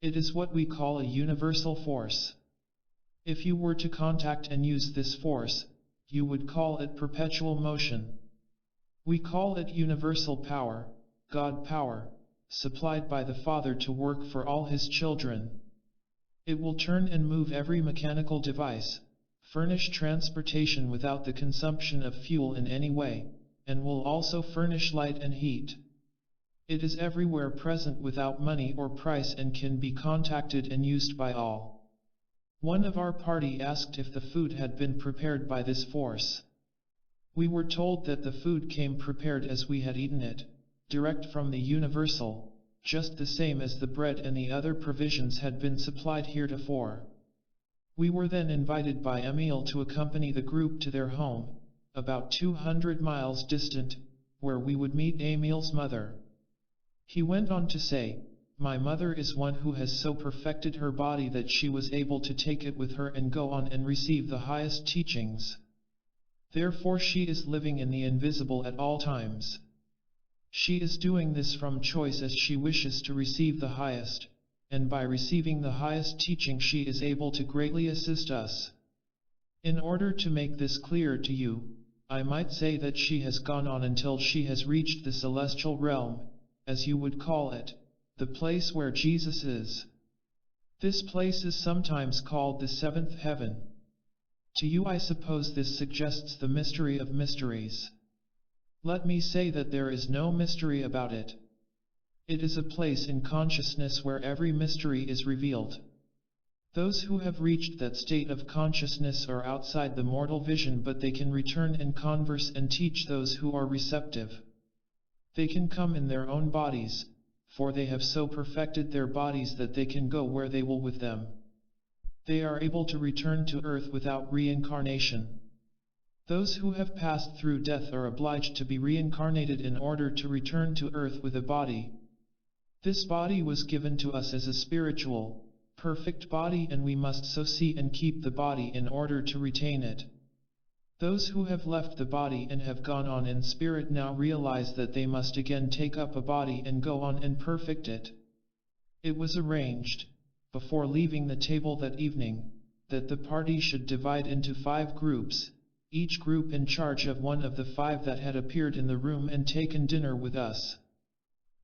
It is what we call a universal force. If you were to contact and use this force, you would call it perpetual motion. We call it universal power, God power, supplied by the Father to work for all His children. It will turn and move every mechanical device, furnish transportation without the consumption of fuel in any way, and will also furnish light and heat. It is everywhere present without money or price and can be contacted and used by all. One of our party asked if the food had been prepared by this force. We were told that the food came prepared as we had eaten it, direct from the universal, just the same as the bread and the other provisions had been supplied heretofore. We were then invited by Emil to accompany the group to their home, about 200 miles distant, where we would meet Emil's mother. He went on to say, "My mother is one who has so perfected her body that she was able to take it with her and go on and receive the highest teachings. Therefore she is living in the invisible at all times. She is doing this from choice as she wishes to receive the highest, and by receiving the highest teaching she is able to greatly assist us. In order to make this clear to you, I might say that she has gone on until she has reached the celestial realm, as you would call it, the place where Jesus is. This place is sometimes called the seventh heaven. To you I suppose this suggests the mystery of mysteries. Let me say that there is no mystery about it. It is a place in consciousness where every mystery is revealed. Those who have reached that state of consciousness are outside the mortal vision, but they can return and converse and teach those who are receptive. They can come in their own bodies, for they have so perfected their bodies that they can go where they will with them. They are able to return to earth without reincarnation. Those who have passed through death are obliged to be reincarnated in order to return to earth with a body. This body was given to us as a spiritual, perfect body, and we must so see and keep the body in order to retain it. Those who have left the body and have gone on in spirit now realize that they must again take up a body and go on and perfect it. It was arranged, before leaving the table that evening, that the party should divide into 5 groups, each group in charge of one of the 5 that had appeared in the room and taken dinner with us.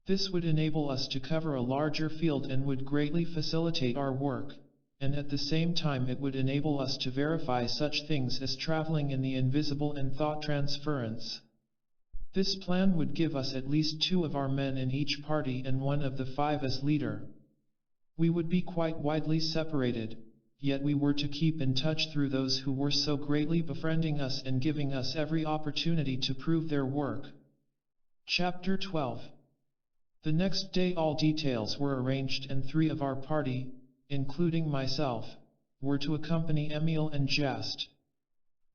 This would enable us to cover a larger field and would greatly facilitate our work, and at the same time it would enable us to verify such things as traveling in the invisible and thought transference. This plan would give us at least 2 of our men in each party and one of the 5 as leader. We would be quite widely separated, yet we were to keep in touch through those who were so greatly befriending us and giving us every opportunity to prove their work. Chapter 12. The next day all details were arranged and 3 of our party, including myself, were to accompany Emil and Jast.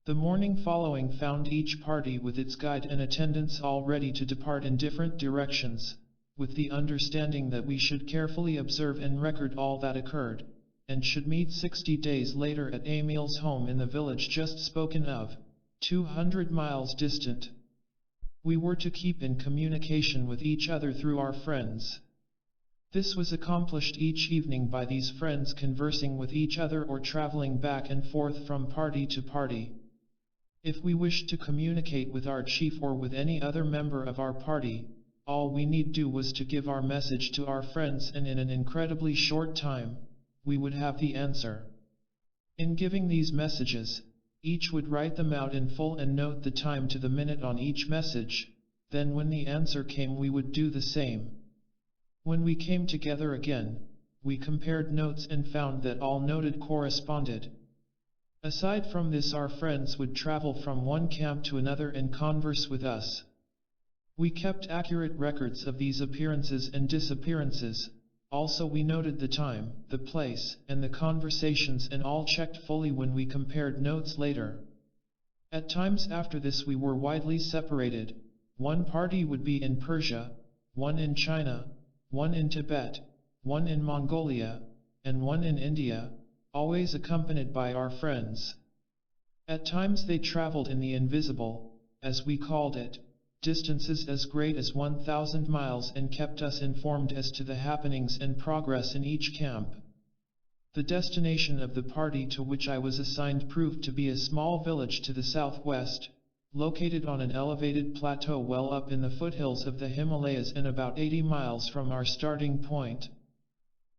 The morning following found each party with its guide and attendants all ready to depart in different directions, with the understanding that we should carefully observe and record all that occurred, and should meet 60 days later at Emil's home in the village just spoken of, 200 miles distant. We were to keep in communication with each other through our friends. This was accomplished each evening by these friends conversing with each other or traveling back and forth from party to party. If we wished to communicate with our chief or with any other member of our party, all we need do was to give our message to our friends, and in an incredibly short time, we would have the answer. In giving these messages, each would write them out in full and note the time to the minute on each message. Then when the answer came we would do the same. When we came together again, we compared notes and found that all noted corresponded. Aside from this, our friends would travel from one camp to another and converse with us. We kept accurate records of these appearances and disappearances. Also we noted the time, the place, and the conversations, and all checked fully when we compared notes later. At times after this we were widely separated. One party would be in Persia, one in China, one in Tibet, one in Mongolia, and one in India, always accompanied by our friends. At times they traveled in the invisible, as we called it, distances as great as 1,000 miles, and kept us informed as to the happenings and progress in each camp. The destination of the party to which I was assigned proved to be a small village to the southwest, located on an elevated plateau well up in the foothills of the Himalayas and about 80 miles from our starting point.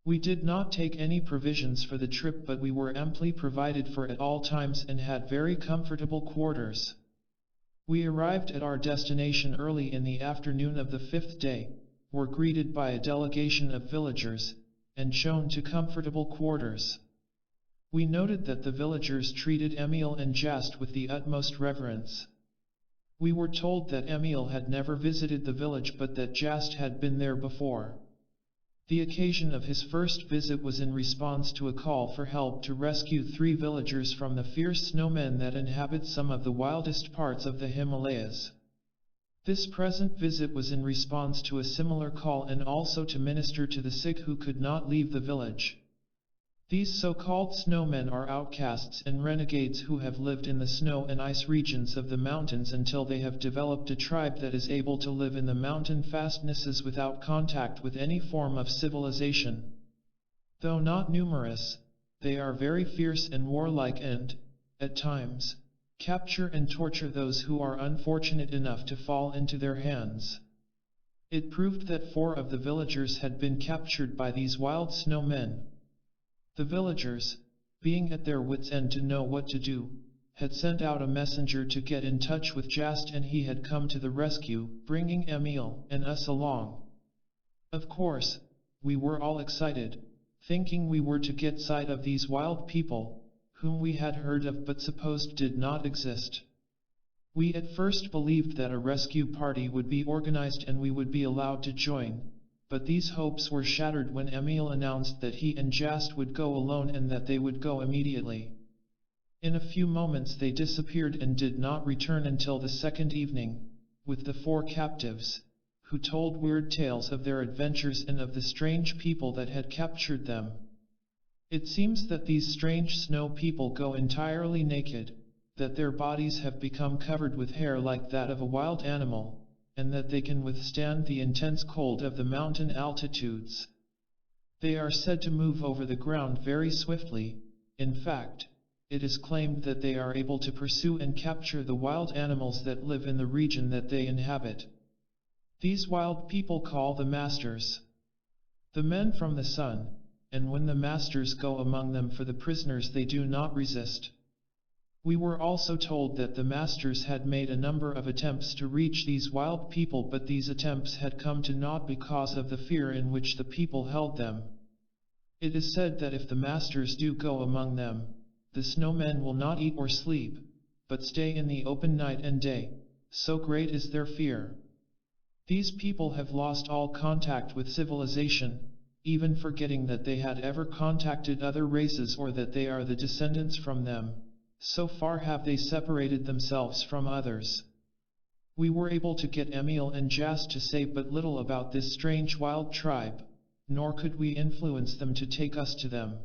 We did not take any provisions for the trip, but we were amply provided for at all times and had very comfortable quarters. We arrived at our destination early in the afternoon of the 5th day, were greeted by a delegation of villagers, and shown to comfortable quarters. We noted that the villagers treated Emil and Jast with the utmost reverence. We were told that Emil had never visited the village but that Jast had been there before. The occasion of his first visit was in response to a call for help to rescue 3 villagers from the fierce snowmen that inhabit some of the wildest parts of the Himalayas. This present visit was in response to a similar call and also to minister to the sick who could not leave the village. These so-called snowmen are outcasts and renegades who have lived in the snow and ice regions of the mountains until they have developed a tribe that is able to live in the mountain fastnesses without contact with any form of civilization. Though not numerous, they are very fierce and warlike and, at times, capture and torture those who are unfortunate enough to fall into their hands. It proved that 4 of the villagers had been captured by these wild snowmen. The villagers, being at their wits' end to know what to do, had sent out a messenger to get in touch with Jast, and he had come to the rescue, bringing Emil and us along. Of course, we were all excited, thinking we were to get sight of these wild people, whom we had heard of but supposed did not exist. We at first believed that a rescue party would be organized and we would be allowed to join. But these hopes were shattered when Emil announced that he and Jast would go alone and that they would go immediately. In a few moments they disappeared and did not return until the second evening, with the 4 captives, who told weird tales of their adventures and of the strange people that had captured them. It seems that these strange snow people go entirely naked, that their bodies have become covered with hair like that of a wild animal, and that they can withstand the intense cold of the mountain altitudes. They are said to move over the ground very swiftly. In fact, it is claimed that they are able to pursue and capture the wild animals that live in the region that they inhabit. These wild people call the masters the men from the sun, and when the masters go among them for the prisoners they do not resist. We were also told that the masters had made a number of attempts to reach these wild people, but these attempts had come to naught because of the fear in which the people held them. It is said that if the masters do go among them, the snowmen will not eat or sleep, but stay in the open night and day, so great is their fear. These people have lost all contact with civilization, even forgetting that they had ever contacted other races or that they are the descendants from them. So far have they separated themselves from others. We were able to get Emil and Jast to say but little about this strange wild tribe, nor could we influence them to take us to them.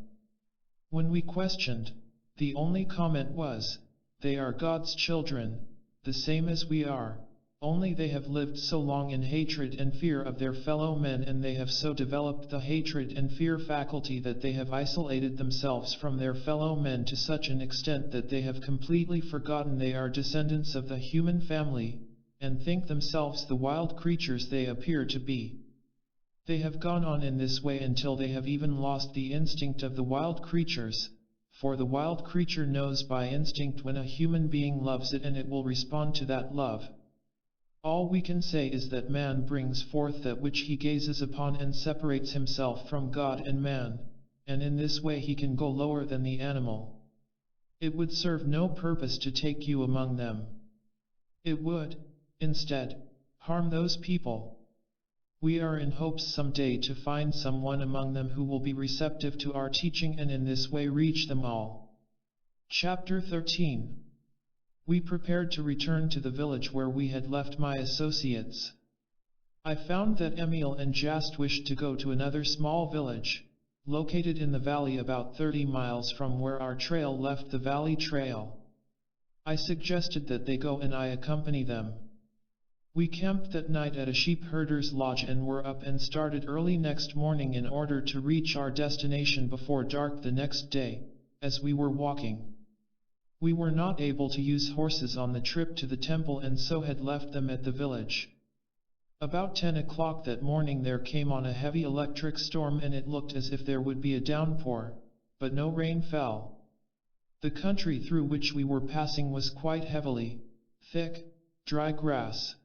When we questioned, the only comment was, "They are God's children, the same as we are, only they have lived so long in hatred and fear of their fellow men, and they have so developed the hatred and fear faculty that they have isolated themselves from their fellow men to such an extent that they have completely forgotten they are descendants of the human family, and think themselves the wild creatures they appear to be. They have gone on in this way until they have even lost the instinct of the wild creatures, for the wild creature knows by instinct when a human being loves it and it will respond to that love. All we can say is that man brings forth that which he gazes upon and separates himself from God and man, and in this way he can go lower than the animal. It would serve no purpose to take you among them. It would, instead, harm those people. We are in hopes someday to find someone among them who will be receptive to our teaching and in this way reach them all." Chapter 13. We prepared to return to the village where we had left my associates. I found that Emil and Jast wished to go to another small village, located in the valley about 30 miles from where our trail left the valley trail. I suggested that they go and I accompany them. We camped that night at a sheep herder's lodge and were up and started early next morning in order to reach our destination before dark the next day, as we were walking. We were not able to use horses on the trip to the temple and so had left them at the village. About 10 o'clock that morning there came on a heavy electric storm and it looked as if there would be a downpour, but no rain fell. The country through which we were passing was quite heavily, thick, dry grass.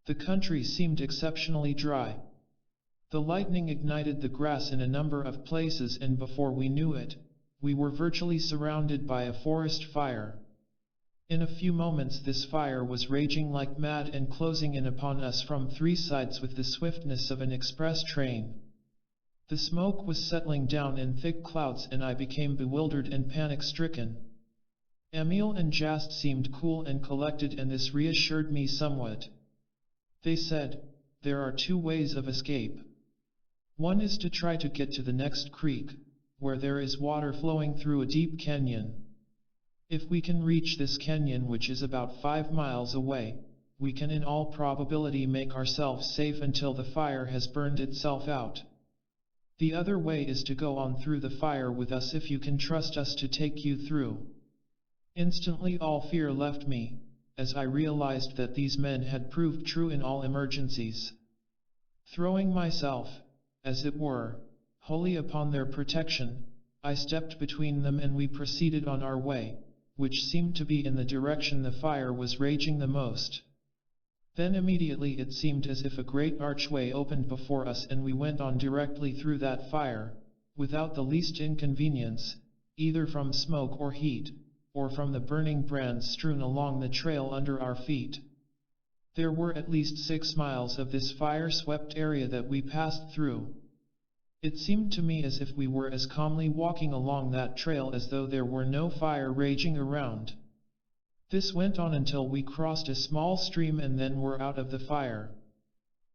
The country seemed exceptionally dry. The lightning ignited the grass in a number of places, and before we knew it, we were virtually surrounded by a forest fire. In a few moments this fire was raging like mad and closing in upon us from three sides with the swiftness of an express train. The smoke was settling down in thick clouds, and I became bewildered and panic-stricken. Emil and Jast seemed cool and collected, and this reassured me somewhat. They said, "There are two ways of escape. One is to try to get to the next creek, where there is water flowing through a deep canyon. If we can reach this canyon, which is about 5 miles away, we can in all probability make ourselves safe until the fire has burned itself out. The other way is to go on through the fire with us if you can trust us to take you through." Instantly all fear left me, as I realized that these men had proved true in all emergencies. Throwing myself, as it were, wholly upon their protection, I stepped between them and we proceeded on our way, which seemed to be in the direction the fire was raging the most. Then immediately it seemed as if a great archway opened before us, and we went on directly through that fire, without the least inconvenience, either from smoke or heat, or from the burning brands strewn along the trail under our feet. There were at least 6 miles of this fire-swept area that we passed through. It seemed to me as if we were as calmly walking along that trail as though there were no fire raging around. This went on until we crossed a small stream and then were out of the fire.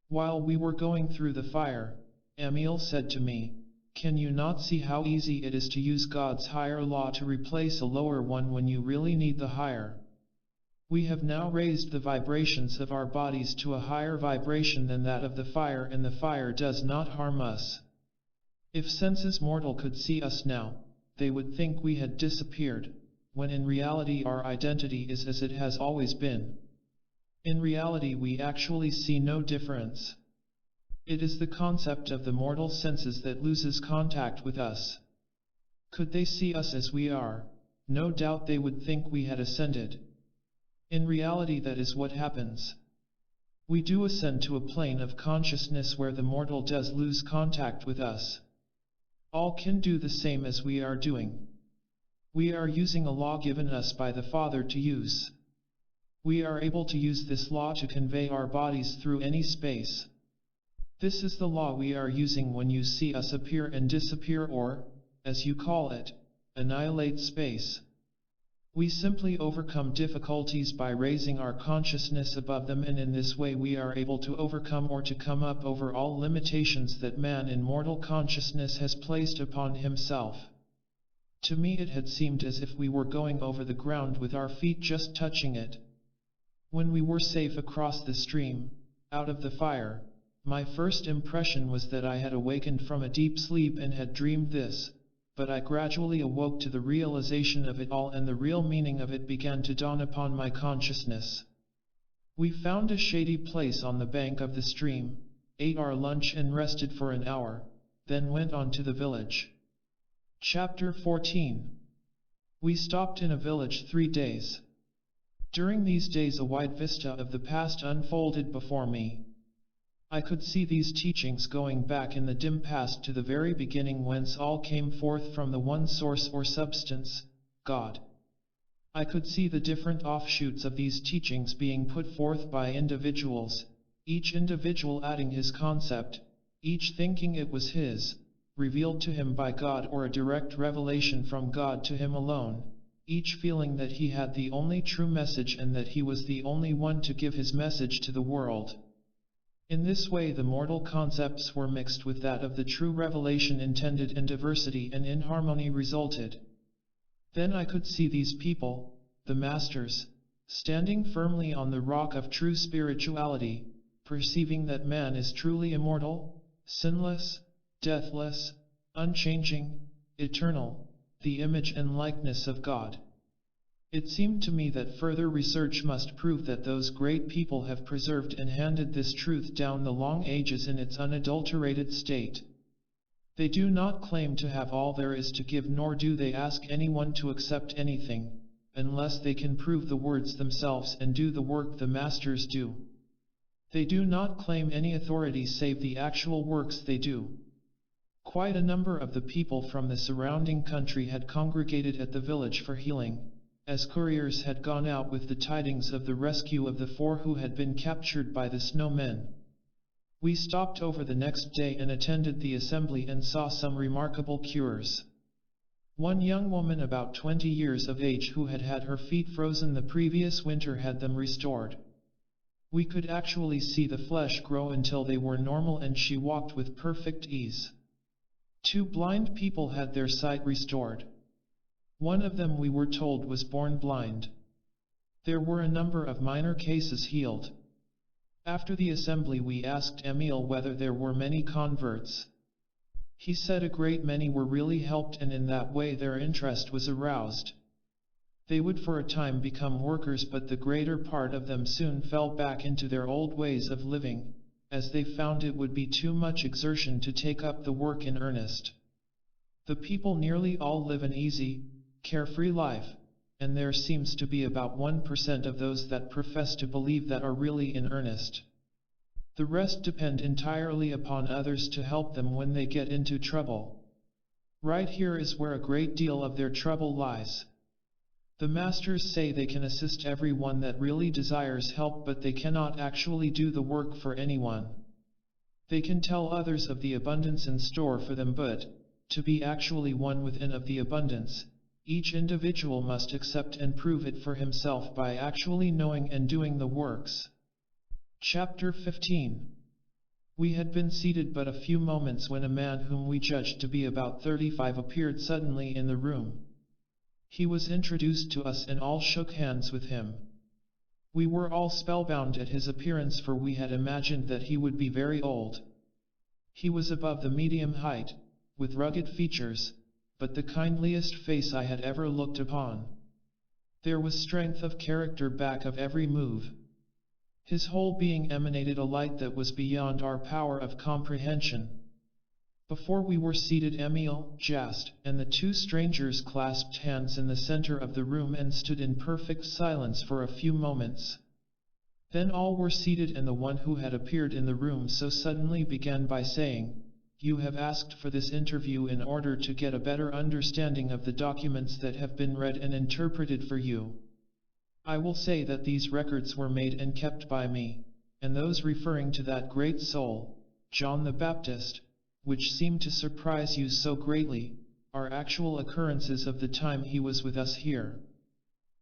While we were going through the fire, Emil said to me, "Can you not see how easy it is to use God's higher law to replace a lower one when you really need the higher? We have now raised the vibrations of our bodies to a higher vibration than that of the fire, and the fire does not harm us. If senses mortal could see us now, they would think we had disappeared, when in reality our identity is as it has always been. In reality we actually see no difference. It is the concept of the mortal senses that loses contact with us. Could they see us as we are, no doubt they would think we had ascended. In reality that is what happens. We do ascend to a plane of consciousness where the mortal does lose contact with us. All can do the same as we are doing. We are using a law given us by the Father to use. We are able to use this law to convey our bodies through any space. This is the law we are using when you see us appear and disappear, or, as you call it, annihilate space. We simply overcome difficulties by raising our consciousness above them, and in this way we are able to overcome or to come up over all limitations that man in mortal consciousness has placed upon himself. To me it had seemed as if we were going over the ground with our feet just touching it. When we were safe across the stream, out of the fire, my first impression was that I had awakened from a deep sleep and had dreamed this, but I gradually awoke to the realization of it all, and the real meaning of it began to dawn upon my consciousness. We found a shady place on the bank of the stream, ate our lunch and rested for an hour, then went on to the village. Chapter 14. We stopped in a village 3 days. During these days a wide vista of the past unfolded before me. I could see these teachings going back in the dim past to the very beginning, whence all came forth from the one source or substance, God. I could see the different offshoots of these teachings being put forth by individuals, each individual adding his concept, each thinking it was his, revealed to him by God or a direct revelation from God to him alone, each feeling that he had the only true message and that he was the only one to give his message to the world. In this way the mortal concepts were mixed with that of the true revelation intended, and diversity and inharmony resulted. Then I could see these people, the masters, standing firmly on the rock of true spirituality, perceiving that man is truly immortal, sinless, deathless, unchanging, eternal, the image and likeness of God. It seemed to me that further research must prove that those great people have preserved and handed this truth down the long ages in its unadulterated state. They do not claim to have all there is to give, nor do they ask anyone to accept anything, unless they can prove the words themselves and do the work the masters do. They do not claim any authority save the actual works they do. Quite a number of the people from the surrounding country had congregated at the village for healing, as couriers had gone out with the tidings of the rescue of the 4 who had been captured by the snowmen. We stopped over the next day and attended the assembly and saw some remarkable cures. One young woman about 20 years of age who had had her feet frozen the previous winter had them restored. We could actually see the flesh grow until they were normal and she walked with perfect ease. 2 blind people had their sight restored. One of them, we were told, was born blind. There were a number of minor cases healed. After the assembly we asked Emil whether there were many converts. He said a great many were really helped, and in that way their interest was aroused. They would for a time become workers, but the greater part of them soon fell back into their old ways of living, as they found it would be too much exertion to take up the work in earnest. The people nearly all live an easy, carefree life, and there seems to be about 1% of those that profess to believe that are really in earnest. The rest depend entirely upon others to help them when they get into trouble. Right here is where a great deal of their trouble lies. The masters say they can assist everyone that really desires help, but they cannot actually do the work for anyone. They can tell others of the abundance in store for them, but, to be actually one within of the abundance, each individual must accept and prove it for himself by actually knowing and doing the works. Chapter 15. We had been seated but a few moments when a man whom we judged to be about 35 appeared suddenly in the room. He was introduced to us and all shook hands with him. We were all spellbound at his appearance, for we had imagined that he would be very old. He was above the medium height, with rugged features, but the kindliest face I had ever looked upon. There was strength of character back of every move. His whole being emanated a light that was beyond our power of comprehension. Before we were seated, Emil, Jast, and the 2 strangers clasped hands in the center of the room and stood in perfect silence for a few moments. Then all were seated, and the one who had appeared in the room so suddenly began by saying, "You have asked for this interview in order to get a better understanding of the documents that have been read and interpreted for you. I will say that these records were made and kept by me, and those referring to that great soul, John the Baptist, which seem to surprise you so greatly, are actual occurrences of the time he was with us here.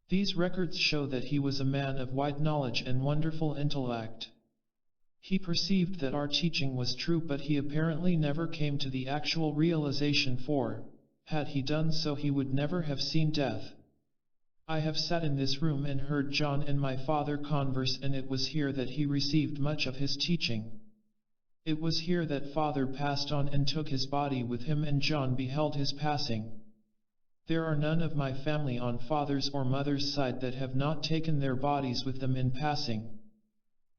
These records show that he was a man of wide knowledge and wonderful intellect. He perceived that our teaching was true, but he apparently never came to the actual realization, for, had he done so, he would never have seen death. I have sat in this room and heard John and my father converse, and it was here that he received much of his teaching. It was here that Father passed on and took his body with him, and John beheld his passing. There are none of my family on father's or mother's side that have not taken their bodies with them in passing.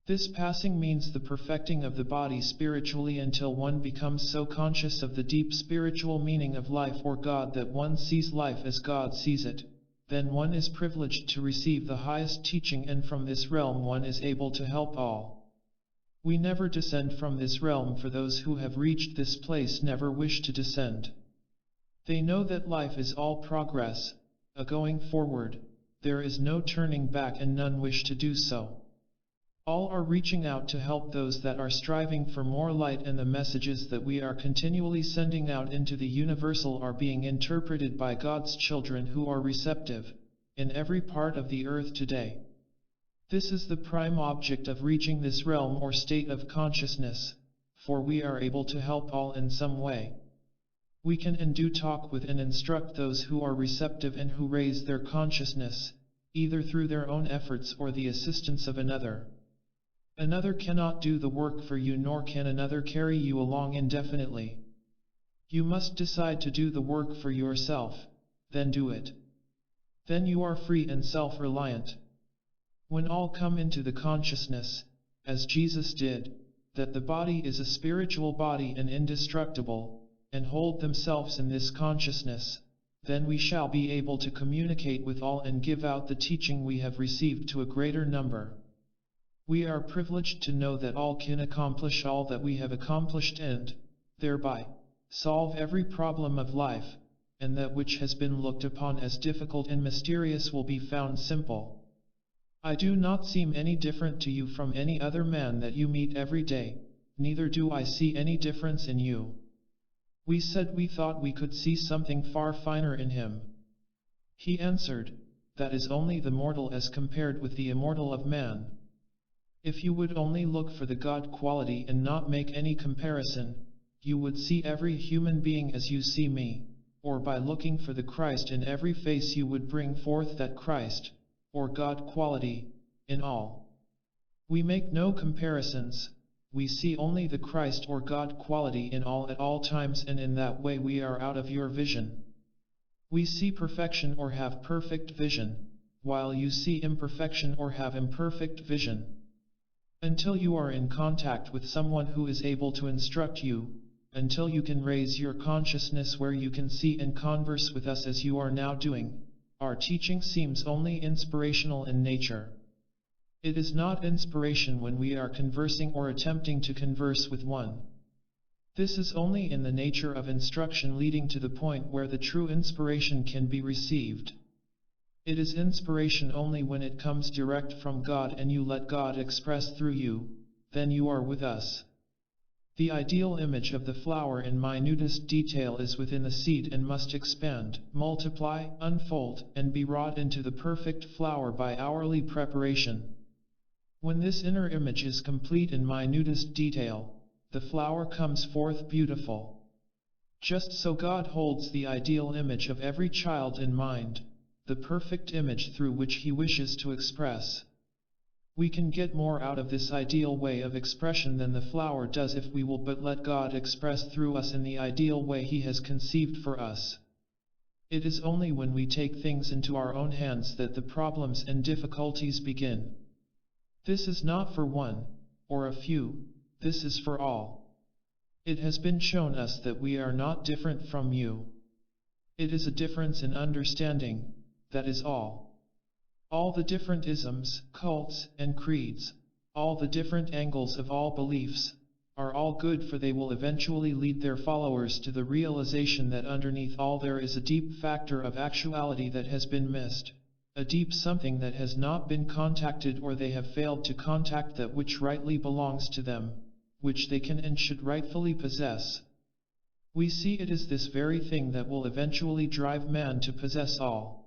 This passing means the perfecting of the body spiritually until one becomes so conscious of the deep spiritual meaning of life or God that one sees life as God sees it. Then one is privileged to receive the highest teaching, and from this realm one is able to help all. We never descend from this realm, for those who have reached this place never wish to descend. They know that life is all progress, a going forward, there is no turning back, and none wish to do so. All are reaching out to help those that are striving for more light, and the messages that we are continually sending out into the universal are being interpreted by God's children who are receptive, in every part of the earth today. This is the prime object of reaching this realm or state of consciousness, for we are able to help all in some way. We can and do talk with and instruct those who are receptive and who raise their consciousness, either through their own efforts or the assistance of another. Another cannot do the work for you, nor can another carry you along indefinitely. You must decide to do the work for yourself, then do it. Then you are free and self-reliant. When all come into the consciousness, as Jesus did, that the body is a spiritual body and indestructible, and hold themselves in this consciousness, then we shall be able to communicate with all and give out the teaching we have received to a greater number. We are privileged to know that all can accomplish all that we have accomplished and, thereby, solve every problem of life, and that which has been looked upon as difficult and mysterious will be found simple. I do not seem any different to you from any other man that you meet every day, neither do I see any difference in you. We said we thought we could see something far finer in him. He answered, that is only the mortal as compared with the immortal of man. If you would only look for the God quality and not make any comparison, you would see every human being as you see me, or by looking for the Christ in every face you would bring forth that Christ, or God quality, in all. We make no comparisons, we see only the Christ or God quality in all at all times, and in that way we are out of your vision. We see perfection or have perfect vision, while you see imperfection or have imperfect vision. Until you are in contact with someone who is able to instruct you, until you can raise your consciousness where you can see and converse with us as you are now doing, our teaching seems only inspirational in nature. It is not inspiration when we are conversing or attempting to converse with one. This is only in the nature of instruction leading to the point where the true inspiration can be received. It is inspiration only when it comes direct from God and you let God express through you, then you are with us. The ideal image of the flower in minutest detail is within the seed and must expand, multiply, unfold, and be wrought into the perfect flower by hourly preparation. When this inner image is complete in minutest detail, the flower comes forth beautiful. Just so God holds the ideal image of every child in mind, the perfect image through which He wishes to express. We can get more out of this ideal way of expression than the flower does if we will but let God express through us in the ideal way He has conceived for us. It is only when we take things into our own hands that the problems and difficulties begin. This is not for one, or a few, this is for all. It has been shown us that we are not different from you. It is a difference in understanding, that is all. All the different isms, cults, and creeds, all the different angles of all beliefs, are all good, for they will eventually lead their followers to the realization that underneath all there is a deep factor of actuality that has been missed, a deep something that has not been contacted, or they have failed to contact that which rightly belongs to them, which they can and should rightfully possess. We see it is this very thing that will eventually drive man to possess all.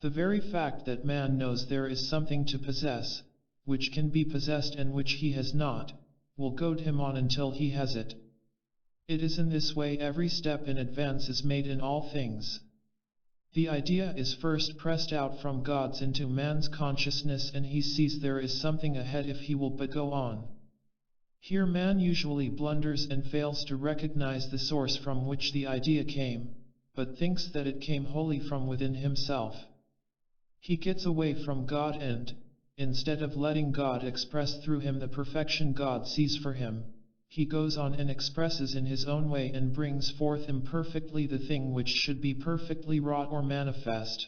The very fact that man knows there is something to possess, which can be possessed and which he has not, will goad him on until he has it. It is in this way every step in advance is made in all things. The idea is first pressed out from God's into man's consciousness, and he sees there is something ahead if he will but go on. Here man usually blunders and fails to recognize the source from which the idea came, but thinks that it came wholly from within himself. He gets away from God and, instead of letting God express through him the perfection God sees for him, he goes on and expresses in his own way and brings forth imperfectly the thing which should be perfectly wrought or manifest.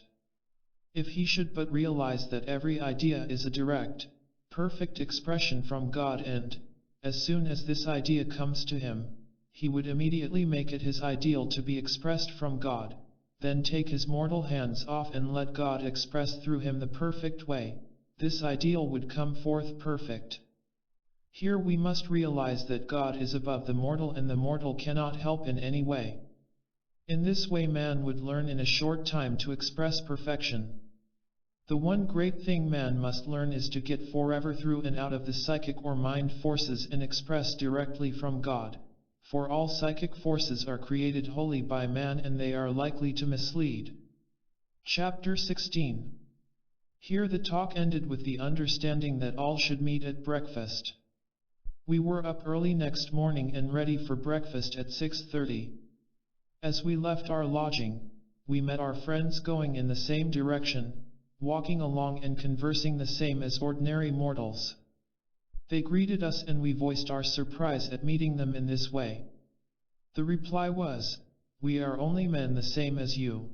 If he should but realize that every idea is a direct, perfect expression from God, and, as soon as this idea comes to him, he would immediately make it his ideal to be expressed from God, then take his mortal hands off and let God express through him the perfect way, this ideal would come forth perfect. Here we must realize that God is above the mortal and the mortal cannot help in any way. In this way man would learn in a short time to express perfection. The one great thing man must learn is to get forever through and out of the psychic or mind forces and express directly from God, for all psychic forces are created wholly by man and they are likely to mislead. Chapter 16. Here the talk ended with the understanding that all should meet at breakfast. We were up early next morning and ready for breakfast at 6:30. As we left our lodging, we met our friends going in the same direction, walking along and conversing the same as ordinary mortals. They greeted us and we voiced our surprise at meeting them in this way. The reply was, "We are only men the same as you."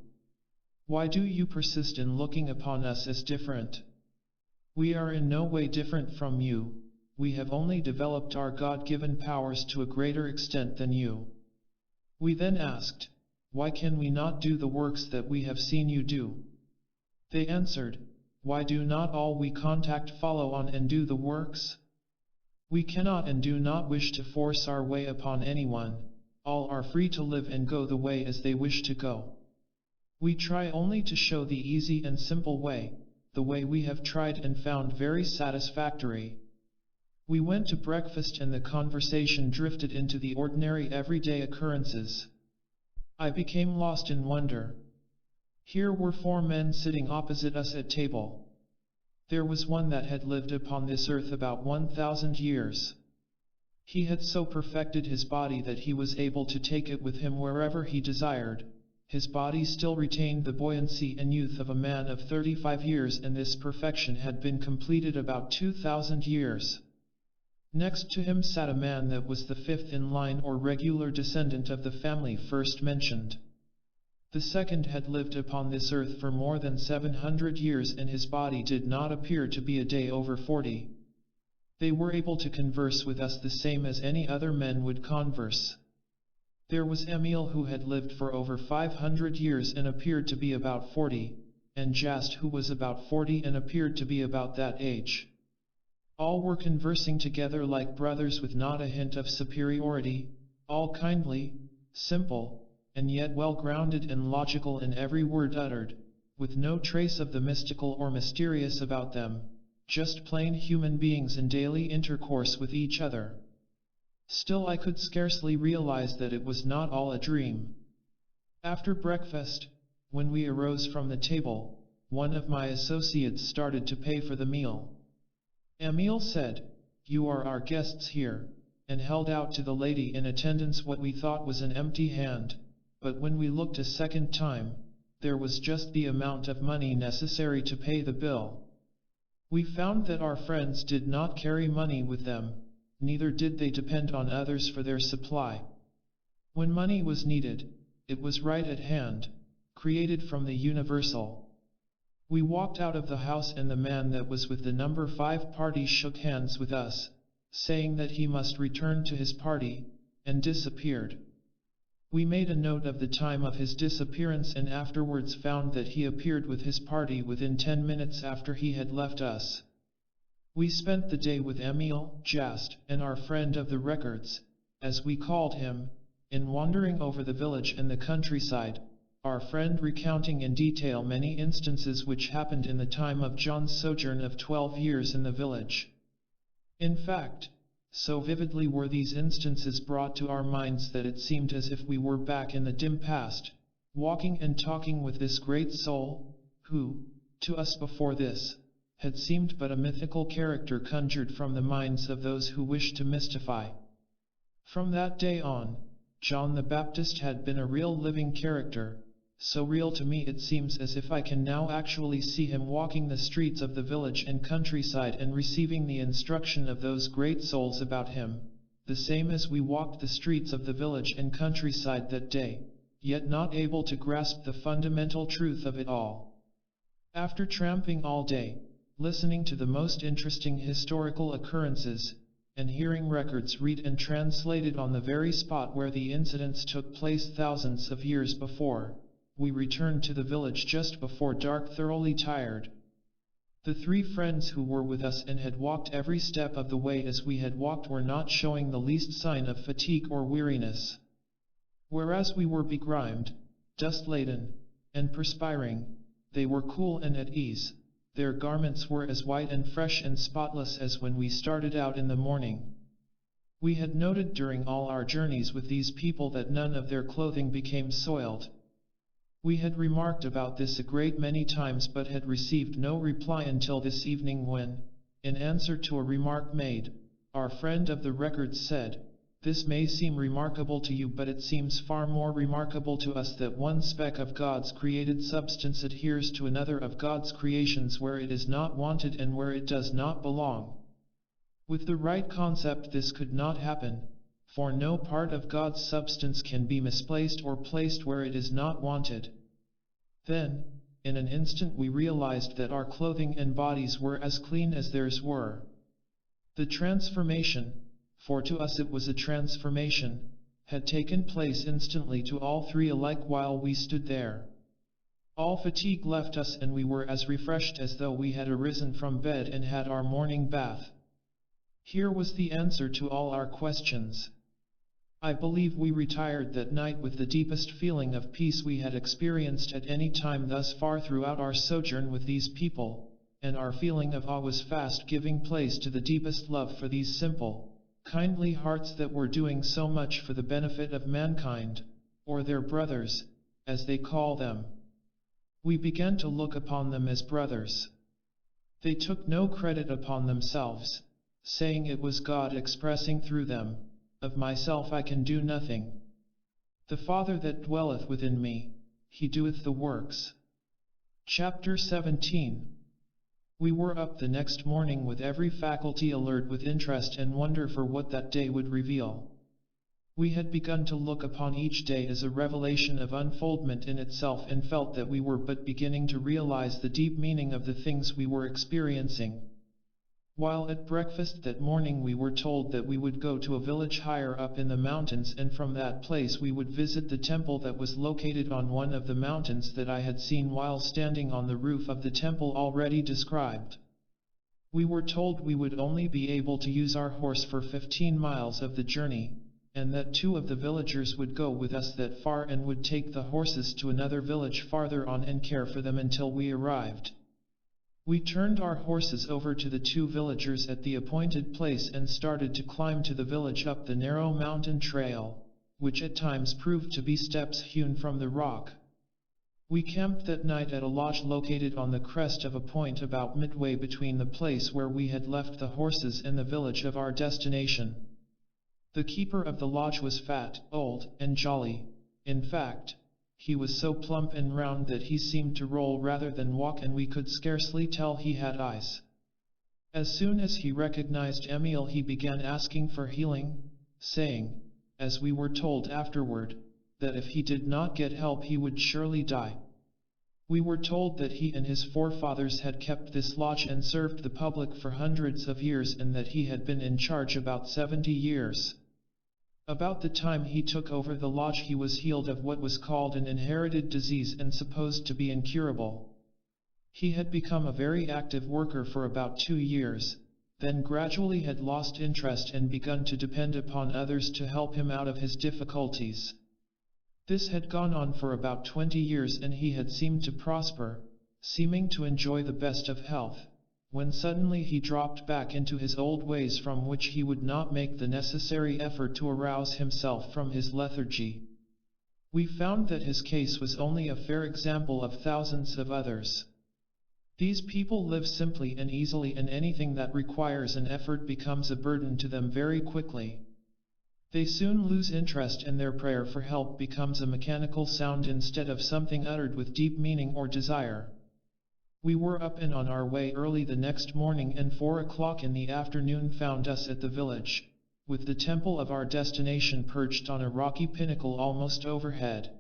Why do you persist in looking upon us as different? We are in no way different from you, we have only developed our God-given powers to a greater extent than you. We then asked, why can we not do the works that we have seen you do? They answered, why do not all we contact follow on and do the works? We cannot and do not wish to force our way upon anyone, all are free to live and go the way as they wish to go. We try only to show the easy and simple way, the way we have tried and found very satisfactory. We went to breakfast and the conversation drifted into the ordinary everyday occurrences. I became lost in wonder. Here were 4 men sitting opposite us at table. There was one that had lived upon this earth about 1,000 years. He had so perfected his body that he was able to take it with him wherever he desired. His body still retained the buoyancy and youth of a man of 35 years, and this perfection had been completed about 2,000 years. Next to him sat a man that was the 5th in line or regular descendant of the family first mentioned. The second had lived upon this earth for more than 700 years, and his body did not appear to be a day over 40. They were able to converse with us the same as any other men would converse. There was Emil, who had lived for over 500 years and appeared to be about 40, and Jast, who was about 40 and appeared to be about that age. All were conversing together like brothers with not a hint of superiority, all kindly, simple, and yet well grounded and logical in every word uttered, with no trace of the mystical or mysterious about them, just plain human beings in daily intercourse with each other. Still I could scarcely realize that it was not all a dream. After breakfast, when we arose from the table, one of my associates started to pay for the meal. Emil said, "You are our guests here," and held out to the lady in attendance what we thought was an empty hand, but when we looked a second time, there was just the amount of money necessary to pay the bill. We found that our friends did not carry money with them, neither did they depend on others for their supply. When money was needed, it was right at hand, created from the universal. We walked out of the house, and the man that was with the number 5 party shook hands with us, saying that he must return to his party, and disappeared. We made a note of the time of his disappearance and afterwards found that he appeared with his party within 10 minutes after he had left us. We spent the day with Emil, Jast, and our friend of the records, as we called him, in wandering over the village and the countryside, our friend recounting in detail many instances which happened in the time of John's sojourn of 12 years in the village. In fact, so vividly were these instances brought to our minds that it seemed as if we were back in the dim past, walking and talking with this great soul, who, to us before this, had seemed but a mythical character conjured from the minds of those who wished to mystify. From that day on, John the Baptist had been a real living character, so real to me it seems as if I can now actually see him walking the streets of the village and countryside and receiving the instruction of those great souls about him, the same as we walked the streets of the village and countryside that day, yet not able to grasp the fundamental truth of it all. After tramping all day, listening to the most interesting historical occurrences, and hearing records read and translated on the very spot where the incidents took place thousands of years before, we returned to the village just before dark, thoroughly tired. The 3 friends who were with us and had walked every step of the way as we had walked were not showing the least sign of fatigue or weariness. Whereas we were begrimed, dust-laden, and perspiring, they were cool and at ease. Their garments were as white and fresh and spotless as when we started out in the morning. We had noted during all our journeys with these people that none of their clothing became soiled. We had remarked about this a great many times but had received no reply until this evening when, in answer to a remark made, our friend of the records said, "This may seem remarkable to you, but it seems far more remarkable to us that one speck of God's created substance adheres to another of God's creations where it is not wanted and where it does not belong. With the right concept this could not happen, for no part of God's substance can be misplaced or placed where it is not wanted." Then, in an instant we realized that our clothing and bodies were as clean as theirs were. The transformation, for to us it was a transformation, had taken place instantly to all three alike while we stood there. All fatigue left us and we were as refreshed as though we had arisen from bed and had our morning bath. Here was the answer to all our questions. I believe we retired that night with the deepest feeling of peace we had experienced at any time thus far throughout our sojourn with these people, and our feeling of awe was fast giving place to the deepest love for these simple, kindly hearts that were doing so much for the benefit of mankind, or their brothers, as they call them. We began to look upon them as brothers. They took no credit upon themselves, saying it was God expressing through them, "Of myself I can do nothing. The Father that dwelleth within me, he doeth the works." Chapter 17. We were up the next morning with every faculty alert with interest and wonder for what that day would reveal. We had begun to look upon each day as a revelation of unfoldment in itself and felt that we were but beginning to realize the deep meaning of the things we were experiencing. While at breakfast that morning we were told that we would go to a village higher up in the mountains and from that place we would visit the temple that was located on one of the mountains that I had seen while standing on the roof of the temple already described. We were told we would only be able to use our horse for 15 miles of the journey, and that 2 of the villagers would go with us that far and would take the horses to another village farther on and care for them until we arrived. We turned our horses over to the 2 villagers at the appointed place and started to climb to the village up the narrow mountain trail, which at times proved to be steps hewn from the rock. We camped that night at a lodge located on the crest of a point about midway between the place where we had left the horses and the village of our destination. The keeper of the lodge was fat, old, and jolly. In fact, he was so plump and round that he seemed to roll rather than walk, and we could scarcely tell he had eyes. As soon as he recognized Emil he began asking for healing, saying, as we were told afterward, that if he did not get help he would surely die. We were told that he and his forefathers had kept this lodge and served the public for hundreds of years and that he had been in charge about 70 years. About the time he took over the lodge he was healed of what was called an inherited disease and supposed to be incurable. He had become a very active worker for about 2 years, then gradually had lost interest and begun to depend upon others to help him out of his difficulties. This had gone on for about 20 years and he had seemed to prosper, seeming to enjoy the best of health, when suddenly he dropped back into his old ways from which he would not make the necessary effort to arouse himself from his lethargy. We found that his case was only a fair example of thousands of others. These people live simply and easily, and anything that requires an effort becomes a burden to them very quickly. They soon lose interest and their prayer for help becomes a mechanical sound instead of something uttered with deep meaning or desire. We were up and on our way early the next morning, and 4 o'clock in the afternoon found us at the village, with the temple of our destination perched on a rocky pinnacle almost overhead.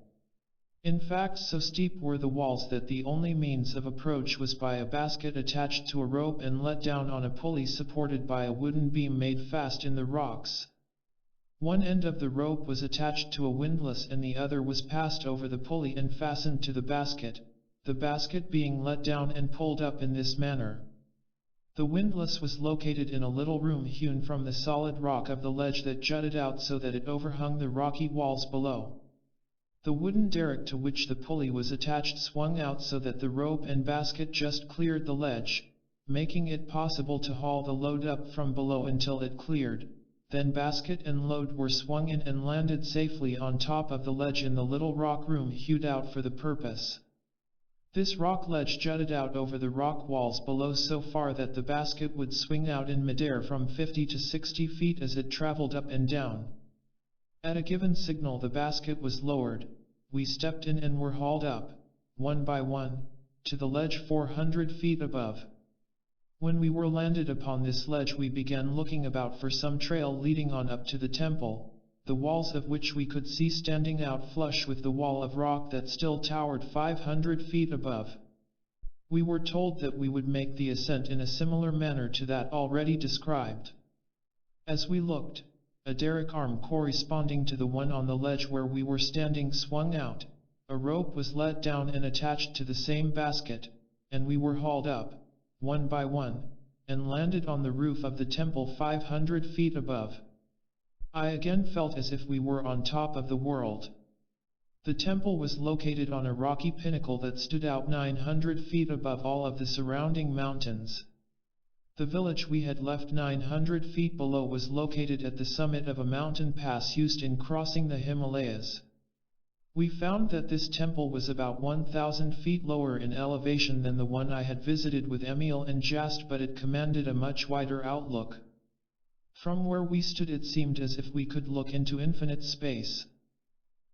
In fact, so steep were the walls that the only means of approach was by a basket attached to a rope and let down on a pulley supported by a wooden beam made fast in the rocks. One end of the rope was attached to a windlass and the other was passed over the pulley and fastened to the basket being let down and pulled up in this manner. The windlass was located in a little room hewn from the solid rock of the ledge that jutted out so that it overhung the rocky walls below. The wooden derrick to which the pulley was attached swung out so that the rope and basket just cleared the ledge, making it possible to haul the load up from below until it cleared. Then basket and load were swung in and landed safely on top of the ledge in the little rock room hewed out for the purpose. This rock ledge jutted out over the rock walls below so far that the basket would swing out in midair from 50 to 60 feet as it traveled up and down. At a given signal the basket was lowered, we stepped in and were hauled up, one by one, to the ledge 400 feet above. When we were landed upon this ledge we began looking about for some trail leading on up to the temple, the walls of which we could see standing out flush with the wall of rock that still towered 500 feet above. We were told that we would make the ascent in a similar manner to that already described. As we looked, a derrick arm corresponding to the one on the ledge where we were standing swung out, a rope was let down and attached to the same basket, and we were hauled up, one by one, and landed on the roof of the temple 500 feet above. I again felt as if we were on top of the world. The temple was located on a rocky pinnacle that stood out 900 feet above all of the surrounding mountains. The village we had left 900 feet below was located at the summit of a mountain pass used in crossing the Himalayas. We found that this temple was about 1,000 feet lower in elevation than the one I had visited with Emil and Jast, but it commanded a much wider outlook. From where we stood it seemed as if we could look into infinite space.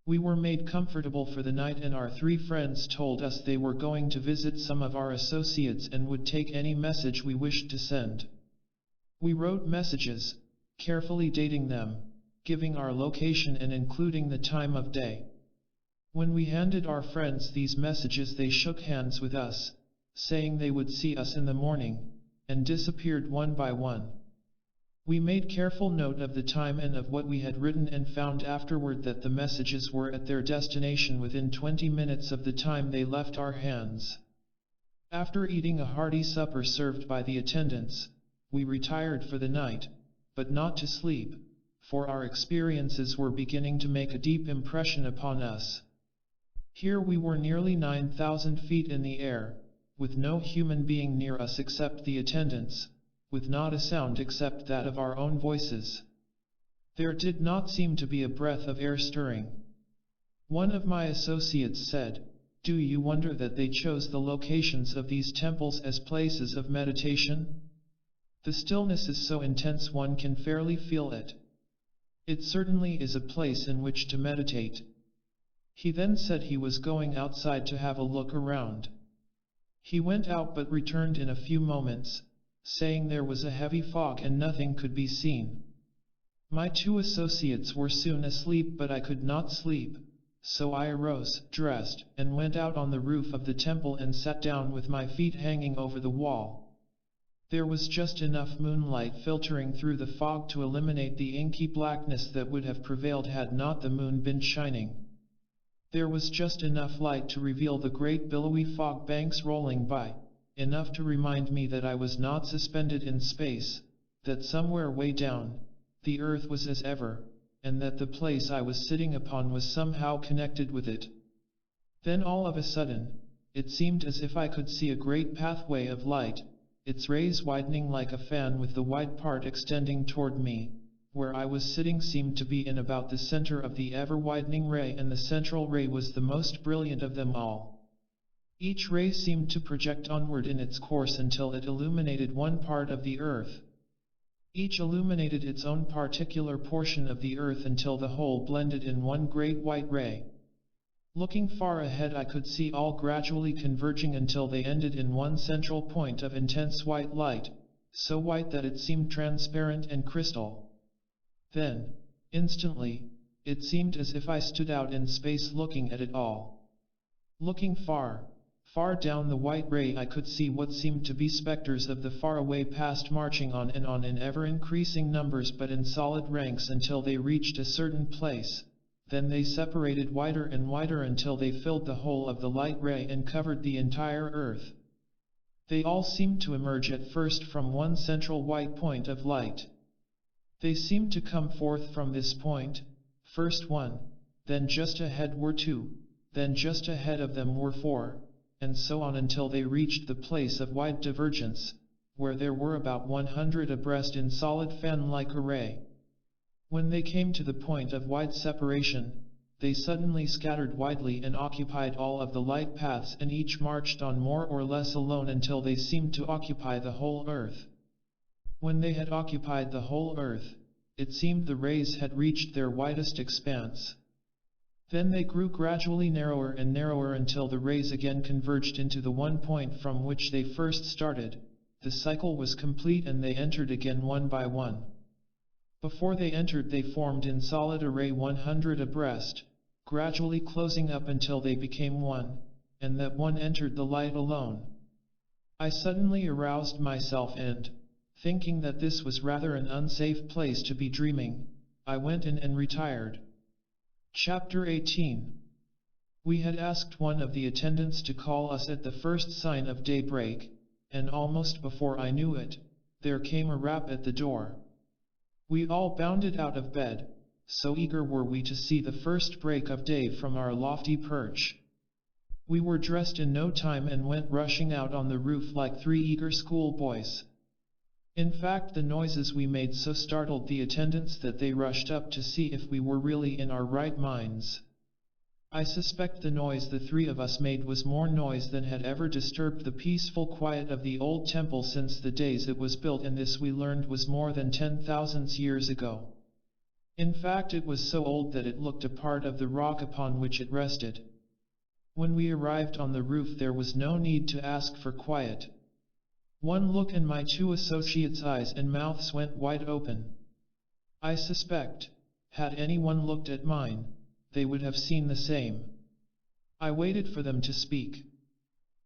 We were made comfortable for the night, and our three friends told us they were going to visit some of our associates and would take any message we wished to send. We wrote messages, carefully dating them, giving our location and including the time of day. When we handed our friends these messages, they shook hands with us, saying they would see us in the morning, and disappeared one by one. We made careful note of the time and of what we had written, and found afterward that the messages were at their destination within 20 minutes of the time they left our hands. After eating a hearty supper served by the attendants, we retired for the night, but not to sleep, for our experiences were beginning to make a deep impression upon us. Here we were nearly 9,000 feet in the air, with no human being near us except the attendants, with not a sound except that of our own voices. There did not seem to be a breath of air stirring. One of my associates said, "Do you wonder that they chose the locations of these temples as places of meditation? The stillness is so intense one can fairly feel it. It certainly is a place in which to meditate." He then said he was going outside to have a look around. He went out but returned in a few moments, saying there was a heavy fog and nothing could be seen. My two associates were soon asleep, but I could not sleep, so I arose, dressed, and went out on the roof of the temple and sat down with my feet hanging over the wall. There was just enough moonlight filtering through the fog to eliminate the inky blackness that would have prevailed had not the moon been shining. There was just enough light to reveal the great billowy fog banks rolling by, enough to remind me that I was not suspended in space, that somewhere way down, the earth was as ever, and that the place I was sitting upon was somehow connected with it. Then all of a sudden, it seemed as if I could see a great pathway of light, its rays widening like a fan with the wide part extending toward me. Where I was sitting seemed to be in about the center of the ever-widening ray, and the central ray was the most brilliant of them all. Each ray seemed to project onward in its course until it illuminated one part of the earth. Each illuminated its own particular portion of the earth until the whole blended in one great white ray. Looking far ahead, I could see all gradually converging until they ended in one central point of intense white light, so white that it seemed transparent and crystal. Then, instantly, it seemed as if I stood out in space looking at it all. Looking far, far down the white ray, I could see what seemed to be specters of the faraway past marching on in ever-increasing numbers but in solid ranks until they reached a certain place. Then they separated wider and wider until they filled the whole of the light ray and covered the entire earth. They all seemed to emerge at first from one central white point of light. They seemed to come forth from this point, first one, then just ahead were two, then just ahead of them were four, and so on until they reached the place of wide divergence, where there were about 100 abreast in solid fan-like array. When they came to the point of wide separation, they suddenly scattered widely and occupied all of the light paths, and each marched on more or less alone until they seemed to occupy the whole earth. When they had occupied the whole earth, it seemed the rays had reached their widest expanse. Then they grew gradually narrower and narrower until the rays again converged into the one point from which they first started. The cycle was complete and they entered again one by one. Before they entered, they formed in solid array 100 abreast, gradually closing up until they became one, and that one entered the light alone. I suddenly aroused myself and, thinking that this was rather an unsafe place to be dreaming, I went in and retired. Chapter 18. We had asked one of the attendants to call us at the first sign of daybreak, and almost before I knew it, there came a rap at the door. We all bounded out of bed, so eager were we to see the first break of day from our lofty perch. We were dressed in no time and went rushing out on the roof like three eager schoolboys. In fact, the noises we made so startled the attendants that they rushed up to see if we were really in our right minds. I suspect the noise the three of us made was more noise than had ever disturbed the peaceful quiet of the old temple since the days it was built, and this we learned was more than 10,000 years ago. In fact, it was so old that it looked a part of the rock upon which it rested. When we arrived on the roof, there was no need to ask for quiet. One look and my two associates' eyes and mouths went wide open. I suspect, had anyone looked at mine, they would have seen the same. I waited for them to speak.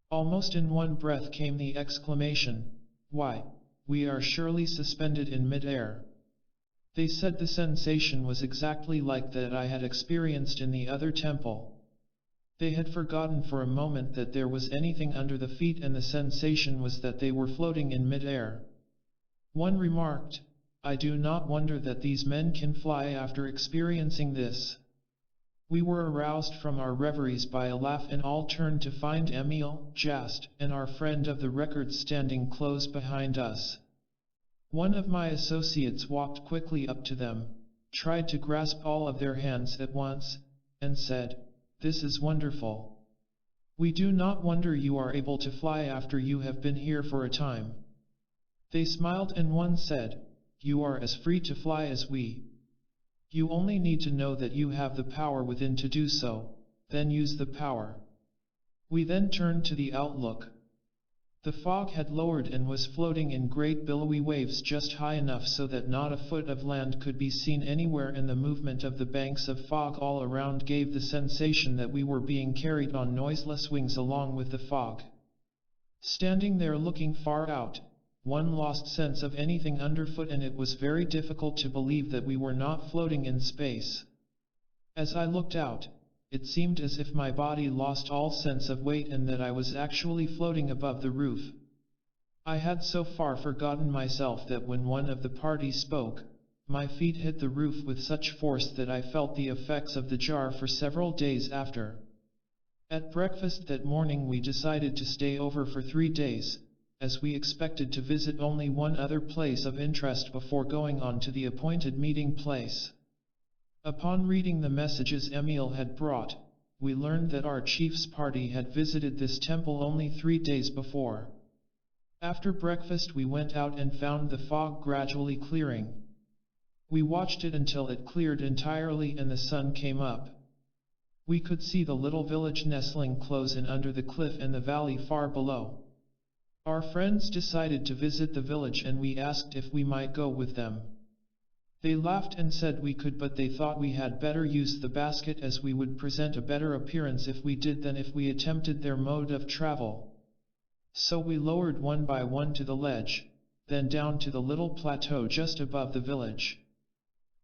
Almost in one breath came the exclamation, "Why, we are surely suspended in mid-air." They said the sensation was exactly like that I had experienced in the other temple. They had forgotten for a moment that there was anything under the feet, and the sensation was that they were floating in mid-air. One remarked, "I do not wonder that these men can fly after experiencing this." We were aroused from our reveries by a laugh, and all turned to find Emil, Jast, and our friend of the records standing close behind us. One of my associates walked quickly up to them, tried to grasp all of their hands at once, and said, "This is wonderful. We do not wonder you are able to fly after you have been here for a time." They smiled, and one said, "You are as free to fly as we. You only need to know that you have the power within to do so, then use the power." We then turned to the outlook. The fog had lowered and was floating in great billowy waves just high enough so that not a foot of land could be seen anywhere, and the movement of the banks of fog all around gave the sensation that we were being carried on noiseless wings along with the fog. Standing there looking far out, one lost sense of anything underfoot, and it was very difficult to believe that we were not floating in space. As I looked out, it seemed as if my body lost all sense of weight and that I was actually floating above the roof. I had so far forgotten myself that when one of the party spoke, my feet hit the roof with such force that I felt the effects of the jar for several days after. At breakfast that morning we decided to stay over for 3 days, as we expected to visit only one other place of interest before going on to the appointed meeting place. Upon reading the messages Emil had brought, we learned that our chief's party had visited this temple only 3 days before. After breakfast we went out and found the fog gradually clearing. We watched it until it cleared entirely and the sun came up. We could see the little village nestling close in under the cliff and the valley far below. Our friends decided to visit the village, and we asked if we might go with them. They laughed and said we could, but they thought we had better use the basket, as we would present a better appearance if we did than if we attempted their mode of travel. So we lowered one by one to the ledge, then down to the little plateau just above the village.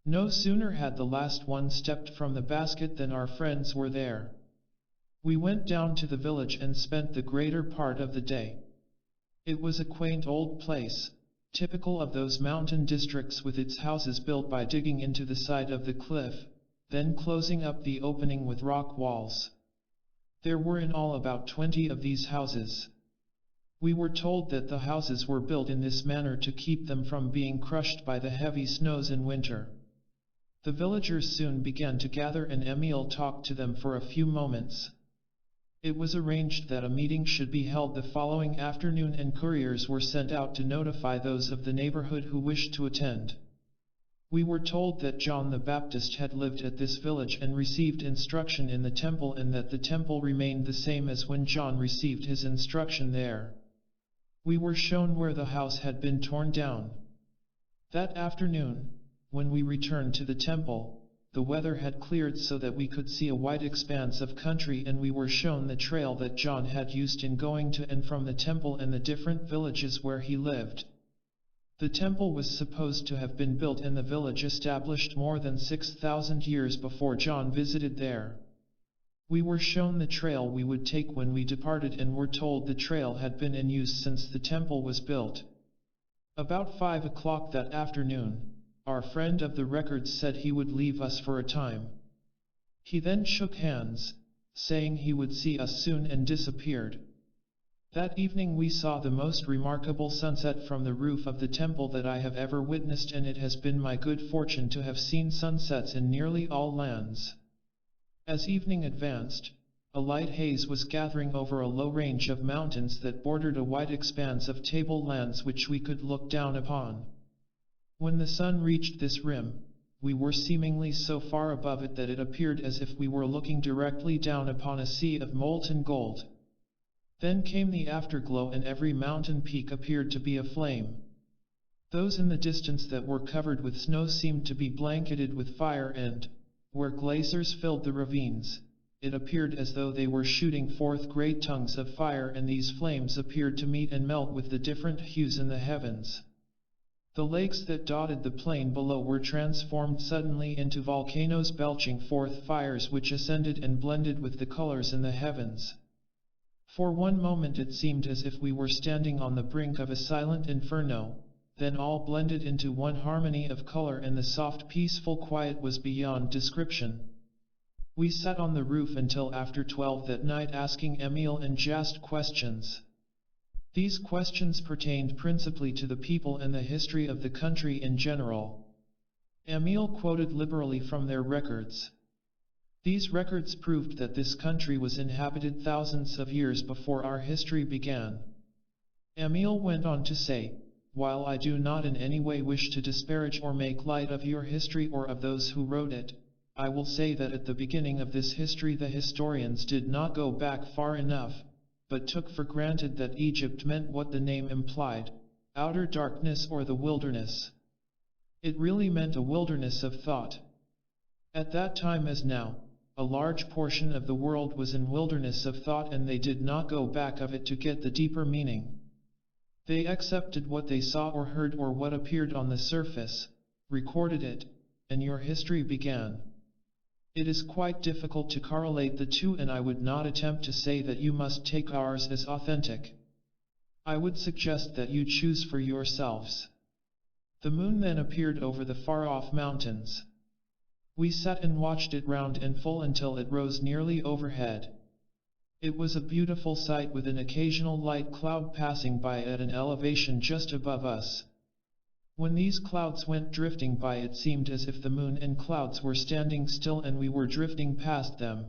No sooner had the last one stepped from the basket than our friends were there. We went down to the village and spent the greater part of the day. It was a quaint old place, typical of those mountain districts, with its houses built by digging into the side of the cliff, then closing up the opening with rock walls. There were in all about 20 of these houses. We were told that the houses were built in this manner to keep them from being crushed by the heavy snows in winter. The villagers soon began to gather, and Emil talked to them for a few moments. It was arranged that a meeting should be held the following afternoon, and couriers were sent out to notify those of the neighborhood who wished to attend. We were told that John the Baptist had lived at this village and received instruction in the temple, and that the temple remained the same as when John received his instruction there. We were shown where the house had been torn down. That afternoon, when we returned to the temple, the weather had cleared so that we could see a wide expanse of country, and we were shown the trail that John had used in going to and from the temple and the different villages where he lived. The temple was supposed to have been built in the village established more than 6,000 years before John visited there. We were shown the trail we would take when we departed and were told the trail had been in use since the temple was built. About 5 o'clock that afternoon, our friend of the records said he would leave us for a time. He then shook hands, saying he would see us soon, and disappeared. That evening we saw the most remarkable sunset from the roof of the temple that I have ever witnessed, and it has been my good fortune to have seen sunsets in nearly all lands. As evening advanced, a light haze was gathering over a low range of mountains that bordered a wide expanse of tablelands which we could look down upon. When the sun reached this rim, we were seemingly so far above it that it appeared as if we were looking directly down upon a sea of molten gold. Then came the afterglow, and every mountain peak appeared to be aflame. Those in the distance that were covered with snow seemed to be blanketed with fire, and, where glaciers filled the ravines, it appeared as though they were shooting forth great tongues of fire, and these flames appeared to meet and melt with the different hues in the heavens. The lakes that dotted the plain below were transformed suddenly into volcanoes, belching forth fires which ascended and blended with the colors in the heavens. For one moment it seemed as if we were standing on the brink of a silent inferno, then all blended into one harmony of color, and the soft peaceful quiet was beyond description. We sat on the roof until after 12 that night, asking Emil and Jast questions. These questions pertained principally to the people and the history of the country in general. Emil quoted liberally from their records. These records proved that this country was inhabited thousands of years before our history began. Emil went on to say, "While I do not in any way wish to disparage or make light of your history or of those who wrote it, I will say that at the beginning of this history the historians did not go back far enough, but took for granted that Egypt meant what the name implied, outer darkness or the wilderness. It really meant a wilderness of thought. At that time as now, a large portion of the world was in wilderness of thought, and they did not go back of it to get the deeper meaning. They accepted what they saw or heard or what appeared on the surface, recorded it, and your history began. It is quite difficult to correlate the two, and I would not attempt to say that you must take ours as authentic. I would suggest that you choose for yourselves." The moon then appeared over the far-off mountains. We sat and watched it round and full until it rose nearly overhead. It was a beautiful sight, with an occasional light cloud passing by at an elevation just above us. When these clouds went drifting by, it seemed as if the moon and clouds were standing still and we were drifting past them.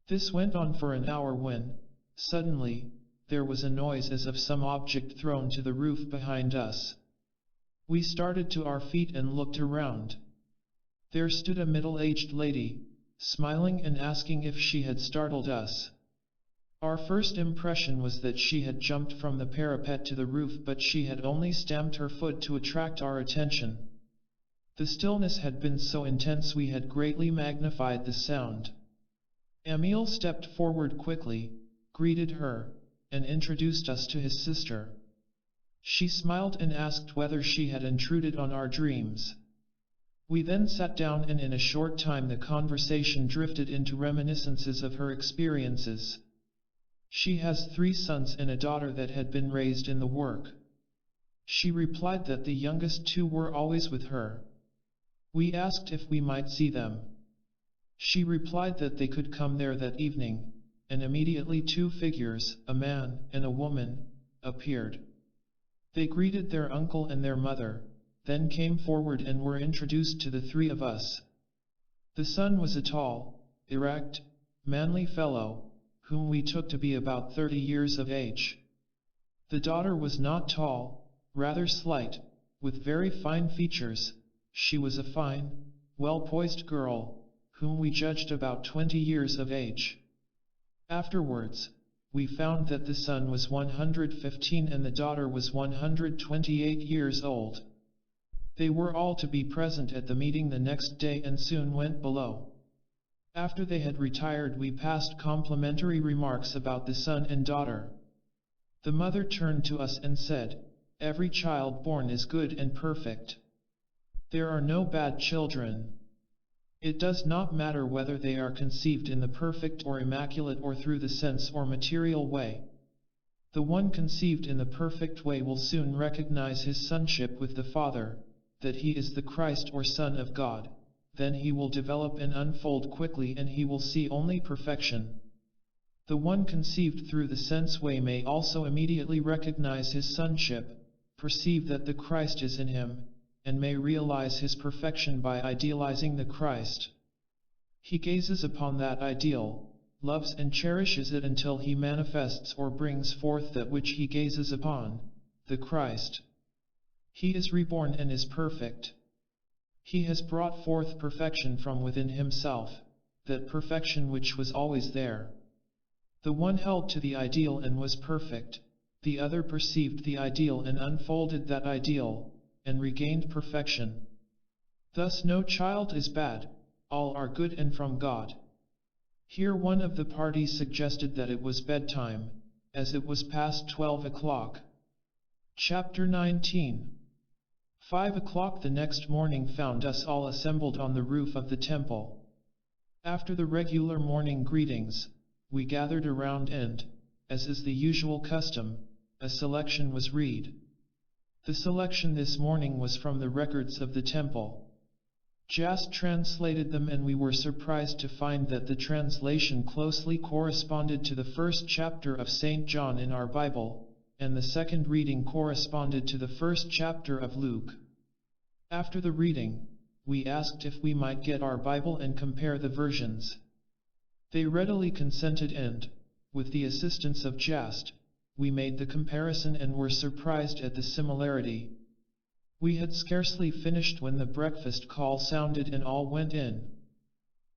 This went on for an hour when, suddenly, there was a noise as of some object thrown to the roof behind us. We started to our feet and looked around. There stood a middle-aged lady, smiling and asking if she had startled us. Our first impression was that she had jumped from the parapet to the roof, but she had only stamped her foot to attract our attention. The stillness had been so intense we had greatly magnified the sound. Emil stepped forward quickly, greeted her, and introduced us to his sister. She smiled and asked whether she had intruded on our dreams. We then sat down, and in a short time the conversation drifted into reminiscences of her experiences. She has 3 sons and a daughter that had been raised in the work. She replied that the youngest 2 were always with her. We asked if we might see them. She replied that they could come there that evening, and immediately 2 figures, a man and a woman, appeared. They greeted their uncle and their mother, then came forward and were introduced to the 3 of us. The son was a tall, erect, manly fellow, whom we took to be about 30 years of age. The daughter was not tall, rather slight, with very fine features. She was a fine, well-poised girl, whom we judged about 20 years of age. Afterwards, we found that the son was 115 and the daughter was 128 years old. They were all to be present at the meeting the next day and soon went below. After they had retired, we passed complimentary remarks about the son and daughter. The mother turned to us and said, "Every child born is good and perfect. There are no bad children. It does not matter whether they are conceived in the perfect or immaculate or through the sense or material way. The one conceived in the perfect way will soon recognize his sonship with the Father, that he is the Christ or Son of God. Then he will develop and unfold quickly and he will see only perfection. The one conceived through the sense way may also immediately recognize his sonship, perceive that the Christ is in him, and may realize his perfection by idealizing the Christ. He gazes upon that ideal, loves and cherishes it until he manifests or brings forth that which he gazes upon, the Christ. He is reborn and is perfect. He has brought forth perfection from within himself, that perfection which was always there. The one held to the ideal and was perfect, the other perceived the ideal and unfolded that ideal, and regained perfection. Thus no child is bad, all are good and from God." Here one of the parties suggested that it was bedtime, as it was past 12 o'clock. Chapter 19. 5 o'clock the next morning found us all assembled on the roof of the temple. After the regular morning greetings, we gathered around and, as is the usual custom, a selection was read. The selection this morning was from the records of the temple. Jast translated them and we were surprised to find that the translation closely corresponded to the first chapter of St. John in our Bible, and the second reading corresponded to the first chapter of Luke. After the reading, we asked if we might get our Bible and compare the versions. They readily consented and, with the assistance of Jast, we made the comparison and were surprised at the similarity. We had scarcely finished when the breakfast call sounded and all went in.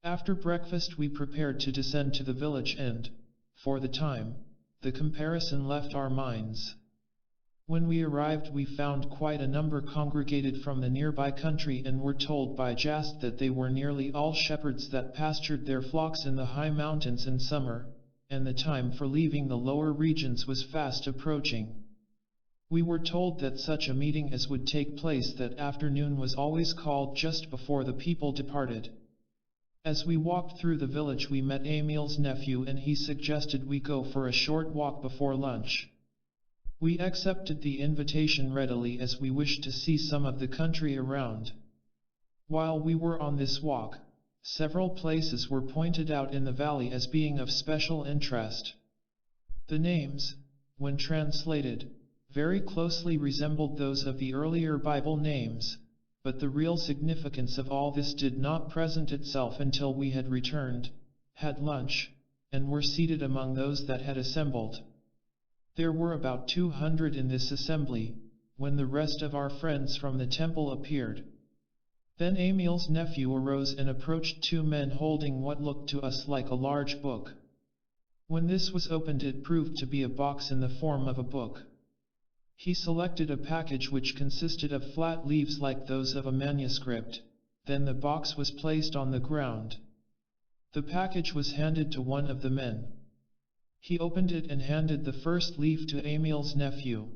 After breakfast we prepared to descend to the village and, for the time, the comparison left our minds. When we arrived we found quite a number congregated from the nearby country and were told by Jast that they were nearly all shepherds that pastured their flocks in the high mountains in summer, and the time for leaving the lower regions was fast approaching. We were told that such a meeting as would take place that afternoon was always called just before the people departed. As we walked through the village we met Emil's nephew and he suggested we go for a short walk before lunch. We accepted the invitation readily as we wished to see some of the country around. While we were on this walk, several places were pointed out in the valley as being of special interest. The names, when translated, very closely resembled those of the earlier Bible names, but the real significance of all this did not present itself until we had returned, had lunch, and were seated among those that had assembled. There were about 200 in this assembly, when the rest of our friends from the temple appeared. Then Emil's nephew arose and approached two men holding what looked to us like a large book. When this was opened it proved to be a box in the form of a book. He selected a package which consisted of flat leaves like those of a manuscript, then the box was placed on the ground. The package was handed to one of the men. He opened it and handed the first leaf to Emil's nephew.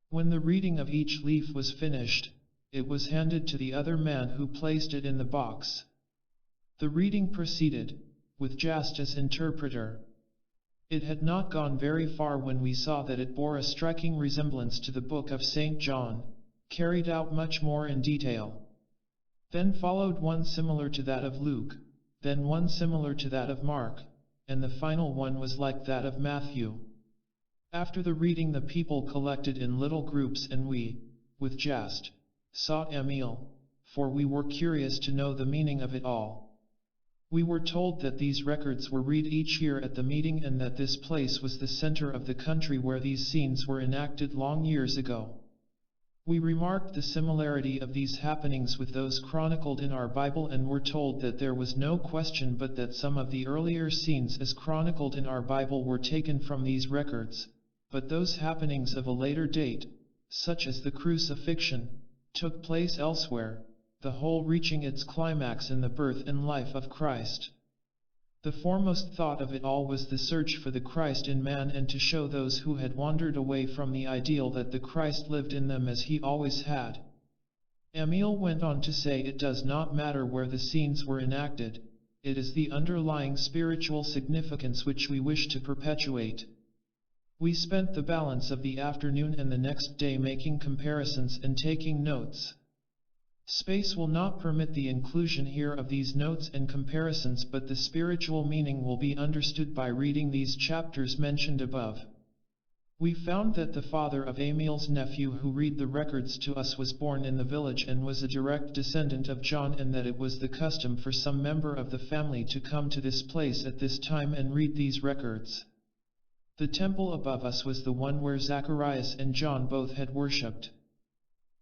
When the reading of each leaf was finished, it was handed to the other man who placed it in the box. The reading proceeded, with Jast as interpreter. It had not gone very far when we saw that it bore a striking resemblance to the book of St. John, carried out much more in detail. Then followed one similar to that of Luke, then one similar to that of Mark, and the final one was like that of Matthew. After the reading the people collected in little groups and we, with Jast, sought Emil, for we were curious to know the meaning of it all. We were told that these records were read each year at the meeting and that this place was the center of the country where these scenes were enacted long years ago. We remarked the similarity of these happenings with those chronicled in our Bible and were told that there was no question but that some of the earlier scenes as chronicled in our Bible were taken from these records, but those happenings of a later date, such as the crucifixion, took place elsewhere, the whole reaching its climax in the birth and life of Christ. The foremost thought of it all was the search for the Christ in man and to show those who had wandered away from the ideal that the Christ lived in them as he always had. Emil went on to say it does not matter where the scenes were enacted, it is the underlying spiritual significance which we wish to perpetuate. We spent the balance of the afternoon and the next day making comparisons and taking notes. Space will not permit the inclusion here of these notes and comparisons, but the spiritual meaning will be understood by reading these chapters mentioned above. We found that the father of Emil's nephew who read the records to us was born in the village and was a direct descendant of John, and that it was the custom for some member of the family to come to this place at this time and read these records. The temple above us was the one where Zacharias and John both had worshipped.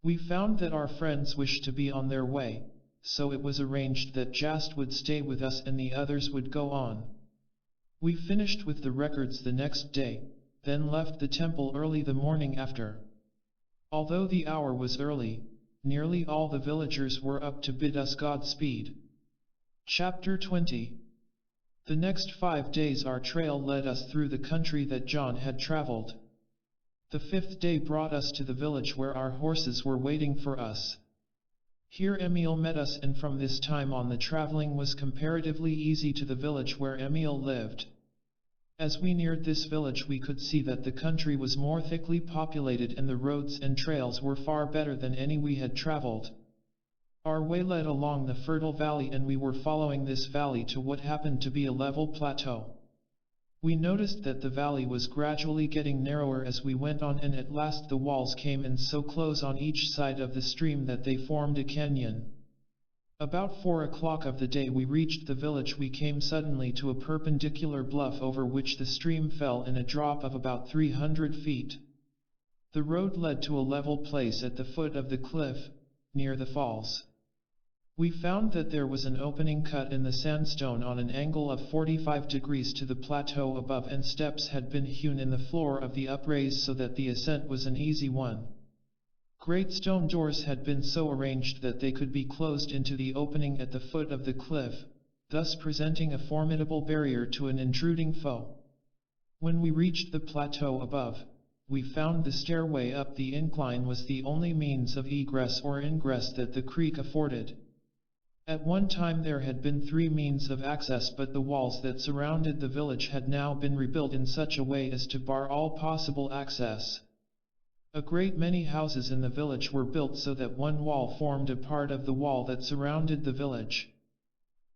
We found that our friends wished to be on their way, so it was arranged that Jast would stay with us and the others would go on. We finished with the records the next day, then left the temple early the morning after. Although the hour was early, nearly all the villagers were up to bid us Godspeed. Chapter 20. The next 5 days our trail led us through the country that John had traveled. The 5th day brought us to the village where our horses were waiting for us. Here Emil met us, and from this time on the traveling was comparatively easy to the village where Emil lived. As we neared this village we could see that the country was more thickly populated and the roads and trails were far better than any we had traveled. Our way led along the fertile valley and we were following this valley to what happened to be a level plateau. We noticed that the valley was gradually getting narrower as we went on, and at last the walls came in so close on each side of the stream that they formed a canyon. About 4 o'clock of the day we reached the village. We came suddenly to a perpendicular bluff over which the stream fell in a drop of about 300 feet. The road led to a level place at the foot of the cliff, near the falls. We found that there was an opening cut in the sandstone on an angle of 45 degrees to the plateau above, and steps had been hewn in the floor of the upraise so that the ascent was an easy one. Great stone doors had been so arranged that they could be closed into the opening at the foot of the cliff, thus presenting a formidable barrier to an intruding foe. When we reached the plateau above, we found the stairway up the incline was the only means of egress or ingress that the creek afforded. At one time there had been 3 means of access, but the walls that surrounded the village had now been rebuilt in such a way as to bar all possible access. A great many houses in the village were built so that one wall formed a part of the wall that surrounded the village.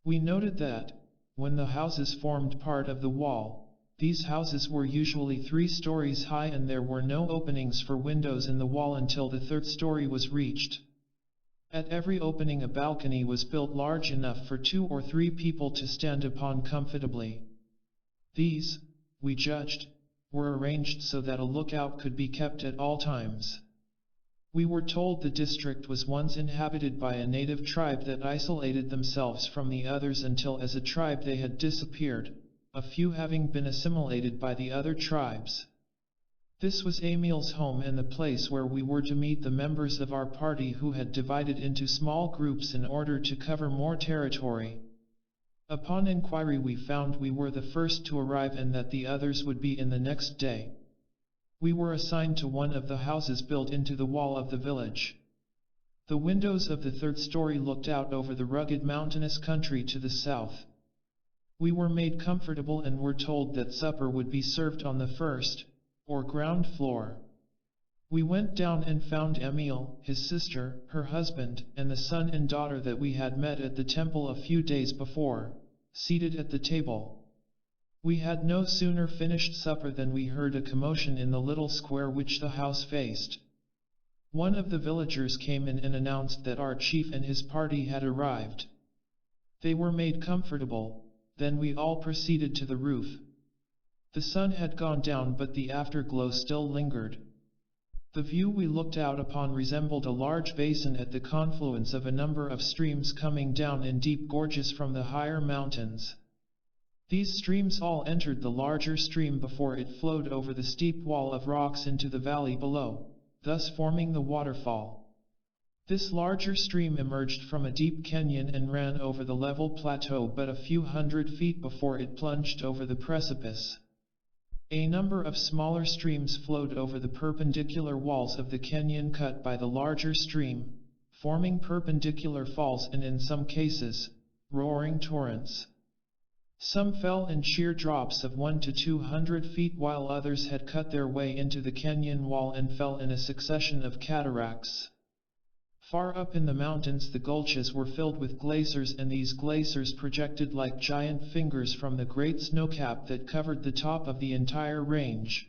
We noted that, when the houses formed part of the wall, these houses were usually 3 stories high and there were no openings for windows in the wall until the 3rd story was reached. At every opening a balcony was built large enough for 2 or 3 people to stand upon comfortably. These, we judged, were arranged so that a lookout could be kept at all times. We were told the district was once inhabited by a native tribe that isolated themselves from the others until as a tribe they had disappeared, a few having been assimilated by the other tribes. This was Emil's home and the place where we were to meet the members of our party who had divided into small groups in order to cover more territory. Upon inquiry we found we were the first to arrive and that the others would be in the next day. We were assigned to one of the houses built into the wall of the village. The windows of the 3rd story looked out over the rugged mountainous country to the south. We were made comfortable and were told that supper would be served on the 1st, or ground floor. We went down and found Emil, his sister, her husband, and the son and daughter that we had met at the temple a few days before, seated at the table. We had no sooner finished supper than we heard a commotion in the little square which the house faced. One of the villagers came in and announced that our chief and his party had arrived. They were made comfortable, then we all proceeded to the roof. The sun had gone down but the afterglow still lingered. The view we looked out upon resembled a large basin at the confluence of a number of streams coming down in deep gorges from the higher mountains. These streams all entered the larger stream before it flowed over the steep wall of rocks into the valley below, thus forming the waterfall. This larger stream emerged from a deep canyon and ran over the level plateau but a few hundred feet before it plunged over the precipice. A number of smaller streams flowed over the perpendicular walls of the canyon cut by the larger stream, forming perpendicular falls and in some cases, roaring torrents. Some fell in sheer drops of 1 to 200 feet while others had cut their way into the canyon wall and fell in a succession of cataracts. Far up in the mountains the gulches were filled with glaciers and these glaciers projected like giant fingers from the great snowcap that covered the top of the entire range.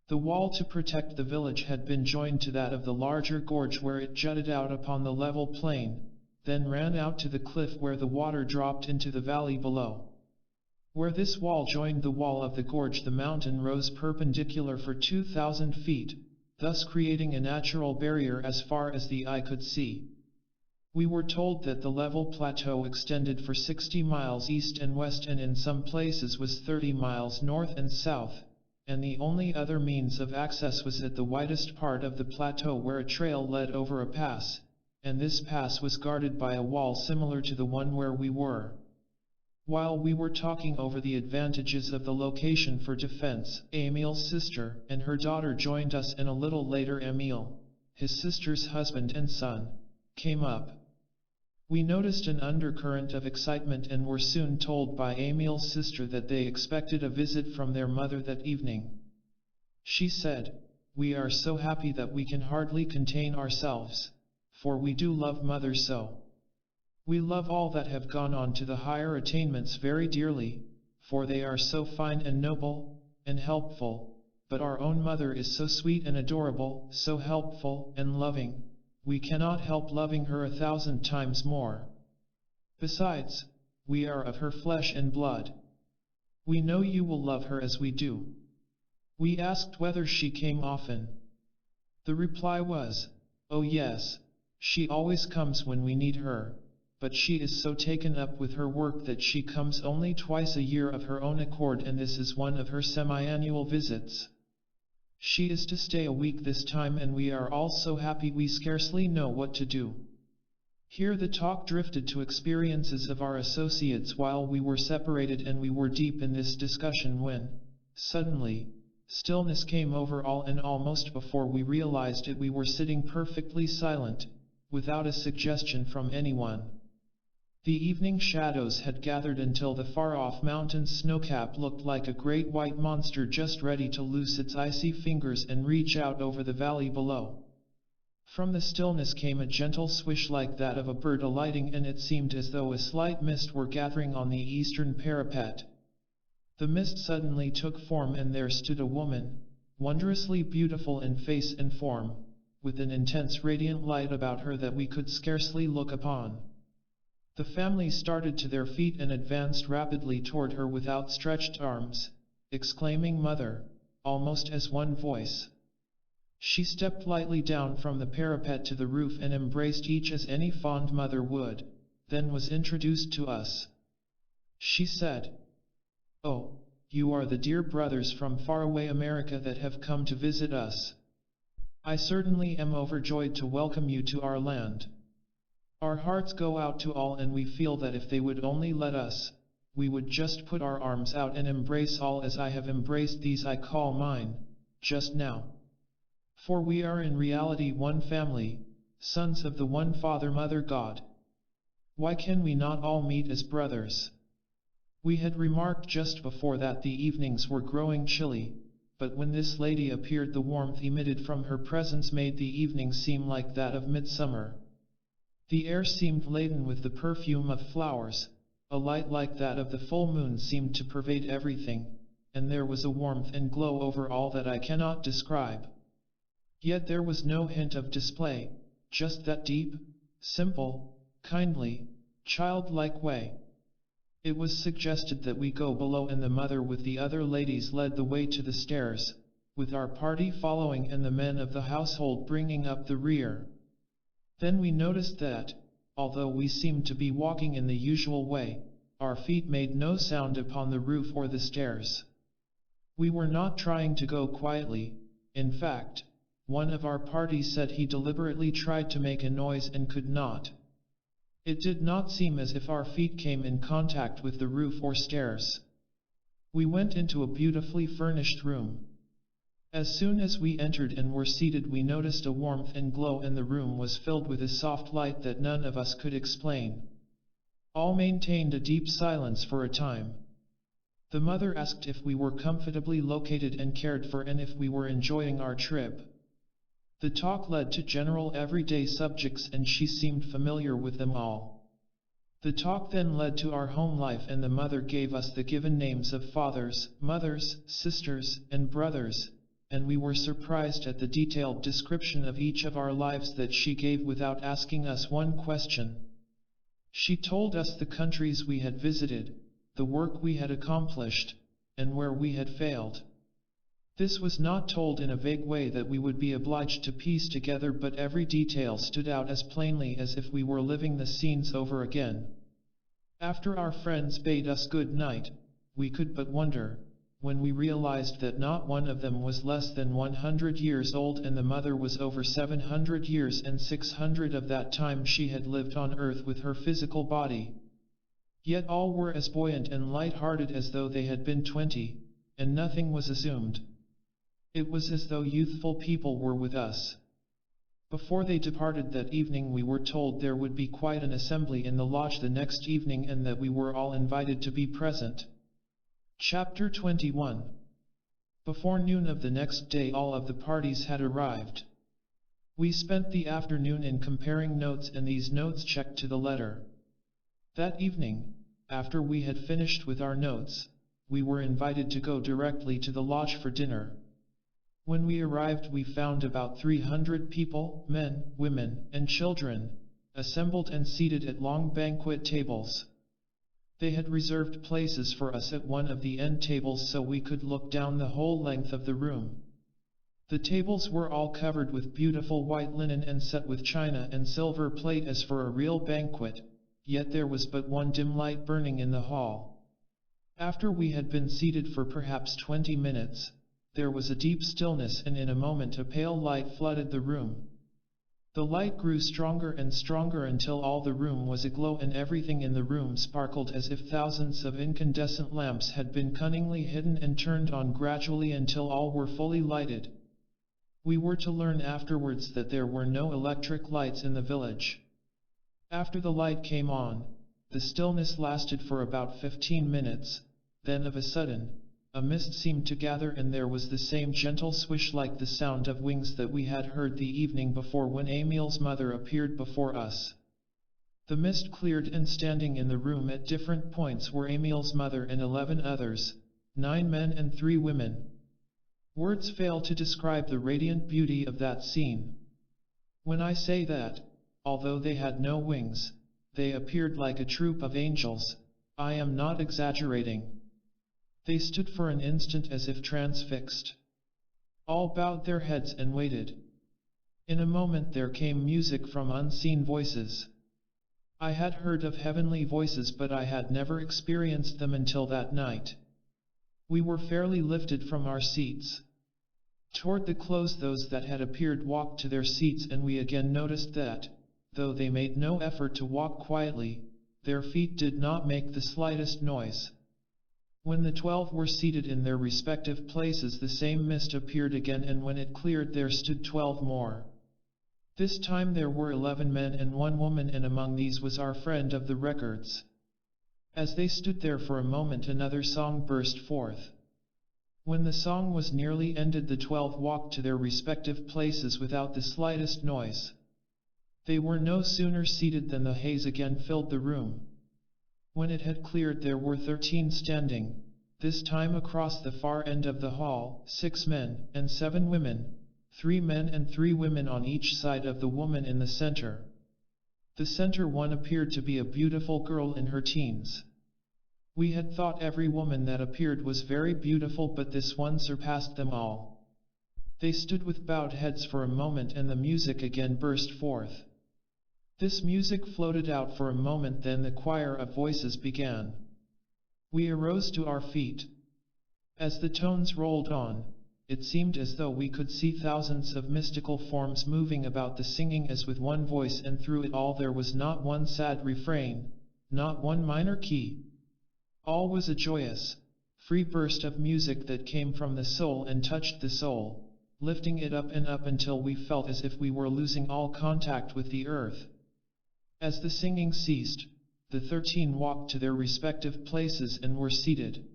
The wall to protect the village had been joined to that of the larger gorge where it jutted out upon the level plain, then ran out to the cliff where the water dropped into the valley below. Where this wall joined the wall of the gorge, the mountain rose perpendicular for 2,000 feet, thus creating a natural barrier as far as the eye could see. We were told that the level plateau extended for 60 miles east and west and in some places was 30 miles north and south, and the only other means of access was at the widest part of the plateau where a trail led over a pass, and this pass was guarded by a wall similar to the one where we were. While we were talking over the advantages of the location for defense, Emil's sister and her daughter joined us, and a little later Emil, his sister's husband and son, came up. We noticed an undercurrent of excitement and were soon told by Emil's sister that they expected a visit from their mother that evening. She said, "We are so happy that we can hardly contain ourselves, for we do love mother so. We love all that have gone on to the higher attainments very dearly, for they are so fine and noble, and helpful, but our own mother is so sweet and adorable, so helpful and loving, we cannot help loving her 1,000 times more. Besides, we are of her flesh and blood. We know you will love her as we do." We asked whether she came often. The reply was, "Oh yes, she always comes when we need her. But she is so taken up with her work that she comes only twice a year of her own accord, and this is one of her semi-annual visits. She is to stay a week this time and we are all so happy we scarcely know what to do." Here the talk drifted to experiences of our associates while we were separated, and we were deep in this discussion when, suddenly, stillness came over all, and almost before we realized it we were sitting perfectly silent, without a suggestion from anyone. The evening shadows had gathered until the far-off mountain's snowcap looked like a great white monster just ready to loose its icy fingers and reach out over the valley below. From the stillness came a gentle swish like that of a bird alighting, and it seemed as though a slight mist were gathering on the eastern parapet. The mist suddenly took form, and there stood a woman, wondrously beautiful in face and form, with an intense radiant light about her that we could scarcely look upon. The family started to their feet and advanced rapidly toward her with outstretched arms, exclaiming "Mother," almost as one voice. She stepped lightly down from the parapet to the roof and embraced each as any fond mother would, then was introduced to us. She said, "Oh, you are the dear brothers from faraway America that have come to visit us. I certainly am overjoyed to welcome you to our land. Our hearts go out to all, and we feel that if they would only let us, we would just put our arms out and embrace all as I have embraced these I call mine, just now. For we are in reality one family, sons of the one Father Mother God. Why can we not all meet as brothers?" We had remarked just before that the evenings were growing chilly, but when this lady appeared the warmth emitted from her presence made the evening seem like that of midsummer. The air seemed laden with the perfume of flowers, a light like that of the full moon seemed to pervade everything, and there was a warmth and glow over all that I cannot describe. Yet there was no hint of display, just that deep, simple, kindly, childlike way. It was suggested that we go below, and the mother with the other ladies led the way to the stairs, with our party following and the men of the household bringing up the rear. Then we noticed that, although we seemed to be walking in the usual way, our feet made no sound upon the roof or the stairs. We were not trying to go quietly, in fact, one of our party said he deliberately tried to make a noise and could not. It did not seem as if our feet came in contact with the roof or stairs. We went into a beautifully furnished room. As soon as we entered and were seated, we noticed a warmth and glow, and the room was filled with a soft light that none of us could explain. All maintained a deep silence for a time. The mother asked if we were comfortably located and cared for, and if we were enjoying our trip. The talk led to general everyday subjects, and she seemed familiar with them all. The talk then led to our home life, and the mother gave us the given names of fathers, mothers, sisters, and brothers, and we were surprised at the detailed description of each of our lives that she gave without asking us one question. She told us the countries we had visited, the work we had accomplished, and where we had failed. This was not told in a vague way that we would be obliged to piece together, but every detail stood out as plainly as if we were living the scenes over again. After our friends bade us good night, we could but wonder, when we realized that not one of them was less than 100 years old, and the mother was over 700 years, and 600 of that time she had lived on earth with her physical body. Yet all were as buoyant and light-hearted as though they had been 20, and nothing was assumed. It was as though youthful people were with us. Before they departed that evening, we were told there would be quite an assembly in the lodge the next evening, and that we were all invited to be present. Chapter 21. Before noon of the next day, all of the parties had arrived. We spent the afternoon in comparing notes, and these notes checked to the letter. That evening, after we had finished with our notes, we were invited to go directly to the lodge for dinner. When we arrived, we found about 300 people, men, women, and children, assembled and seated at long banquet tables. They had reserved places for us at one of the end tables so we could look down the whole length of the room. The tables were all covered with beautiful white linen and set with china and silver plate as for a real banquet, yet there was but one dim light burning in the hall. After we had been seated for perhaps 20 minutes, there was a deep stillness, and in a moment a pale light flooded the room. The light grew stronger and stronger until all the room was aglow, and everything in the room sparkled as if thousands of incandescent lamps had been cunningly hidden and turned on gradually until all were fully lighted. We were to learn afterwards that there were no electric lights in the village. After the light came on, the stillness lasted for about 15 minutes, then of a sudden, a mist seemed to gather, and there was the same gentle swish like the sound of wings that we had heard the evening before when Emil's mother appeared before us. The mist cleared, and standing in the room at different points were Emil's mother and 11 others, 9 men and 3 women. Words fail to describe the radiant beauty of that scene. When I say that, although they had no wings, they appeared like a troop of angels, I am not exaggerating. They stood for an instant as if transfixed. All bowed their heads and waited. In a moment there came music from unseen voices. I had heard of heavenly voices, but I had never experienced them until that night. We were fairly lifted from our seats. Toward the close, those that had appeared walked to their seats, and we again noticed that, though they made no effort to walk quietly, their feet did not make the slightest noise. When the 12 were seated in their respective places, the same mist appeared again, and when it cleared there stood 12 more. This time there were 11 men and 1 woman, and among these was our friend of the records. As they stood there for a moment, another song burst forth. When the song was nearly ended, the 12 walked to their respective places without the slightest noise. They were no sooner seated than the haze again filled the room. When it had cleared there were 13 standing, this time across the far end of the hall, 6 men and 7 women, 3 men and 3 women on each side of the woman in the center. The center one appeared to be a beautiful girl in her teens. We had thought every woman that appeared was very beautiful, but this one surpassed them all. They stood with bowed heads for a moment, and the music again burst forth. This music floated out for a moment, then the choir of voices began. We arose to our feet. As the tones rolled on, it seemed as though we could see thousands of mystical forms moving about the singing as with one voice, and through it all there was not one sad refrain, not one minor key. All was a joyous, free burst of music that came from the soul and touched the soul, lifting it up and up until we felt as if we were losing all contact with the earth. As the singing ceased, the 13 walked to their respective places and were seated.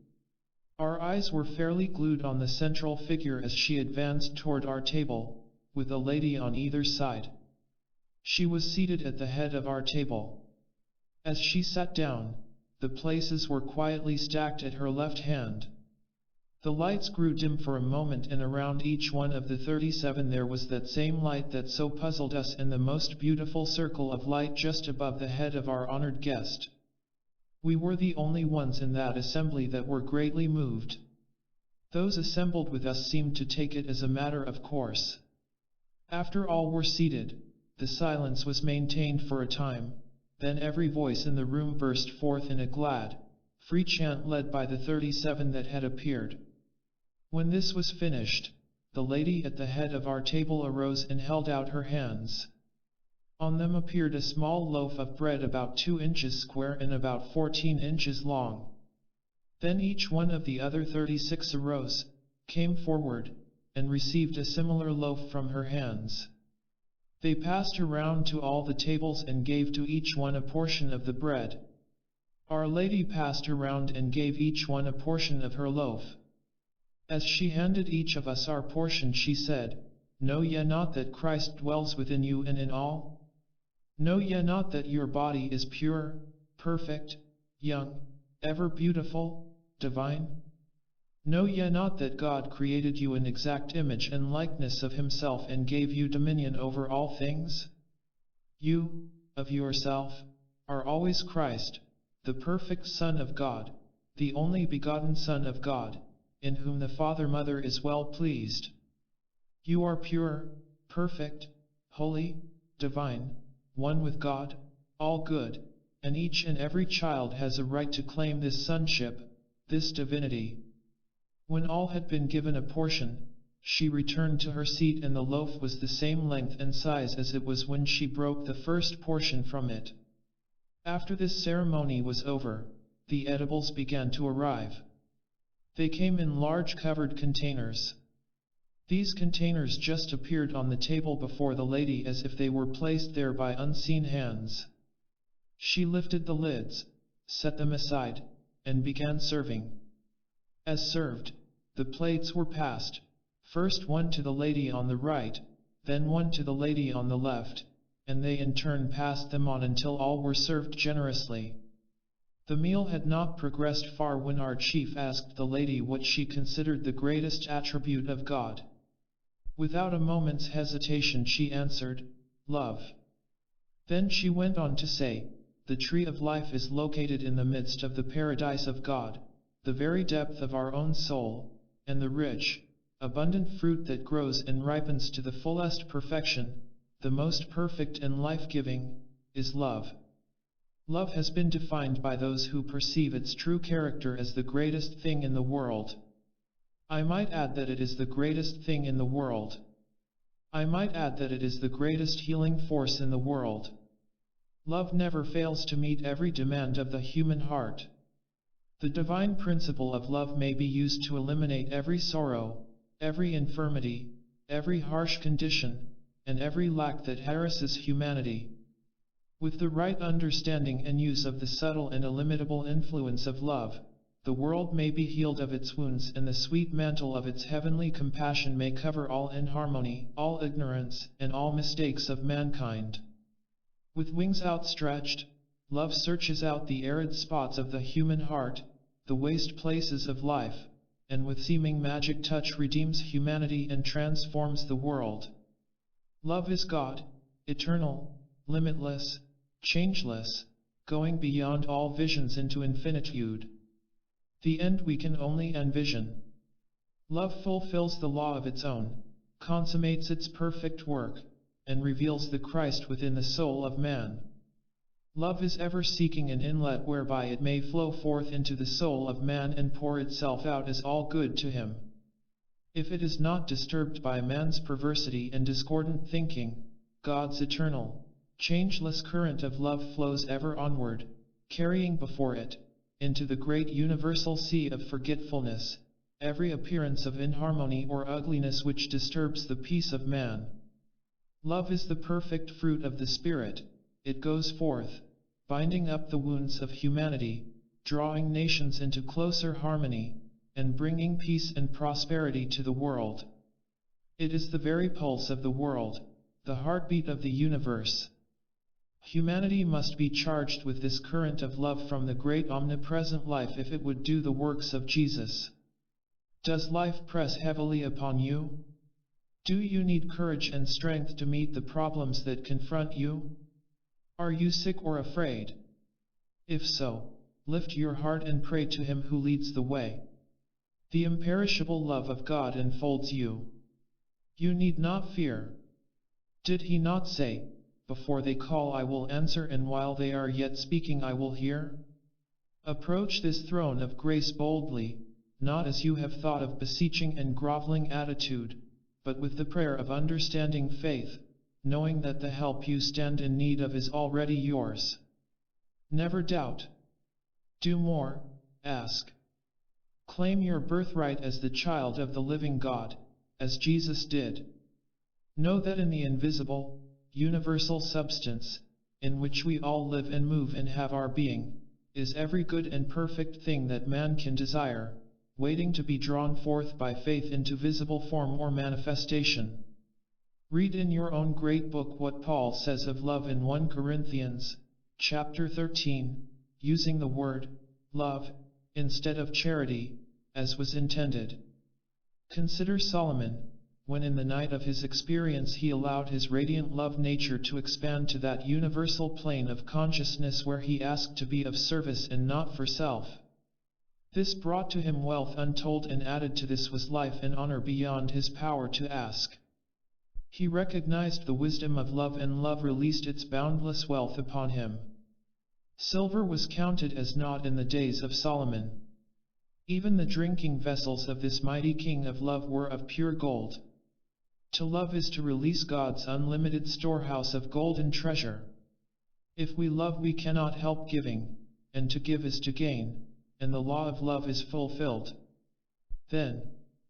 Our eyes were fairly glued on the central figure as she advanced toward our table, with a lady on either side. She was seated at the head of our table. As she sat down, the places were quietly stacked at her left hand. The lights grew dim for a moment, and around each one of the 37 there was that same light that so puzzled us, in the most beautiful circle of light just above the head of our honored guest. We were the only ones in that assembly that were greatly moved. Those assembled with us seemed to take it as a matter of course. After all were seated, the silence was maintained for a time, then every voice in the room burst forth in a glad, free chant led by the 37 that had appeared. When this was finished, the lady at the head of our table arose and held out her hands. On them appeared a small loaf of bread about 2 inches square and about 14 inches long. Then each one of the other 36 arose, came forward, and received a similar loaf from her hands. They passed around to all the tables and gave to each one a portion of the bread. Our Lady passed around and gave each one a portion of her loaf. As she handed each of us our portion, she said, "Know ye not that Christ dwells within you and in all? Know ye not that your body is pure, perfect, young, ever beautiful, divine? Know ye not that God created you in exact image and likeness of himself and gave you dominion over all things? You, of yourself, are always Christ, the perfect Son of God, the only begotten Son of God, in whom the Father Mother is well pleased. You are pure, perfect, holy, divine, one with God, all good, and each and every child has a right to claim this sonship, this divinity." When all had been given a portion, she returned to her seat, and the loaf was the same length and size as it was when she broke the first portion from it. After this ceremony was over, the edibles began to arrive. They came in large covered containers. These containers just appeared on the table before the lady as if they were placed there by unseen hands. She lifted the lids, set them aside, and began serving. As served, the plates were passed, first one to the lady on the right, then one to the lady on the left, and they in turn passed them on until all were served generously. The meal had not progressed far when our chief asked the lady what she considered the greatest attribute of God. Without a moment's hesitation she answered, "Love." Then she went on to say, "The tree of life is located in the midst of the paradise of God, the very depth of our own soul, and the rich, abundant fruit that grows and ripens to the fullest perfection, the most perfect and life-giving, is love. Love has been defined by those who perceive its true character as the greatest thing in the world. I might add that it is the greatest thing in the world. I might add that it is the greatest healing force in the world. Love never fails to meet every demand of the human heart. The divine principle of love may be used to eliminate every sorrow, every infirmity, every harsh condition, and every lack that harasses humanity. With the right understanding and use of the subtle and illimitable influence of love, the world may be healed of its wounds, and the sweet mantle of its heavenly compassion may cover all inharmony, all ignorance, and all mistakes of mankind. With wings outstretched, love searches out the arid spots of the human heart, the waste places of life, and with seeming magic touch redeems humanity and transforms the world. Love is God, eternal, limitless, changeless, going beyond all visions into infinitude. The end we can only envision. Love fulfills the law of its own, consummates its perfect work, and reveals the Christ within the soul of man. Love is ever seeking an inlet whereby it may flow forth into the soul of man and pour itself out as all good to him. If it is not disturbed by man's perversity and discordant thinking, God's eternal, changeless current of love flows ever onward, carrying before it, into the great universal sea of forgetfulness, every appearance of inharmony or ugliness which disturbs the peace of man. Love is the perfect fruit of the Spirit. It goes forth, binding up the wounds of humanity, drawing nations into closer harmony, and bringing peace and prosperity to the world. It is the very pulse of the world, the heartbeat of the universe. Humanity must be charged with this current of love from the great omnipresent life if it would do the works of Jesus. Does life press heavily upon you? Do you need courage and strength to meet the problems that confront you? Are you sick or afraid? If so, lift your heart and pray to Him who leads the way. The imperishable love of God enfolds you. You need not fear. Did He not say, "Before they call I will answer, and while they are yet speaking I will hear"? Approach this throne of grace boldly, not as you have thought of beseeching and groveling attitude, but with the prayer of understanding faith, knowing that the help you stand in need of is already yours. Never doubt. Do more, ask. Claim your birthright as the child of the living God, as Jesus did. Know that in the invisible, universal substance, in which we all live and move and have our being, is every good and perfect thing that man can desire, waiting to be drawn forth by faith into visible form or manifestation. Read in your own great book what Paul says of love in 1 Corinthians, chapter 13, using the word love instead of charity, as was intended. Consider Solomon, when in the night of his experience he allowed his radiant love nature to expand to that universal plane of consciousness where he asked to be of service and not for self. This brought to him wealth untold, and added to this was life and honor beyond his power to ask. He recognized the wisdom of love, and love released its boundless wealth upon him. Silver was counted as naught in the days of Solomon. Even the drinking vessels of this mighty king of love were of pure gold. To love is to release God's unlimited storehouse of golden treasure. If we love, we cannot help giving, and to give is to gain, and the law of love is fulfilled. Then,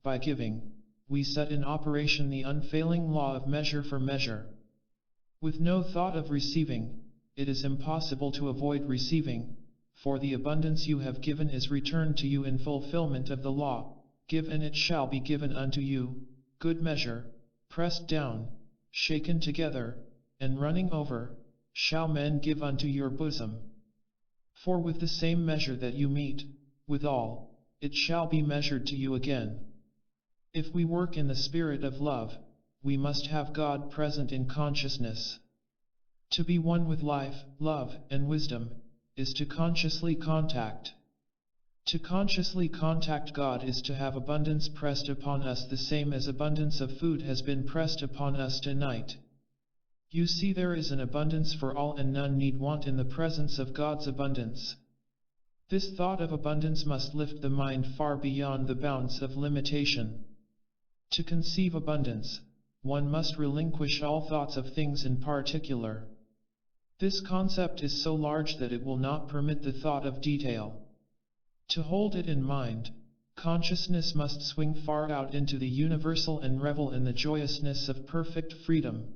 by giving, we set in operation the unfailing law of measure for measure. With no thought of receiving, it is impossible to avoid receiving, for the abundance you have given is returned to you in fulfillment of the law. Give and it shall be given unto you, good measure, pressed down, shaken together, and running over, shall men give unto your bosom. For with the same measure that you mete, withal, it shall be measured to you again. If we work in the spirit of love, we must have God present in consciousness. To be one with life, love, and wisdom, is to consciously contact. To consciously contact God is to have abundance pressed upon us, the same as abundance of food has been pressed upon us tonight. You see, there is an abundance for all, and none need want in the presence of God's abundance. This thought of abundance must lift the mind far beyond the bounds of limitation. To conceive abundance, one must relinquish all thoughts of things in particular. This concept is so large that it will not permit the thought of detail. To hold it in mind, consciousness must swing far out into the universal and revel in the joyousness of perfect freedom.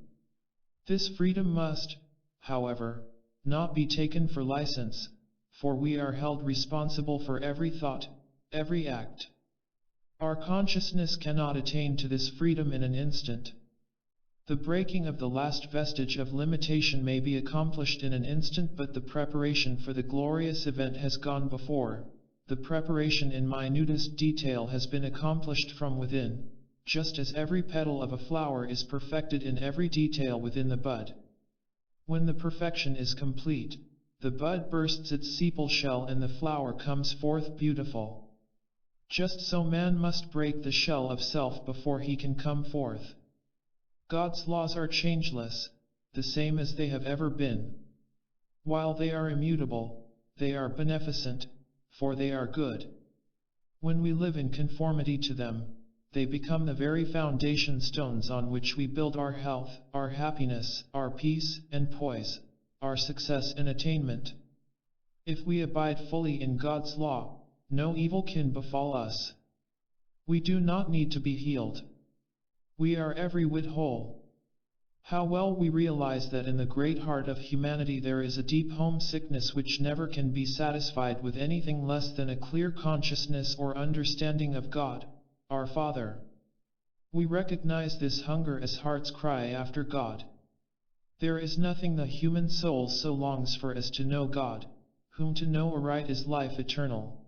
This freedom must, however, not be taken for license, for we are held responsible for every thought, every act. Our consciousness cannot attain to this freedom in an instant. The breaking of the last vestige of limitation may be accomplished in an instant, but the preparation for the glorious event has gone before. The preparation in minutest detail has been accomplished from within, just as every petal of a flower is perfected in every detail within the bud. When the perfection is complete, the bud bursts its sepal shell and the flower comes forth beautiful. Just so man must break the shell of self before he can come forth. God's laws are changeless, the same as they have ever been. While they are immutable, they are beneficent, for they are good. When we live in conformity to them, they become the very foundation stones on which we build our health, our happiness, our peace and poise, our success and attainment. If we abide fully in God's law, no evil can befall us. We do not need to be healed. We are every whit whole. How well we realize that in the great heart of humanity there is a deep homesickness which never can be satisfied with anything less than a clear consciousness or understanding of God, our Father. We recognize this hunger as heart's cry after God. There is nothing the human soul so longs for as to know God, whom to know aright is life eternal.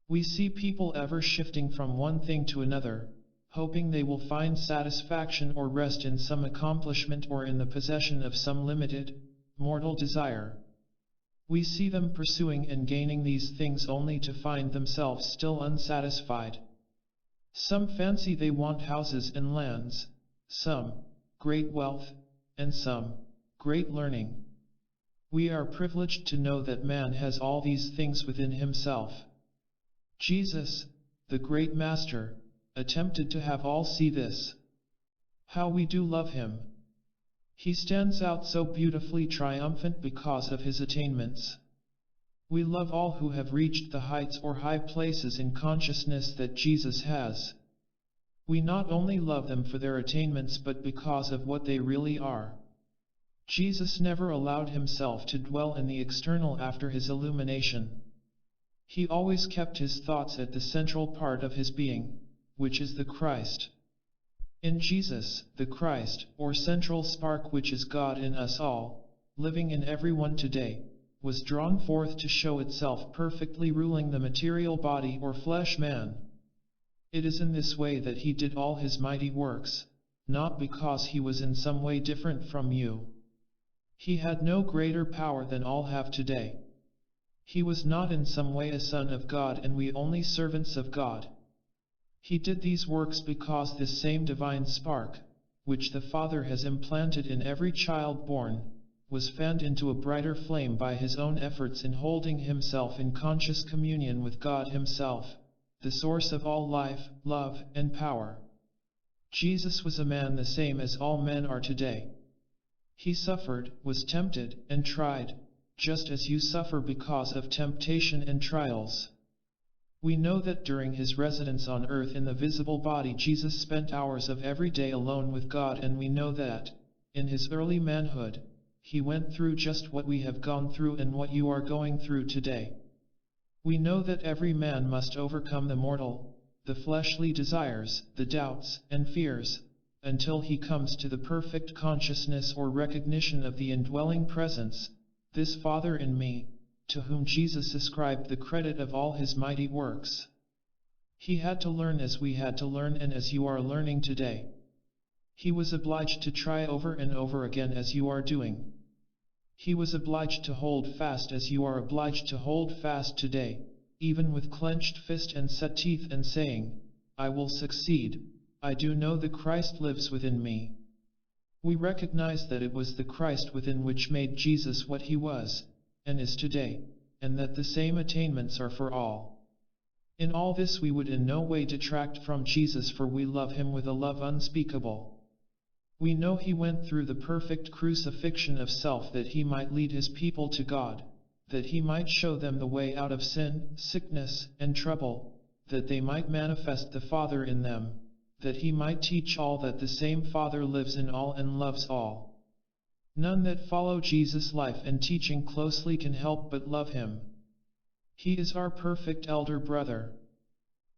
We see people ever shifting from one thing to another, hoping they will find satisfaction or rest in some accomplishment or in the possession of some limited, mortal desire. We see them pursuing and gaining these things only to find themselves still unsatisfied. Some fancy they want houses and lands, some, great wealth, and some, great learning. We are privileged to know that man has all these things within himself. Jesus, the great Master, attempted to have all see this. How we do love him! He stands out so beautifully triumphant because of his attainments. We love all who have reached the heights or high places in consciousness that Jesus has. We not only love them for their attainments but because of what they really are. Jesus never allowed himself to dwell in the external after his illumination. He always kept his thoughts at the central part of his being, which is the Christ. In Jesus, the Christ, or central spark which is God in us all, living in everyone today, was drawn forth to show itself perfectly ruling the material body or flesh man. It is in this way that he did all his mighty works, not because he was in some way different from you. He had no greater power than all have today. He was not in some way a son of God and we only servants of God. He did these works because this same divine spark, which the Father has implanted in every child born, was fanned into a brighter flame by his own efforts in holding himself in conscious communion with God himself, the source of all life, love, and power. Jesus was a man the same as all men are today. He suffered, was tempted, and tried, just as you suffer because of temptation and trials. We know that during his residence on earth in the visible body Jesus spent hours of every day alone with God, and we know that, in his early manhood, he went through just what we have gone through and what you are going through today. We know that every man must overcome the mortal, the fleshly desires, the doubts and fears, until he comes to the perfect consciousness or recognition of the indwelling presence, this Father in me, to whom Jesus ascribed the credit of all his mighty works. He had to learn as we had to learn and as you are learning today. He was obliged to try over and over again as you are doing. He was obliged to hold fast as you are obliged to hold fast today, even with clenched fist and set teeth and saying, I will succeed, I do know the Christ lives within me. We recognize that it was the Christ within which made Jesus what he was, and is today, and that the same attainments are for all. In all this we would in no way detract from Jesus, for we love him with a love unspeakable. We know he went through the perfect crucifixion of self that he might lead his people to God, that he might show them the way out of sin, sickness, and trouble, that they might manifest the Father in them, that he might teach all that the same Father lives in all and loves all. None that follow Jesus' life and teaching closely can help but love him. He is our perfect elder brother.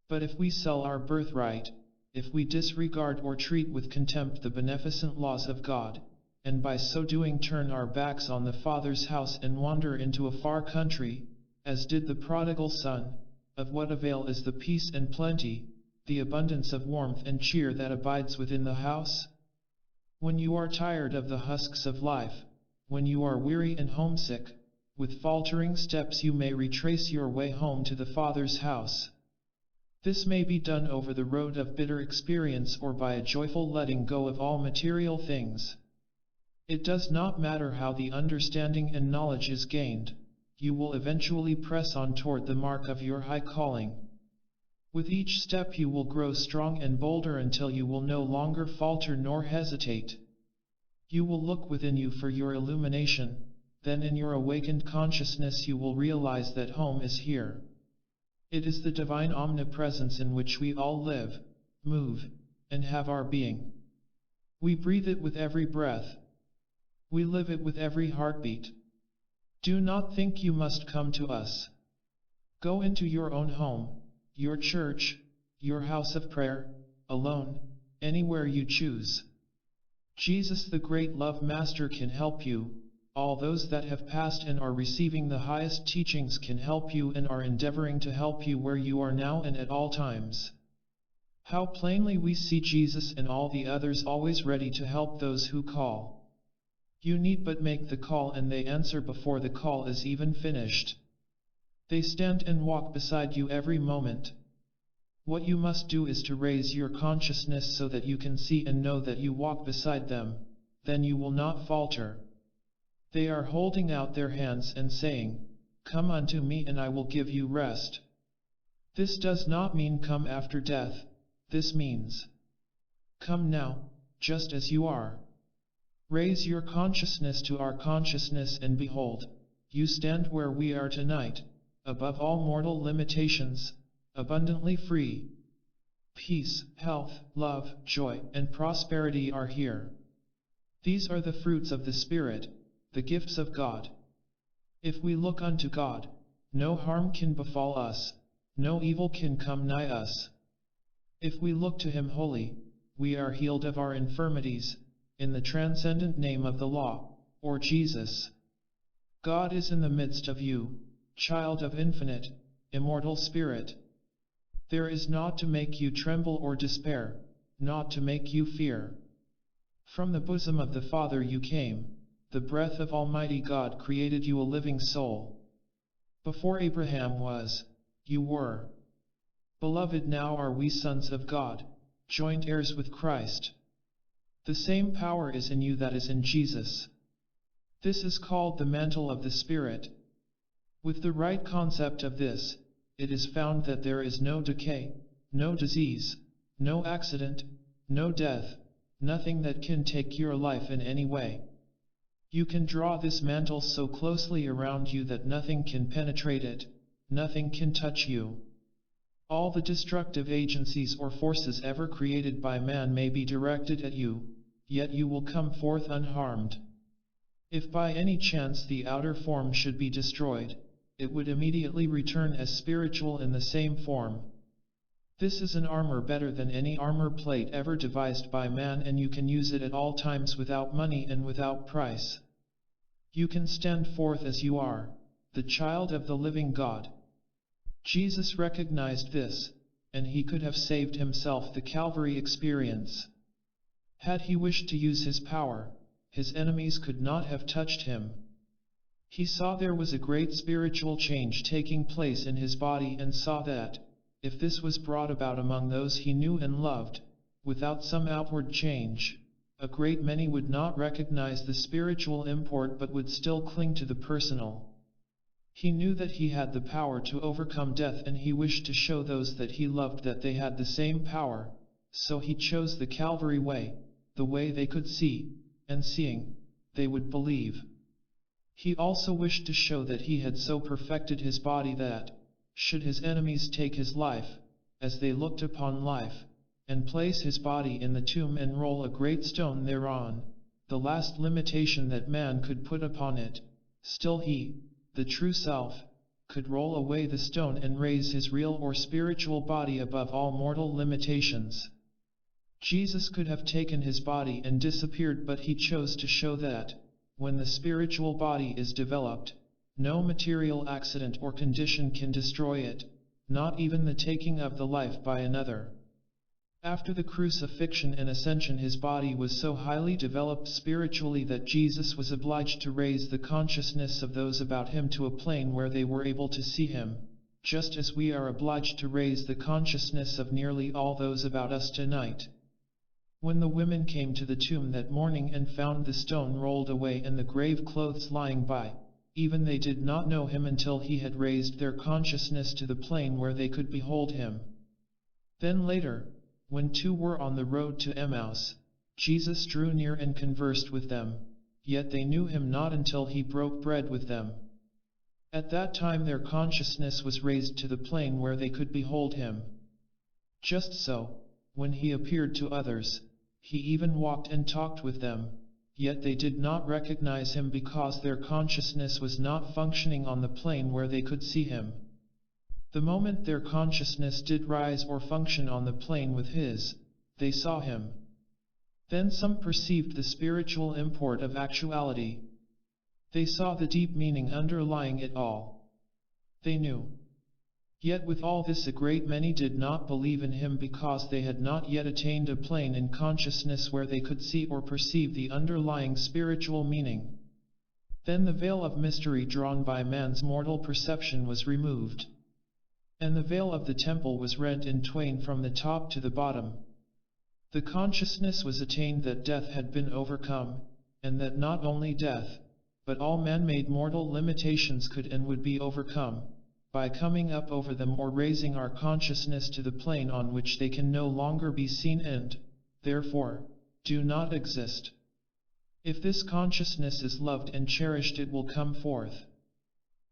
But if we sell our birthright, if we disregard or treat with contempt the beneficent laws of God, and by so doing turn our backs on the Father's house and wander into a far country, as did the prodigal son, of what avail is the peace and plenty, the abundance of warmth and cheer that abides within the house? When you are tired of the husks of life, when you are weary and homesick, with faltering steps you may retrace your way home to the Father's house. This may be done over the road of bitter experience or by a joyful letting go of all material things. It does not matter how the understanding and knowledge is gained, you will eventually press on toward the mark of your high calling. With each step you will grow strong and bolder until you will no longer falter nor hesitate. You will look within you for your illumination, then in your awakened consciousness you will realize that home is here. It is the divine omnipresence in which we all live, move, and have our being. We breathe it with every breath. We live it with every heartbeat. Do not think you must come to us. Go into your own home, your church, your house of prayer, alone, anywhere you choose. Jesus the great love master can help you. All those that have passed and are receiving the highest teachings can help you and are endeavoring to help you where you are now and at all times. How plainly we see Jesus and all the others always ready to help those who call. You need but make the call and they answer before the call is even finished. They stand and walk beside you every moment. What you must do is to raise your consciousness so that you can see and know that you walk beside them, then you will not falter. They are holding out their hands and saying, "Come unto me and I will give you rest." This does not mean come after death, this means, come now, just as you are. Raise your consciousness to our consciousness and behold, you stand where we are tonight, above all mortal limitations, abundantly free. Peace, health, love, joy, and prosperity are here. These are the fruits of the Spirit, the gifts of God. If we look unto God, no harm can befall us, no evil can come nigh us. If we look to Him wholly, we are healed of our infirmities, in the transcendent name of the law, or Jesus. God is in the midst of you, child of infinite, immortal Spirit. There is naught to make you tremble or despair, naught to make you fear. From the bosom of the Father you came, the breath of Almighty God created you a living soul. Before Abraham was, you were. Beloved, now are we sons of God, joint heirs with Christ. The same power is in you that is in Jesus. This is called the mantle of the Spirit. With the right concept of this, it is found that there is no decay, no disease, no accident, no death, nothing that can take your life in any way. You can draw this mantle so closely around you that nothing can penetrate it, nothing can touch you. All the destructive agencies or forces ever created by man may be directed at you, yet you will come forth unharmed. If by any chance the outer form should be destroyed, it would immediately return as spiritual in the same form. This is an armor better than any armor plate ever devised by man, and you can use it at all times without money and without price. You can stand forth as you are, the child of the living God. Jesus recognized this, and He could have saved Himself the Calvary experience. Had He wished to use His power, His enemies could not have touched Him. He saw there was a great spiritual change taking place in His body and saw that, if this was brought about among those He knew and loved, without some outward change, a great many would not recognize the spiritual import but would still cling to the personal. He knew that He had the power to overcome death, and He wished to show those that He loved that they had the same power, so He chose the Calvary way, the way they could see, and seeing, they would believe. He also wished to show that He had so perfected His body that, should His enemies take His life, as they looked upon life, and place His body in the tomb and roll a great stone thereon, the last limitation that man could put upon it, still He, the true self, could roll away the stone and raise His real or spiritual body above all mortal limitations. Jesus could have taken His body and disappeared, but He chose to show that, when the spiritual body is developed, no material accident or condition can destroy it, not even the taking of the life by another. After the crucifixion and ascension, His body was so highly developed spiritually that Jesus was obliged to raise the consciousness of those about Him to a plane where they were able to see Him, just as we are obliged to raise the consciousness of nearly all those about us tonight. When the women came to the tomb that morning and found the stone rolled away and the grave clothes lying by, even they did not know Him until He had raised their consciousness to the plane where they could behold Him. Then later, when two were on the road to Emmaus, Jesus drew near and conversed with them, yet they knew him not until he broke bread with them. At that time their consciousness was raised to the plane where they could behold him. Just so, when he appeared to others, he even walked and talked with them, yet they did not recognize him because their consciousness was not functioning on the plane where they could see him. The moment their consciousness did rise or function on the plane with his, they saw him. Then some perceived the spiritual import of actuality. They saw the deep meaning underlying it all. They knew. Yet with all this a great many did not believe in him because they had not yet attained a plane in consciousness where they could see or perceive the underlying spiritual meaning. Then the veil of mystery drawn by man's mortal perception was removed. And the veil of the temple was rent in twain from the top to the bottom. The consciousness was attained that death had been overcome, and that not only death, but all man-made mortal limitations could and would be overcome, by coming up over them or raising our consciousness to the plane on which they can no longer be seen and, therefore, do not exist. If this consciousness is loved and cherished, it will come forth.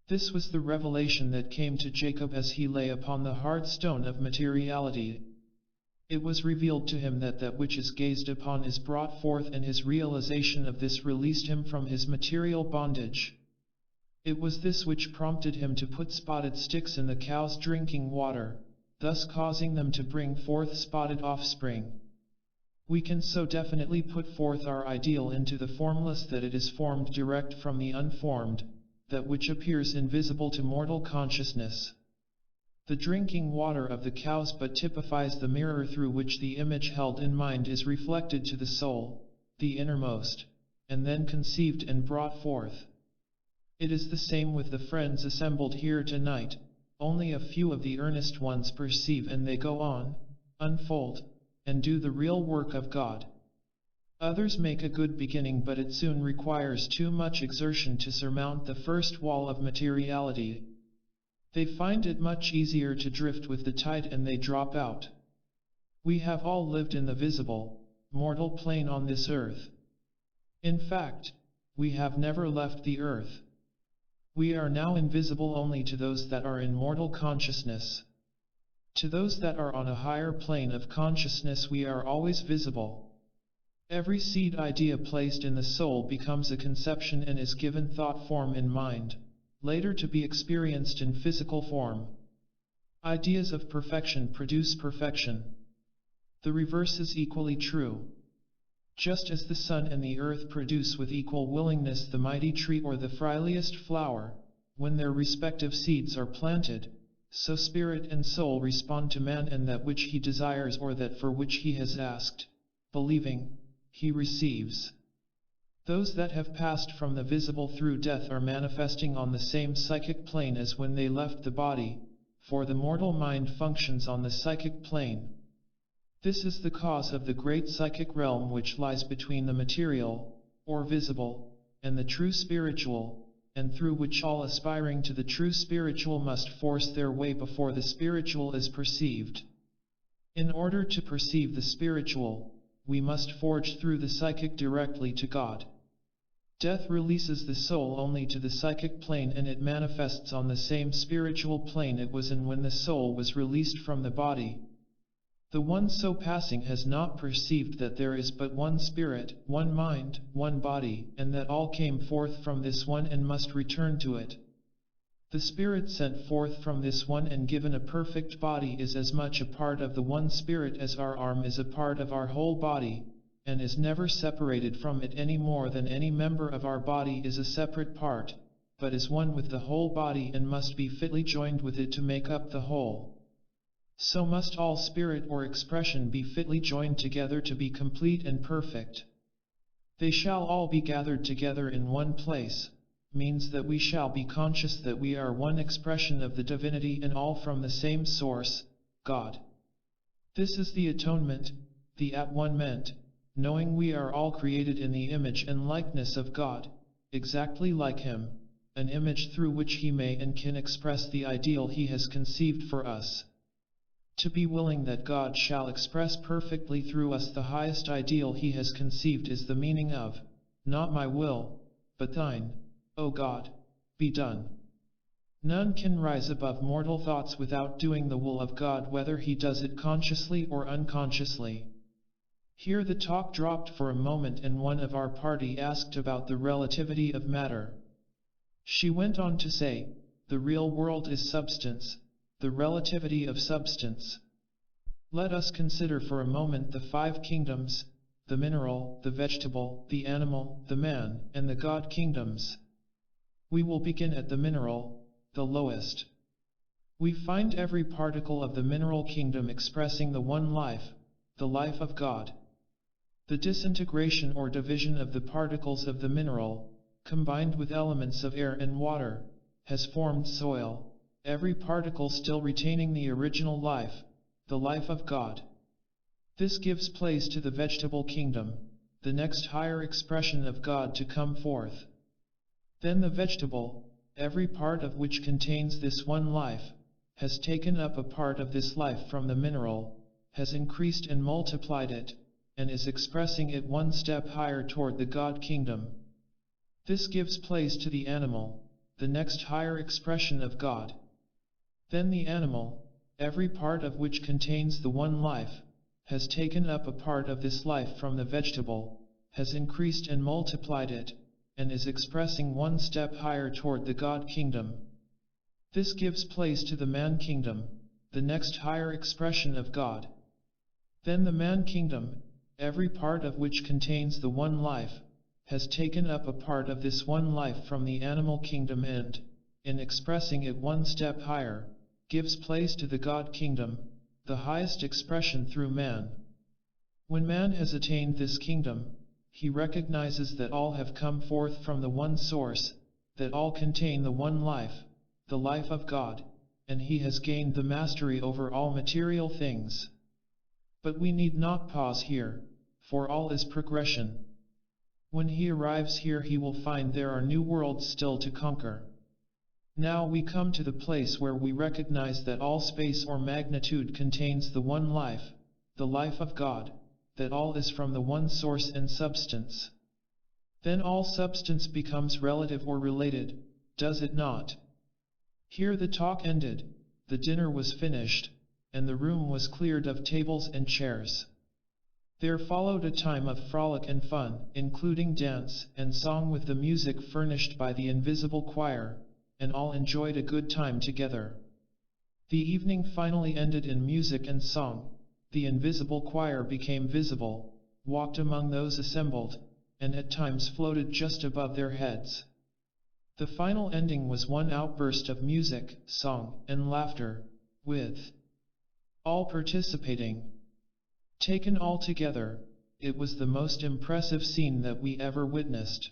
This was the revelation that came to Jacob as he lay upon the hard stone of materiality. It was revealed to him that that which is gazed upon is brought forth, and his realization of this released him from his material bondage. It was this which prompted him to put spotted sticks in the cows' drinking water, thus causing them to bring forth spotted offspring. We can so definitely put forth our ideal into the formless that it is formed direct from the unformed, that which appears invisible to mortal consciousness. The drinking water of the cows but typifies the mirror through which the image held in mind is reflected to the soul, the innermost, and then conceived and brought forth. It is the same with the friends assembled here tonight. Only a few of the earnest ones perceive, and they go on, unfold, and do the real work of God. Others make a good beginning, but it soon requires too much exertion to surmount the first wall of materiality. They find it much easier to drift with the tide and they drop out. We have all lived in the visible, mortal plane on this earth. In fact, we have never left the earth. We are now invisible only to those that are in mortal consciousness. To those that are on a higher plane of consciousness we are always visible. Every seed idea placed in the soul becomes a conception and is given thought form in mind, later to be experienced in physical form. Ideas of perfection produce perfection. The reverse is equally true. Just as the sun and the earth produce with equal willingness the mighty tree or the frailest flower, when their respective seeds are planted, so spirit and soul respond to man and that which he desires or that for which he has asked, believing, he receives. Those that have passed from the visible through death are manifesting on the same psychic plane as when they left the body, for the mortal mind functions on the psychic plane. This is the cause of the great psychic realm which lies between the material, or visible, and the true spiritual, and through which all aspiring to the true spiritual must force their way before the spiritual is perceived. In order to perceive the spiritual, we must forge through the psychic directly to God. Death releases the soul only to the psychic plane and it manifests on the same spiritual plane it was in when the soul was released from the body. The one so passing has not perceived that there is but one spirit, one mind, one body, and that all came forth from this one and must return to it. The spirit sent forth from this one and given a perfect body is as much a part of the one spirit as our arm is a part of our whole body, and is never separated from it any more than any member of our body is a separate part, but is one with the whole body and must be fitly joined with it to make up the whole. So must all spirit or expression be fitly joined together to be complete and perfect. They shall all be gathered together in one place, means that we shall be conscious that we are one expression of the divinity and all from the same source, God. This is the atonement, the at-one-ment, knowing we are all created in the image and likeness of God, exactly like Him, an image through which He may and can express the ideal He has conceived for us. To be willing that God shall express perfectly through us the highest ideal he has conceived is the meaning of, not my will, but thine, O God, be done. None can rise above mortal thoughts without doing the will of God, whether he does it consciously or unconsciously. Here the talk dropped for a moment and one of our party asked about the relativity of matter. She went on to say, the real world is substance, the relativity of substance. Let us consider for a moment the five kingdoms, the mineral, the vegetable, the animal, the man, and the God kingdoms. We will begin at the mineral, the lowest. We find every particle of the mineral kingdom expressing the one life, the life of God. The disintegration or division of the particles of the mineral, combined with elements of air and water, has formed soil, every particle still retaining the original life, the life of God. This gives place to the vegetable kingdom, the next higher expression of God to come forth. Then the vegetable, every part of which contains this one life, has taken up a part of this life from the mineral, has increased and multiplied it, and is expressing it one step higher toward the God kingdom. This gives place to the animal, the next higher expression of God. Then the animal, every part of which contains the one life, has taken up a part of this life from the vegetable, has increased and multiplied it, and is expressing one step higher toward the God kingdom. This gives place to the man kingdom, the next higher expression of God. Then the man kingdom, every part of which contains the one life, has taken up a part of this one life from the animal kingdom and, in expressing it one step higher, gives place to the God kingdom, the highest expression through man. When man has attained this kingdom, he recognizes that all have come forth from the one source, that all contain the one life, the life of God, and he has gained the mastery over all material things. But we need not pause here, for all is progression. When he arrives here he will find there are new worlds still to conquer. Now we come to the place where we recognize that all space or magnitude contains the one life, the life of God, that all is from the one source and substance. Then all substance becomes relative or related, does it not? Here the talk ended, the dinner was finished, and the room was cleared of tables and chairs. There followed a time of frolic and fun, including dance and song with the music furnished by the invisible choir, and all enjoyed a good time together. The evening finally ended in music and song. The invisible choir became visible, walked among those assembled, and at times floated just above their heads. The final ending was one outburst of music, song, and laughter, with all participating. Taken all together, it was the most impressive scene that we ever witnessed.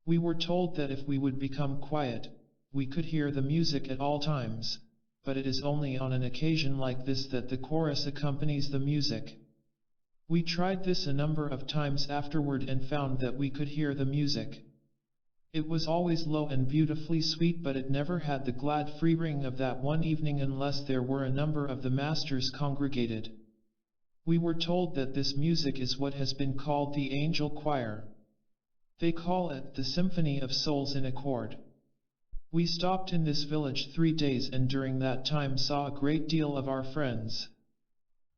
We were told that if we would become quiet, we could hear the music at all times, but it is only on an occasion like this that the chorus accompanies the music. We tried this a number of times afterward and found that we could hear the music. It was always low and beautifully sweet, but it never had the glad free ring of that one evening unless there were a number of the masters congregated. We were told that this music is what has been called the angel choir. They call it the symphony of souls in accord. We stopped in this village 3 days and during that time saw a great deal of our friends.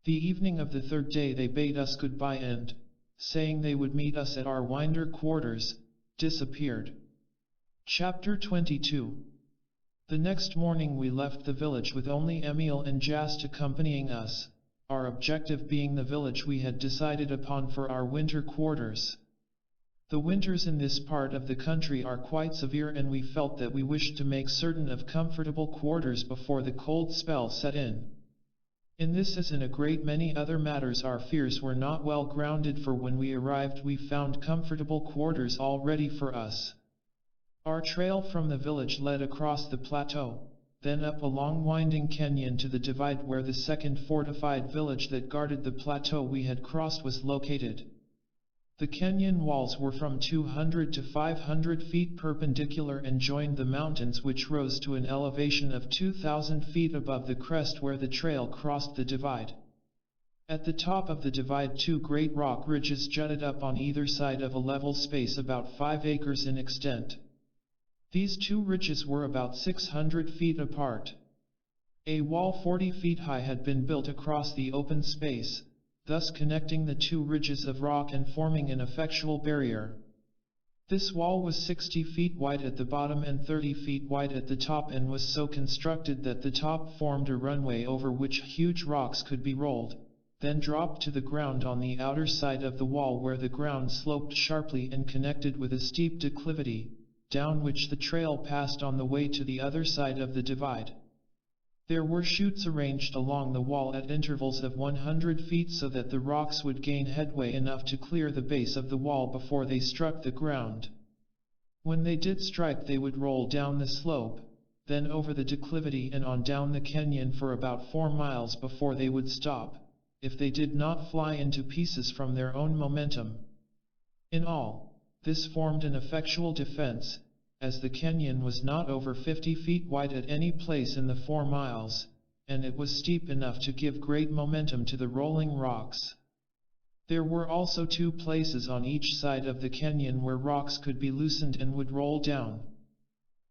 The evening of the 3rd day they bade us goodbye and, saying they would meet us at our winder quarters, disappeared. Chapter 22. The next morning we left the village with only Emil and Jast accompanying us, our objective being the village we had decided upon for our winter quarters. The winters in this part of the country are quite severe and we felt that we wished to make certain of comfortable quarters before the cold spell set in. In this as in a great many other matters our fears were not well grounded, for when we arrived we found comfortable quarters all ready for us. Our trail from the village led across the plateau, then up a long winding canyon to the divide where the second fortified village that guarded the plateau we had crossed was located. The canyon walls were from 200 to 500 feet perpendicular and joined the mountains, which rose to an elevation of 2,000 feet above the crest where the trail crossed the divide. At the top of the divide, two great rock ridges jutted up on either side of a level space about 5 acres in extent. These two ridges were about 600 feet apart. A wall 40 feet high had been built across the open space, thus connecting the two ridges of rock and forming an effectual barrier. This wall was 60 feet wide at the bottom and 30 feet wide at the top, and was so constructed that the top formed a runway over which huge rocks could be rolled, then dropped to the ground on the outer side of the wall, where the ground sloped sharply and connected with a steep declivity, down which the trail passed on the way to the other side of the divide. There were chutes arranged along the wall at intervals of 100 feet so that the rocks would gain headway enough to clear the base of the wall before they struck the ground. When they did strike, they would roll down the slope, then over the declivity and on down the canyon for about 4 miles before they would stop, if they did not fly into pieces from their own momentum. In all, this formed an effectual defense, as the canyon was not over 50 feet wide at any place in the 4 miles, and it was steep enough to give great momentum to the rolling rocks. There were also 2 places on each side of the canyon where rocks could be loosened and would roll down.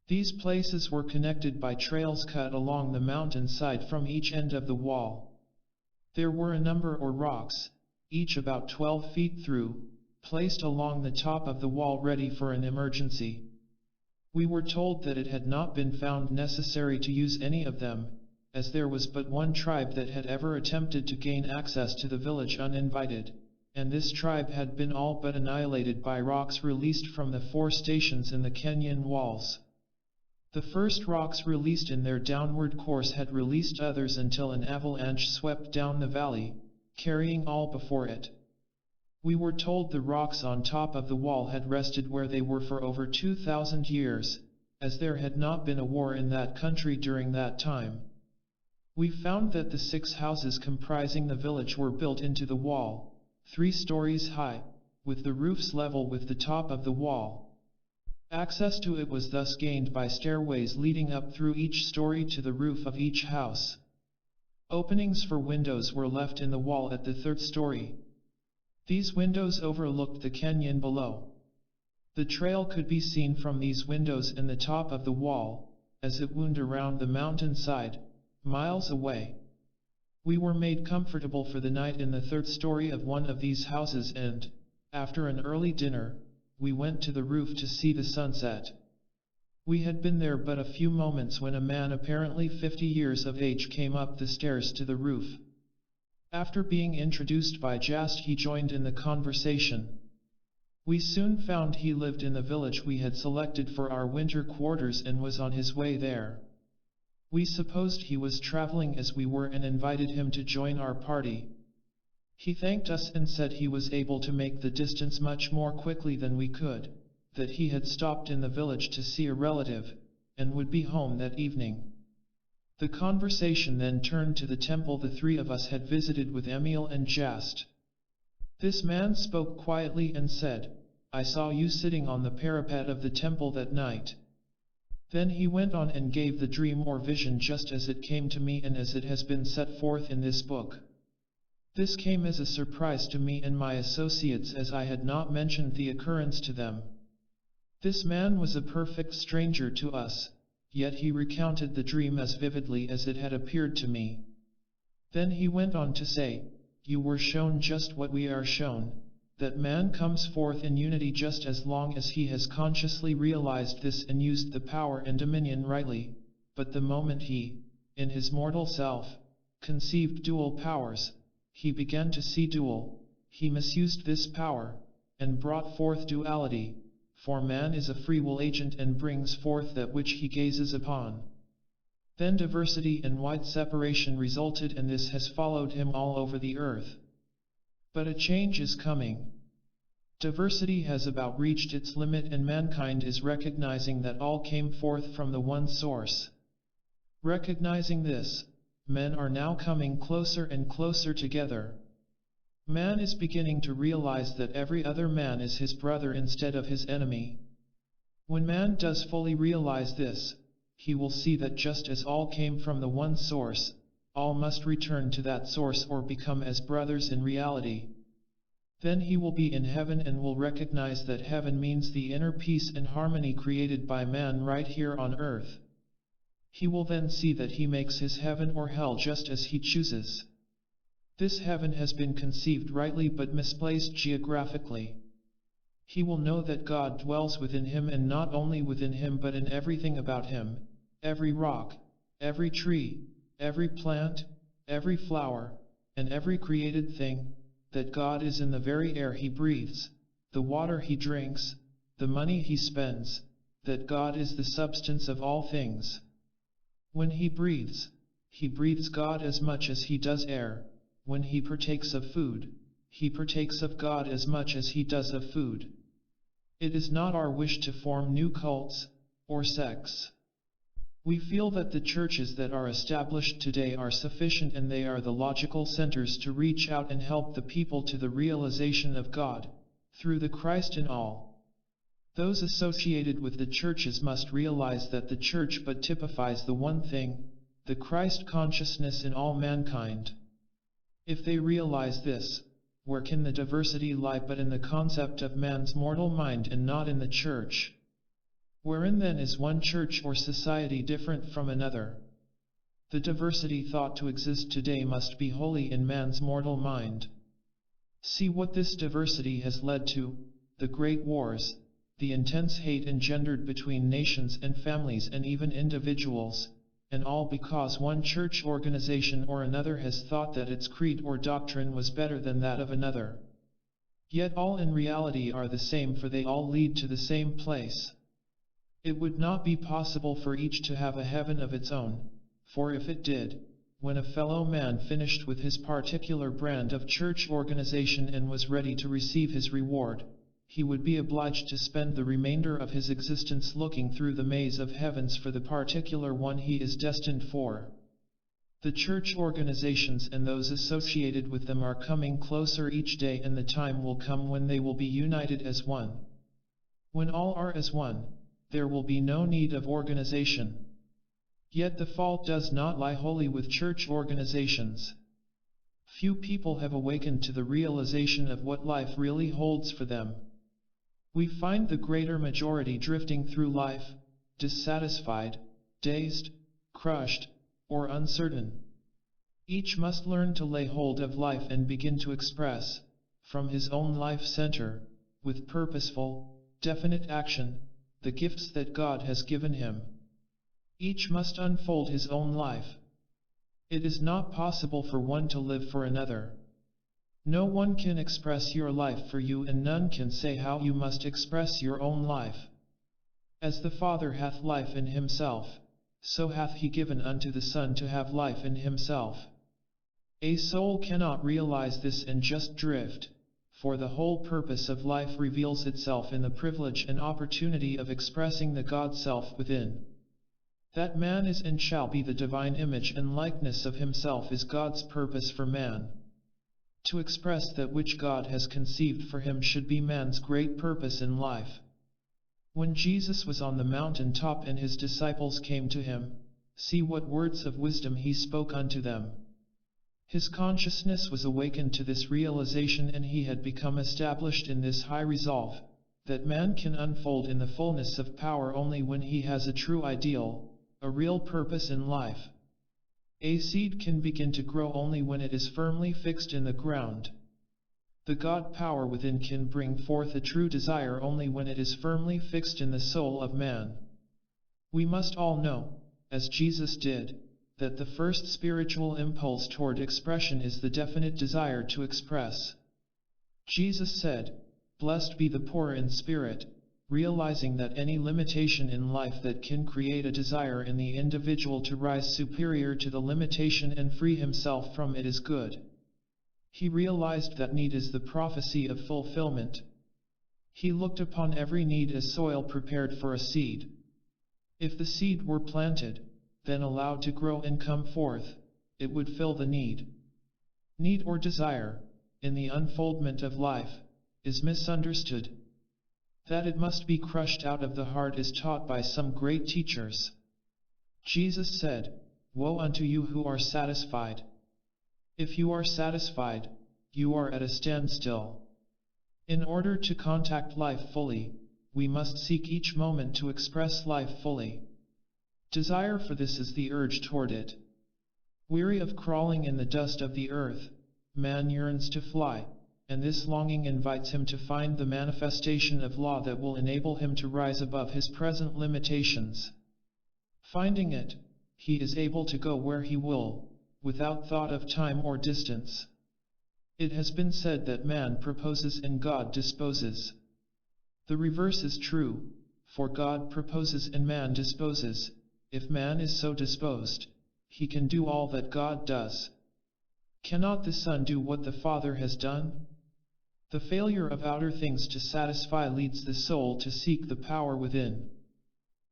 These places were connected by trails cut along the mountain side from each end of the wall. There were a number of rocks, each about 12 feet through, placed along the top of the wall ready for an emergency. We were told that it had not been found necessary to use any of them, as there was but one tribe that had ever attempted to gain access to the village uninvited, and this tribe had been all but annihilated by rocks released from the 4 stations in the canyon walls. The first rocks released in their downward course had released others until an avalanche swept down the valley, carrying all before it. We were told the rocks on top of the wall had rested where they were for over 2,000 years, as there had not been a war in that country during that time. We found that the 6 houses comprising the village were built into the wall, 3 stories high, with the roofs level with the top of the wall. Access to it was thus gained by stairways leading up through each story to the roof of each house. Openings for windows were left in the wall at the 3rd story. These windows overlooked the canyon below. The trail could be seen from these windows in the top of the wall, as it wound around the mountainside, miles away. We were made comfortable for the night in the 3rd story of one of these houses, and, after an early dinner, we went to the roof to see the sunset. We had been there but a few moments when a man apparently 50 years of age came up the stairs to the roof. After being introduced by Jast, he joined in the conversation. We soon found he lived in the village we had selected for our winter quarters and was on his way there. We supposed he was traveling as we were and invited him to join our party. He thanked us and said he was able to make the distance much more quickly than we could, that he had stopped in the village to see a relative, and would be home that evening. The conversation then turned to the temple the 3 of us had visited with Emil and Jast. This man spoke quietly and said, "I saw you sitting on the parapet of the temple that night." Then he went on and gave the dream or vision just as it came to me and as it has been set forth in this book. This came as a surprise to me and my associates, as I had not mentioned the occurrence to them. This man was a perfect stranger to us, yet he recounted the dream as vividly as it had appeared to me. Then he went on to say, "You were shown just what we are shown, that man comes forth in unity just as long as he has consciously realized this and used the power and dominion rightly, but the moment he, in his mortal self, conceived dual powers, he began to see dual, he misused this power, and brought forth duality. For man is a free will agent and brings forth that which he gazes upon. Then diversity and wide separation resulted, and this has followed him all over the earth. But a change is coming. Diversity has about reached its limit, and mankind is recognizing that all came forth from the one source. Recognizing this, men are now coming closer and closer together. Man is beginning to realize that every other man is his brother instead of his enemy. When man does fully realize this, he will see that just as all came from the one source, all must return to that source or become as brothers in reality. Then he will be in heaven and will recognize that heaven means the inner peace and harmony created by man right here on earth. He will then see that he makes his heaven or hell just as he chooses. This heaven has been conceived rightly but misplaced geographically. He will know that God dwells within him, and not only within him but in everything about him, every rock, every tree, every plant, every flower, and every created thing, that God is in the very air he breathes, the water he drinks, the money he spends, that God is the substance of all things. When he breathes God as much as he does air. When he partakes of food, he partakes of God as much as he does of food. It is not our wish to form new cults or sects. We feel that the churches that are established today are sufficient, and they are the logical centers to reach out and help the people to the realization of God, through the Christ in all. Those associated with the churches must realize that the church but typifies the one thing, the Christ consciousness in all mankind. If they realize this, where can the diversity lie but in the concept of man's mortal mind and not in the church? Wherein then is one church or society different from another? The diversity thought to exist today must be wholly in man's mortal mind. See what this diversity has led to: the great wars, the intense hate engendered between nations and families and even individuals, and all because one church organization or another has thought that its creed or doctrine was better than that of another. Yet all in reality are the same, for they all lead to the same place. It would not be possible for each to have a heaven of its own, for if it did, when a fellow man finished with his particular brand of church organization and was ready to receive his reward, he would be obliged to spend the remainder of his existence looking through the maze of heavens for the particular one he is destined for. The church organizations and those associated with them are coming closer each day, and the time will come when they will be united as one. When all are as one, there will be no need of organization. Yet the fault does not lie wholly with church organizations. Few people have awakened to the realization of what life really holds for them. We find the greater majority drifting through life, dissatisfied, dazed, crushed, or uncertain. Each must learn to lay hold of life and begin to express, from his own life center, with purposeful, definite action, the gifts that God has given him. Each must unfold his own life. It is not possible for one to live for another. No one can express your life for you, and none can say how you must express your own life. As the Father hath life in himself, so hath he given unto the Son to have life in himself. A soul cannot realize this and just drift, for the whole purpose of life reveals itself in the privilege and opportunity of expressing the God-self within. That man is and shall be the divine image and likeness of himself is God's purpose for man. To express that which God has conceived for him should be man's great purpose in life. When Jesus was on the mountain top and his disciples came to him, see what words of wisdom he spoke unto them. His consciousness was awakened to this realization, and he had become established in this high resolve, that man can unfold in the fullness of power only when he has a true ideal, a real purpose in life. A seed can begin to grow only when it is firmly fixed in the ground. The God power within can bring forth a true desire only when it is firmly fixed in the soul of man. We must all know, as Jesus did, that the first spiritual impulse toward expression is the definite desire to express. Jesus said, "Blessed be the poor in spirit," realizing that any limitation in life that can create a desire in the individual to rise superior to the limitation and free himself from it is good. He realized that need is the prophecy of fulfillment. He looked upon every need as soil prepared for a seed. If the seed were planted, then allowed to grow and come forth, it would fill the need. Need or desire, in the unfoldment of life, is misunderstood. That it must be crushed out of the heart is taught by some great teachers. Jesus said, "Woe unto you who are satisfied. If you are satisfied, you are at a standstill." In order to contact life fully, we must seek each moment to express life fully. Desire for this is the urge toward it. Weary of crawling in the dust of the earth, man yearns to fly, and this longing invites him to find the manifestation of law that will enable him to rise above his present limitations. Finding it, he is able to go where he will, without thought of time or distance. It has been said that man proposes and God disposes. The reverse is true, for God proposes and man disposes. If man is so disposed, he can do all that God does. Cannot the Son do what the Father has done? The failure of outer things to satisfy leads the soul to seek the power within.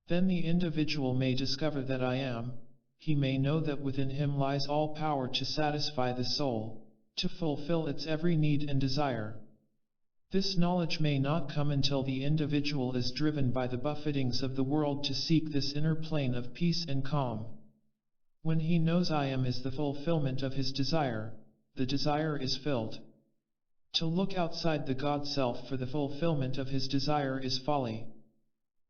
Then the individual may discover that I am. He may know that within him lies all power to satisfy the soul, to fulfill its every need and desire. This knowledge may not come until the individual is driven by the buffetings of the world to seek this inner plane of peace and calm. When he knows I am is the fulfillment of his desire, the desire is filled. To look outside the God Self for the fulfillment of his desire is folly.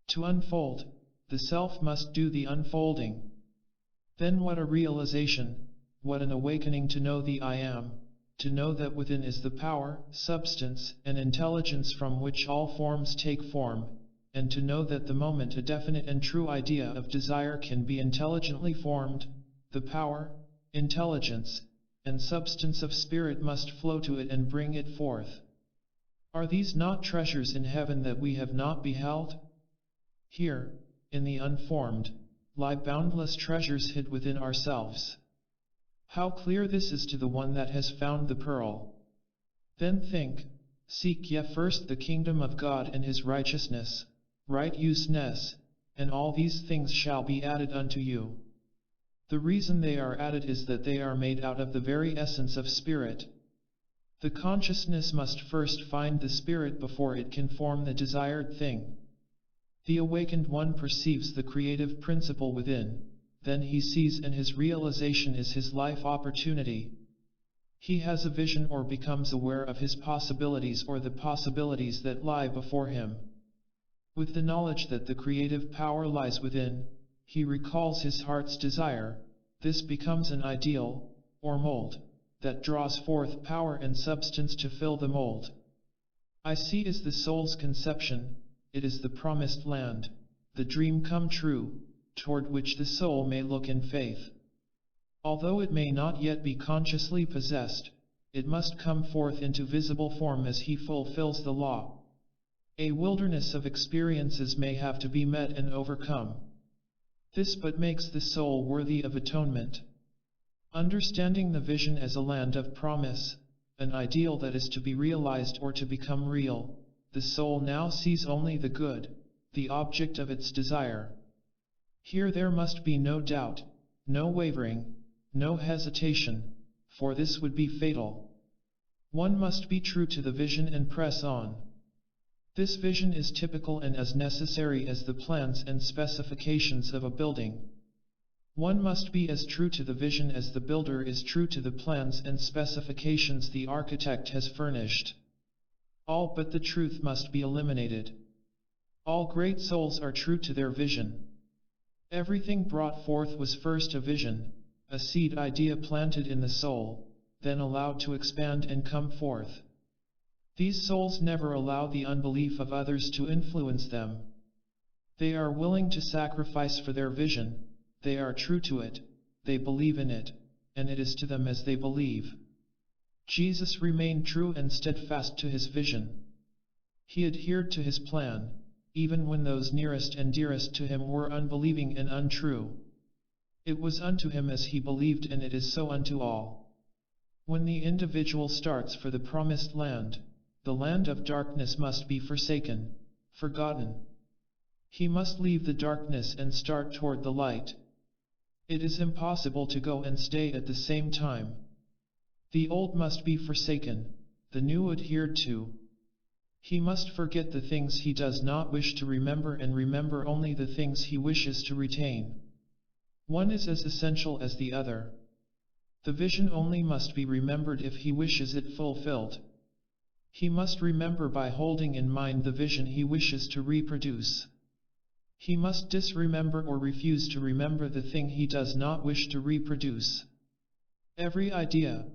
To unfold, the Self must do the unfolding. Then what a realization, what an awakening to know the I am, to know that within is the power, substance, and intelligence from which all forms take form, and to know that the moment a definite and true idea of desire can be intelligently formed, the power, intelligence, and substance of spirit must flow to it and bring it forth. Are these not treasures in heaven that we have not beheld? Here, in the unformed, lie boundless treasures hid within ourselves. How clear this is to the one that has found the pearl. Then think, seek ye first the kingdom of God and his righteousness, righteousness, and all these things shall be added unto you. The reason they are added is that they are made out of the very essence of spirit. The consciousness must first find the spirit before it can form the desired thing. The awakened one perceives the creative principle within, then he sees and his realization is his life opportunity. He has a vision or becomes aware of his possibilities or the possibilities that lie before him. With the knowledge that the creative power lies within, he recalls his heart's desire. This becomes an ideal, or mold, that draws forth power and substance to fill the mold. I see is the soul's conception, it is the promised land, the dream come true, toward which the soul may look in faith. Although it may not yet be consciously possessed, it must come forth into visible form as he fulfills the law. A wilderness of experiences may have to be met and overcome. This but makes the soul worthy of atonement. Understanding the vision as a land of promise, an ideal that is to be realized or to become real, the soul now sees only the good, the object of its desire. Here there must be no doubt, no wavering, no hesitation, for this would be fatal. One must be true to the vision and press on. This vision is typical and as necessary as the plans and specifications of a building. One must be as true to the vision as the builder is true to the plans and specifications the architect has furnished. All but the truth must be eliminated. All great souls are true to their vision. Everything brought forth was first a vision, a seed idea planted in the soul, then allowed to expand and come forth. These souls never allow the unbelief of others to influence them. They are willing to sacrifice for their vision, they are true to it, they believe in it, and it is to them as they believe. Jesus remained true and steadfast to his vision. He adhered to his plan, even when those nearest and dearest to him were unbelieving and untrue. It was unto him as he believed, and it is so unto all. When the individual starts for the promised land, the land of darkness must be forsaken, forgotten. He must leave the darkness and start toward the light. It is impossible to go and stay at the same time. The old must be forsaken, the new adhered to. He must forget the things he does not wish to remember and remember only the things he wishes to retain. One is as essential as the other. The vision only must be remembered if he wishes it fulfilled. He must remember by holding in mind the vision he wishes to reproduce. He must disremember or refuse to remember the thing he does not wish to reproduce. Every idea,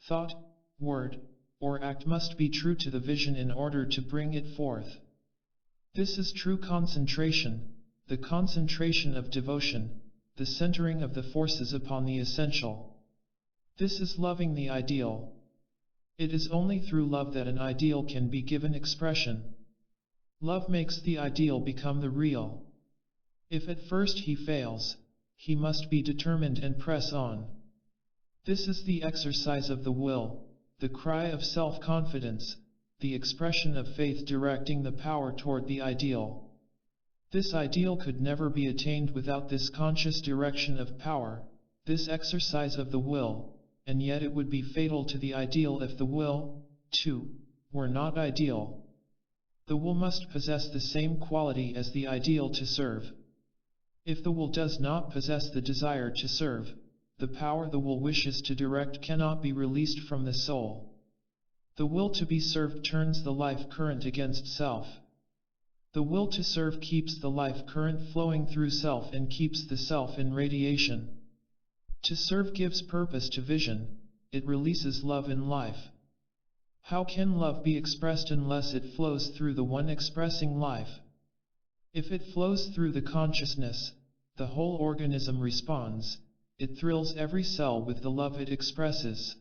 thought, word, or act must be true to the vision in order to bring it forth. This is true concentration, the concentration of devotion, the centering of the forces upon the essential. This is loving the ideal. It is only through love that an ideal can be given expression. Love makes the ideal become the real. If at first he fails, he must be determined and press on. This is the exercise of the will, the cry of self-confidence, the expression of faith directing the power toward the ideal. This ideal could never be attained without this conscious direction of power, this exercise of the will, and yet it would be fatal to the ideal if the will, too, were not ideal. The will must possess the same quality as the ideal to serve. If the will does not possess the desire to serve, the power the will wishes to direct cannot be released from the soul. The will to be served turns the life current against self. The will to serve keeps the life current flowing through self and keeps the self in radiation. To serve gives purpose to vision, it releases love in life. How can love be expressed unless it flows through the one expressing life? If it flows through the consciousness, the whole organism responds, it thrills every cell with the love it expresses.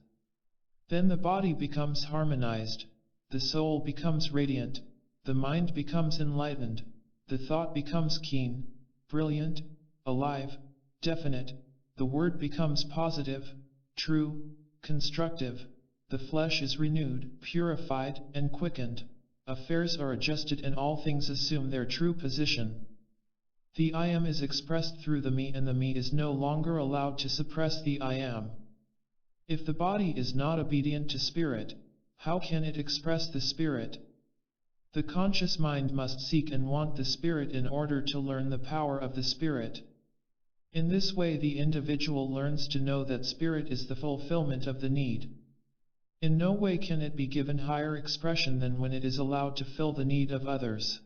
Then the body becomes harmonized, the soul becomes radiant, the mind becomes enlightened, the thought becomes keen, brilliant, alive, definite, the word becomes positive, true, constructive, the flesh is renewed, purified, and quickened, affairs are adjusted and all things assume their true position. The I am is expressed through the me and the me is no longer allowed to suppress the I am. If the body is not obedient to spirit, how can it express the spirit? The conscious mind must seek and want the spirit in order to learn the power of the spirit. In this way the individual learns to know that spirit is the fulfillment of the need. In no way can it be given higher expression than when it is allowed to fill the need of others.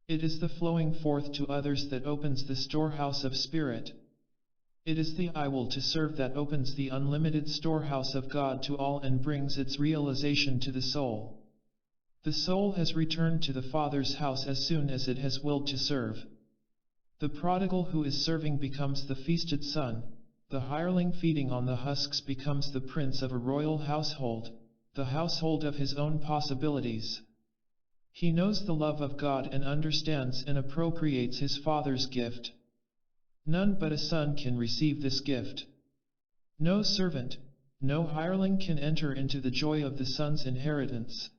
It is the flowing forth to others that opens the storehouse of spirit. It is the I will to serve that opens the unlimited storehouse of God to all and brings its realization to the soul. The soul has returned to the Father's house as soon as it has willed to serve. The prodigal who is serving becomes the feasted son, the hireling feeding on the husks becomes the prince of a royal household, the household of his own possibilities. He knows the love of God and understands and appropriates his Father's gift. None but a son can receive this gift. No servant, no hireling can enter into the joy of the son's inheritance.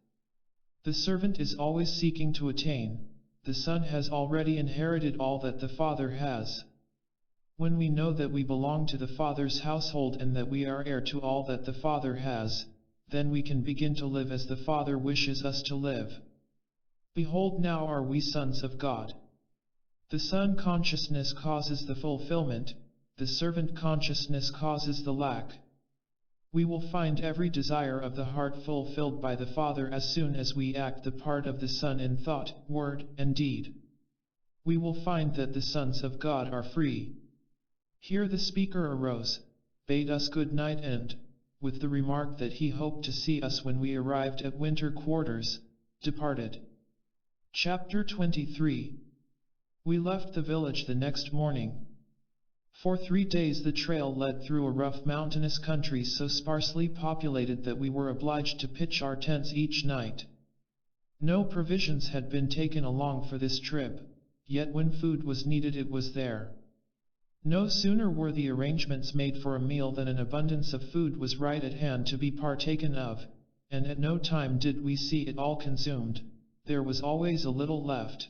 The servant is always seeking to attain, the son has already inherited all that the Father has. When we know that we belong to the Father's household and that we are heir to all that the Father has, then we can begin to live as the Father wishes us to live. Behold, now are we sons of God. The Son consciousness causes the fulfillment, the servant consciousness causes the lack. We will find every desire of the heart fulfilled by the Father as soon as we act the part of the Son in thought, word, and deed. We will find that the sons of God are free. Here the speaker arose, bade us good night and, with the remark that he hoped to see us when we arrived at winter quarters, departed. Chapter 23. We left the village the next morning. For 3 days the trail led through a rough mountainous country so sparsely populated that we were obliged to pitch our tents each night. No provisions had been taken along for this trip, yet when food was needed it was there. No sooner were the arrangements made for a meal than an abundance of food was right at hand to be partaken of, and at no time did we see it all consumed, there was always a little left.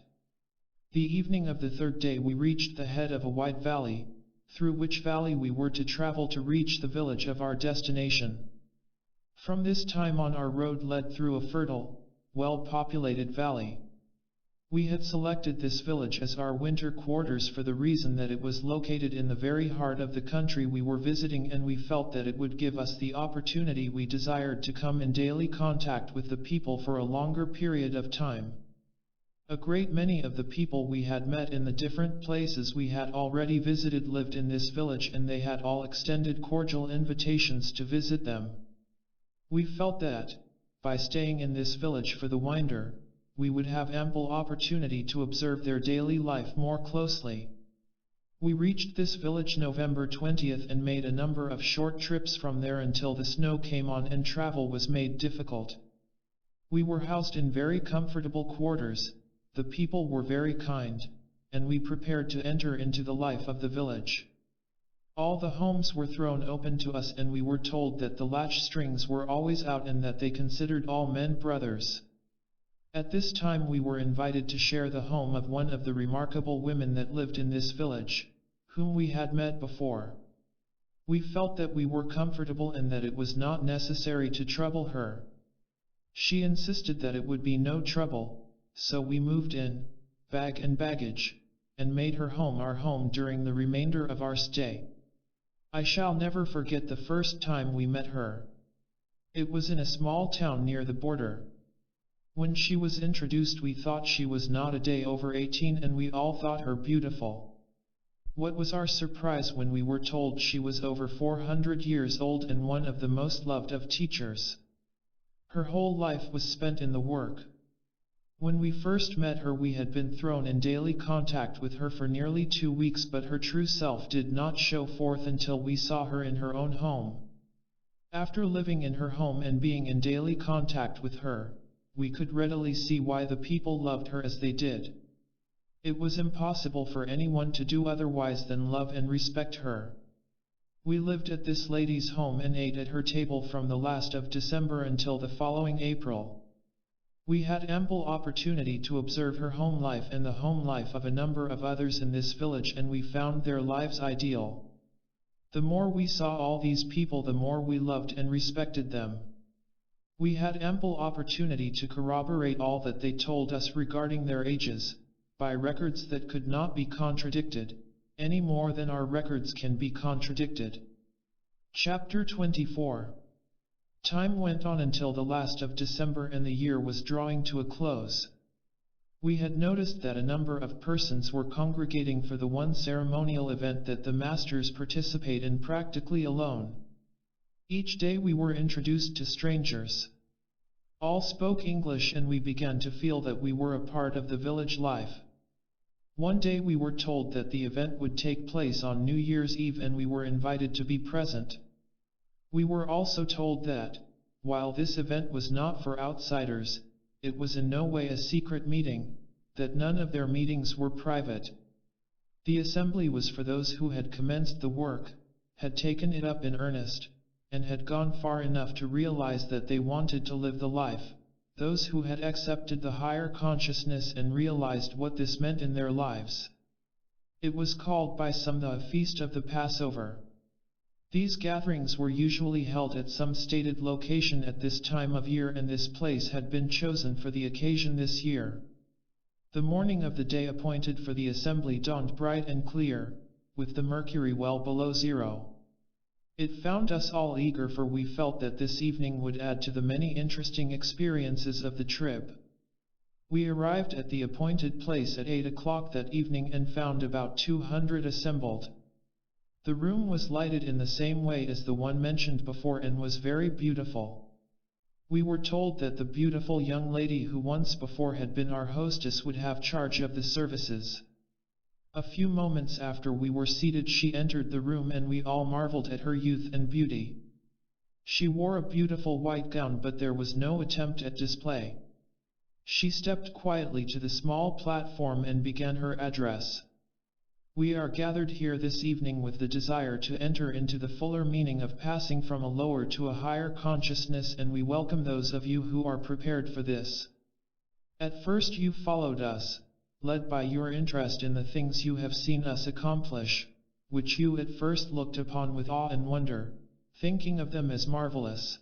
The evening of the 3rd day we reached the head of a wide valley, through which valley we were to travel to reach the village of our destination. From this time on our road led through a fertile, well-populated valley. We had selected this village as our winter quarters for the reason that it was located in the very heart of the country we were visiting, and we felt that it would give us the opportunity we desired to come in daily contact with the people for a longer period of time. A great many of the people we had met in the different places we had already visited lived in this village, and they had all extended cordial invitations to visit them. We felt that, by staying in this village for the winter, we would have ample opportunity to observe their daily life more closely. We reached this village November 20th and made a number of short trips from there until the snow came on and travel was made difficult. We were housed in very comfortable quarters, the people were very kind, and we prepared to enter into the life of the village. All the homes were thrown open to us, and we were told that the latch strings were always out and that they considered all men brothers. At this time we were invited to share the home of one of the remarkable women that lived in this village, whom we had met before. We felt that we were comfortable and that it was not necessary to trouble her. She insisted that it would be no trouble, so we moved in, bag and baggage, and made her home our home during the remainder of our stay. I shall never forget the first time we met her. It was in a small town near the border. When she was introduced we thought she was not a day over 18, and we all thought her beautiful. What was our surprise when we were told she was over 400 years old and one of the most loved of teachers. Her whole life was spent in the work. When we first met her we had been thrown in daily contact with her for nearly 2 weeks, but her true self did not show forth until we saw her in her own home. After living in her home and being in daily contact with her, we could readily see why the people loved her as they did. It was impossible for anyone to do otherwise than love and respect her. We lived at this lady's home and ate at her table from the last of December until the following April. We had ample opportunity to observe her home life and the home life of a number of others in this village, and we found their lives ideal. The more we saw all these people, the more we loved and respected them. We had ample opportunity to corroborate all that they told us regarding their ages, by records that could not be contradicted, any more than our records can be contradicted. Chapter 24. Time went on until the last of December and the year was drawing to a close. We had noticed that a number of persons were congregating for the one ceremonial event that the masters participate in practically alone. Each day we were introduced to strangers. All spoke English, and we began to feel that we were a part of the village life. One day we were told that the event would take place on New Year's Eve, and we were invited to be present. We were also told that, while this event was not for outsiders, it was in no way a secret meeting, that none of their meetings were private. The assembly was for those who had commenced the work, had taken it up in earnest, and had gone far enough to realize that they wanted to live the life, those who had accepted the higher consciousness and realized what this meant in their lives. It was called by some the Feast of the Passover. These gatherings were usually held at some stated location at this time of year, and this place had been chosen for the occasion this year. The morning of the day appointed for the assembly dawned bright and clear, with the mercury well below zero. It found us all eager, for we felt that this evening would add to the many interesting experiences of the trip. We arrived at the appointed place at 8 o'clock that evening and found about 200 assembled. The room was lighted in the same way as the one mentioned before and was very beautiful. We were told that the beautiful young lady who once before had been our hostess would have charge of the services. A few moments after we were seated she entered the room, and we all marveled at her youth and beauty. She wore a beautiful white gown, but there was no attempt at display. She stepped quietly to the small platform and began her address. We are gathered here this evening with the desire to enter into the fuller meaning of passing from a lower to a higher consciousness, and we welcome those of you who are prepared for this. At first you followed us, led by your interest in the things you have seen us accomplish, which you at first looked upon with awe and wonder, thinking of them as marvelous.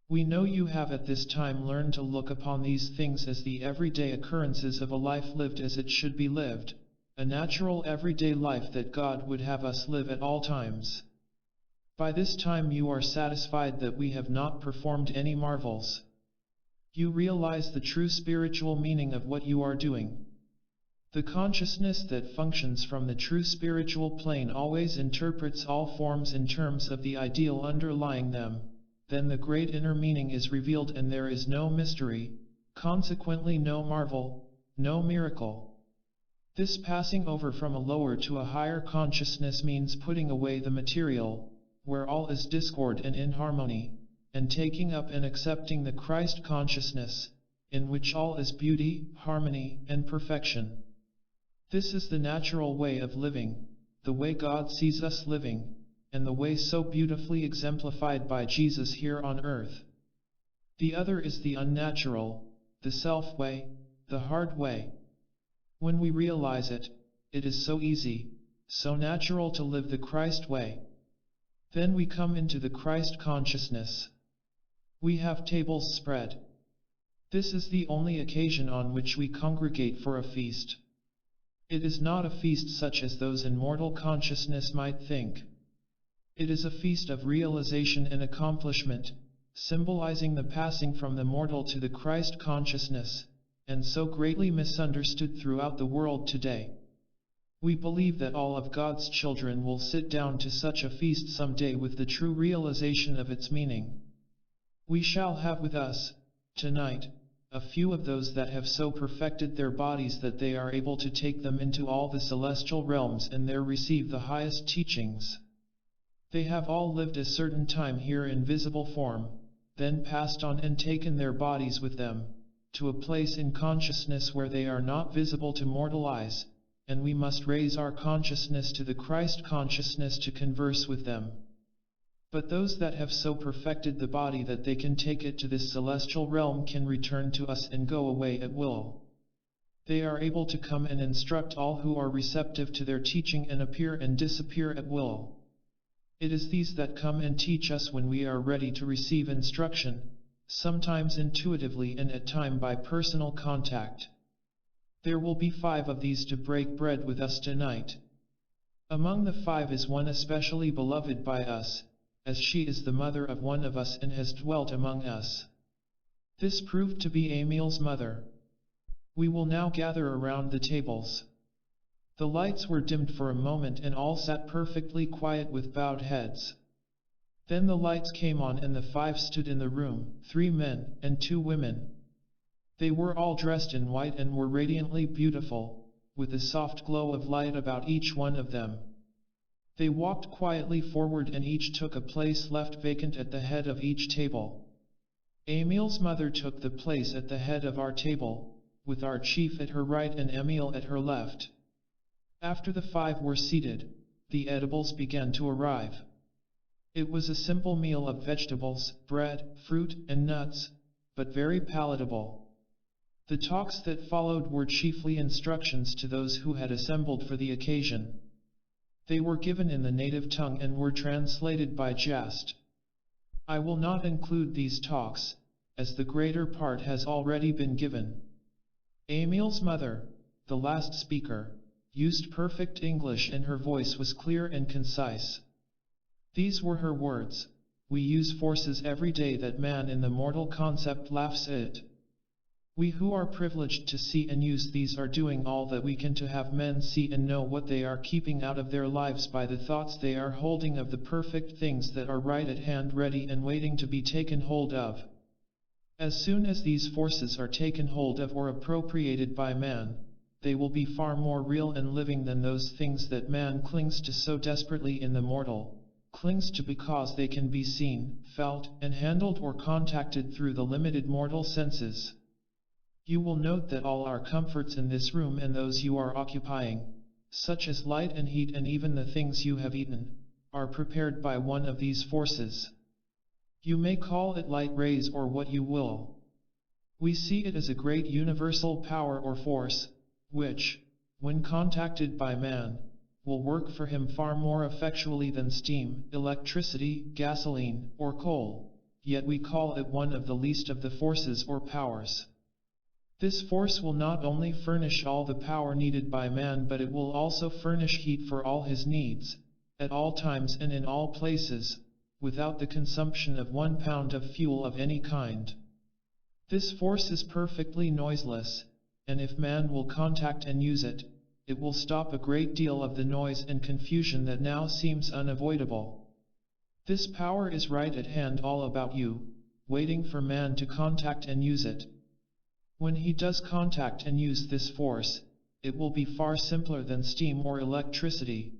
We know you have at this time learned to look upon these things as the everyday occurrences of a life lived as it should be lived, a natural everyday life that God would have us live at all times. By this time you are satisfied that we have not performed any marvels. You realize the true spiritual meaning of what you are doing. The consciousness that functions from the true spiritual plane always interprets all forms in terms of the ideal underlying them. Then the great inner meaning is revealed and there is no mystery, consequently no marvel, no miracle. This passing over from a lower to a higher consciousness means putting away the material, where all is discord and inharmony, and taking up and accepting the Christ consciousness, in which all is beauty, harmony, and perfection. This is the natural way of living, the way God sees us living, and the way so beautifully exemplified by Jesus here on earth. The other is the unnatural, the self-way, the hard way. When we realize it, it is so easy, so natural to live the Christ way. Then we come into the Christ consciousness. We have tables spread. This is the only occasion on which we congregate for a feast. It is not a feast such as those in mortal consciousness might think. It is a feast of realization and accomplishment, symbolizing the passing from the mortal to the Christ consciousness, and so greatly misunderstood throughout the world today. We believe that all of God's children will sit down to such a feast someday with the true realization of its meaning. We shall have with us, tonight, a few of those that have so perfected their bodies that they are able to take them into all the celestial realms and there receive the highest teachings. They have all lived a certain time here in visible form, then passed on and taken their bodies with them, to a place in consciousness where they are not visible to mortal eyes, and we must raise our consciousness to the Christ consciousness to converse with them. But those that have so perfected the body that they can take it to this celestial realm can return to us and go away at will. They are able to come and instruct all who are receptive to their teaching and appear and disappear at will. It is these that come and teach us when we are ready to receive instruction, sometimes intuitively and at times by personal contact. There will be 5 of these to break bread with us tonight. Among the 5 is one especially beloved by us, as she is the mother of one of us and has dwelt among us. This proved to be Emil's mother. We will now gather around the tables. The lights were dimmed for a moment and all sat perfectly quiet with bowed heads. Then the lights came on and the 5 stood in the room, 3 men and 2 women. They were all dressed in white and were radiantly beautiful, with a soft glow of light about each one of them. They walked quietly forward and each took a place left vacant at the head of each table. Emil's mother took the place at the head of our table, with our chief at her right and Emil at her left. After the 5 were seated, the edibles began to arrive. It was a simple meal of vegetables, bread, fruit, and nuts, but very palatable. The talks that followed were chiefly instructions to those who had assembled for the occasion. They were given in the native tongue and were translated by Jast. I will not include these talks, as the greater part has already been given. Emil's mother, the last speaker, used perfect English and her voice was clear and concise. These were her words: "We use forces every day that man in the mortal concept laughs at. We who are privileged to see and use these are doing all that we can to have men see and know what they are keeping out of their lives by the thoughts they are holding of the perfect things that are right at hand, ready and waiting to be taken hold of. As soon as these forces are taken hold of or appropriated by man, they will be far more real and living than those things that man clings to so desperately in the mortal, clings to because they can be seen, felt, and handled or contacted through the limited mortal senses. You will note that all our comforts in this room and those you are occupying, such as light and heat and even the things you have eaten, are prepared by one of these forces. You may call it light rays or what you will. We see it as a great universal power or force, which, when contacted by man, will work for him far more effectually than steam, electricity, gasoline, or coal. yet we call it one of the least of the forces or powers. This force will not only furnish all the power needed by man, but it will also furnish heat for all his needs, at all times and in all places, without the consumption of 1 pound of fuel of any kind. This force is perfectly noiseless, and if man will contact and use it, it will stop a great deal of the noise and confusion that now seems unavoidable. This power is right at hand all about you, waiting for man to contact and use it. When he does contact and use this force, it will be far simpler than steam or electricity.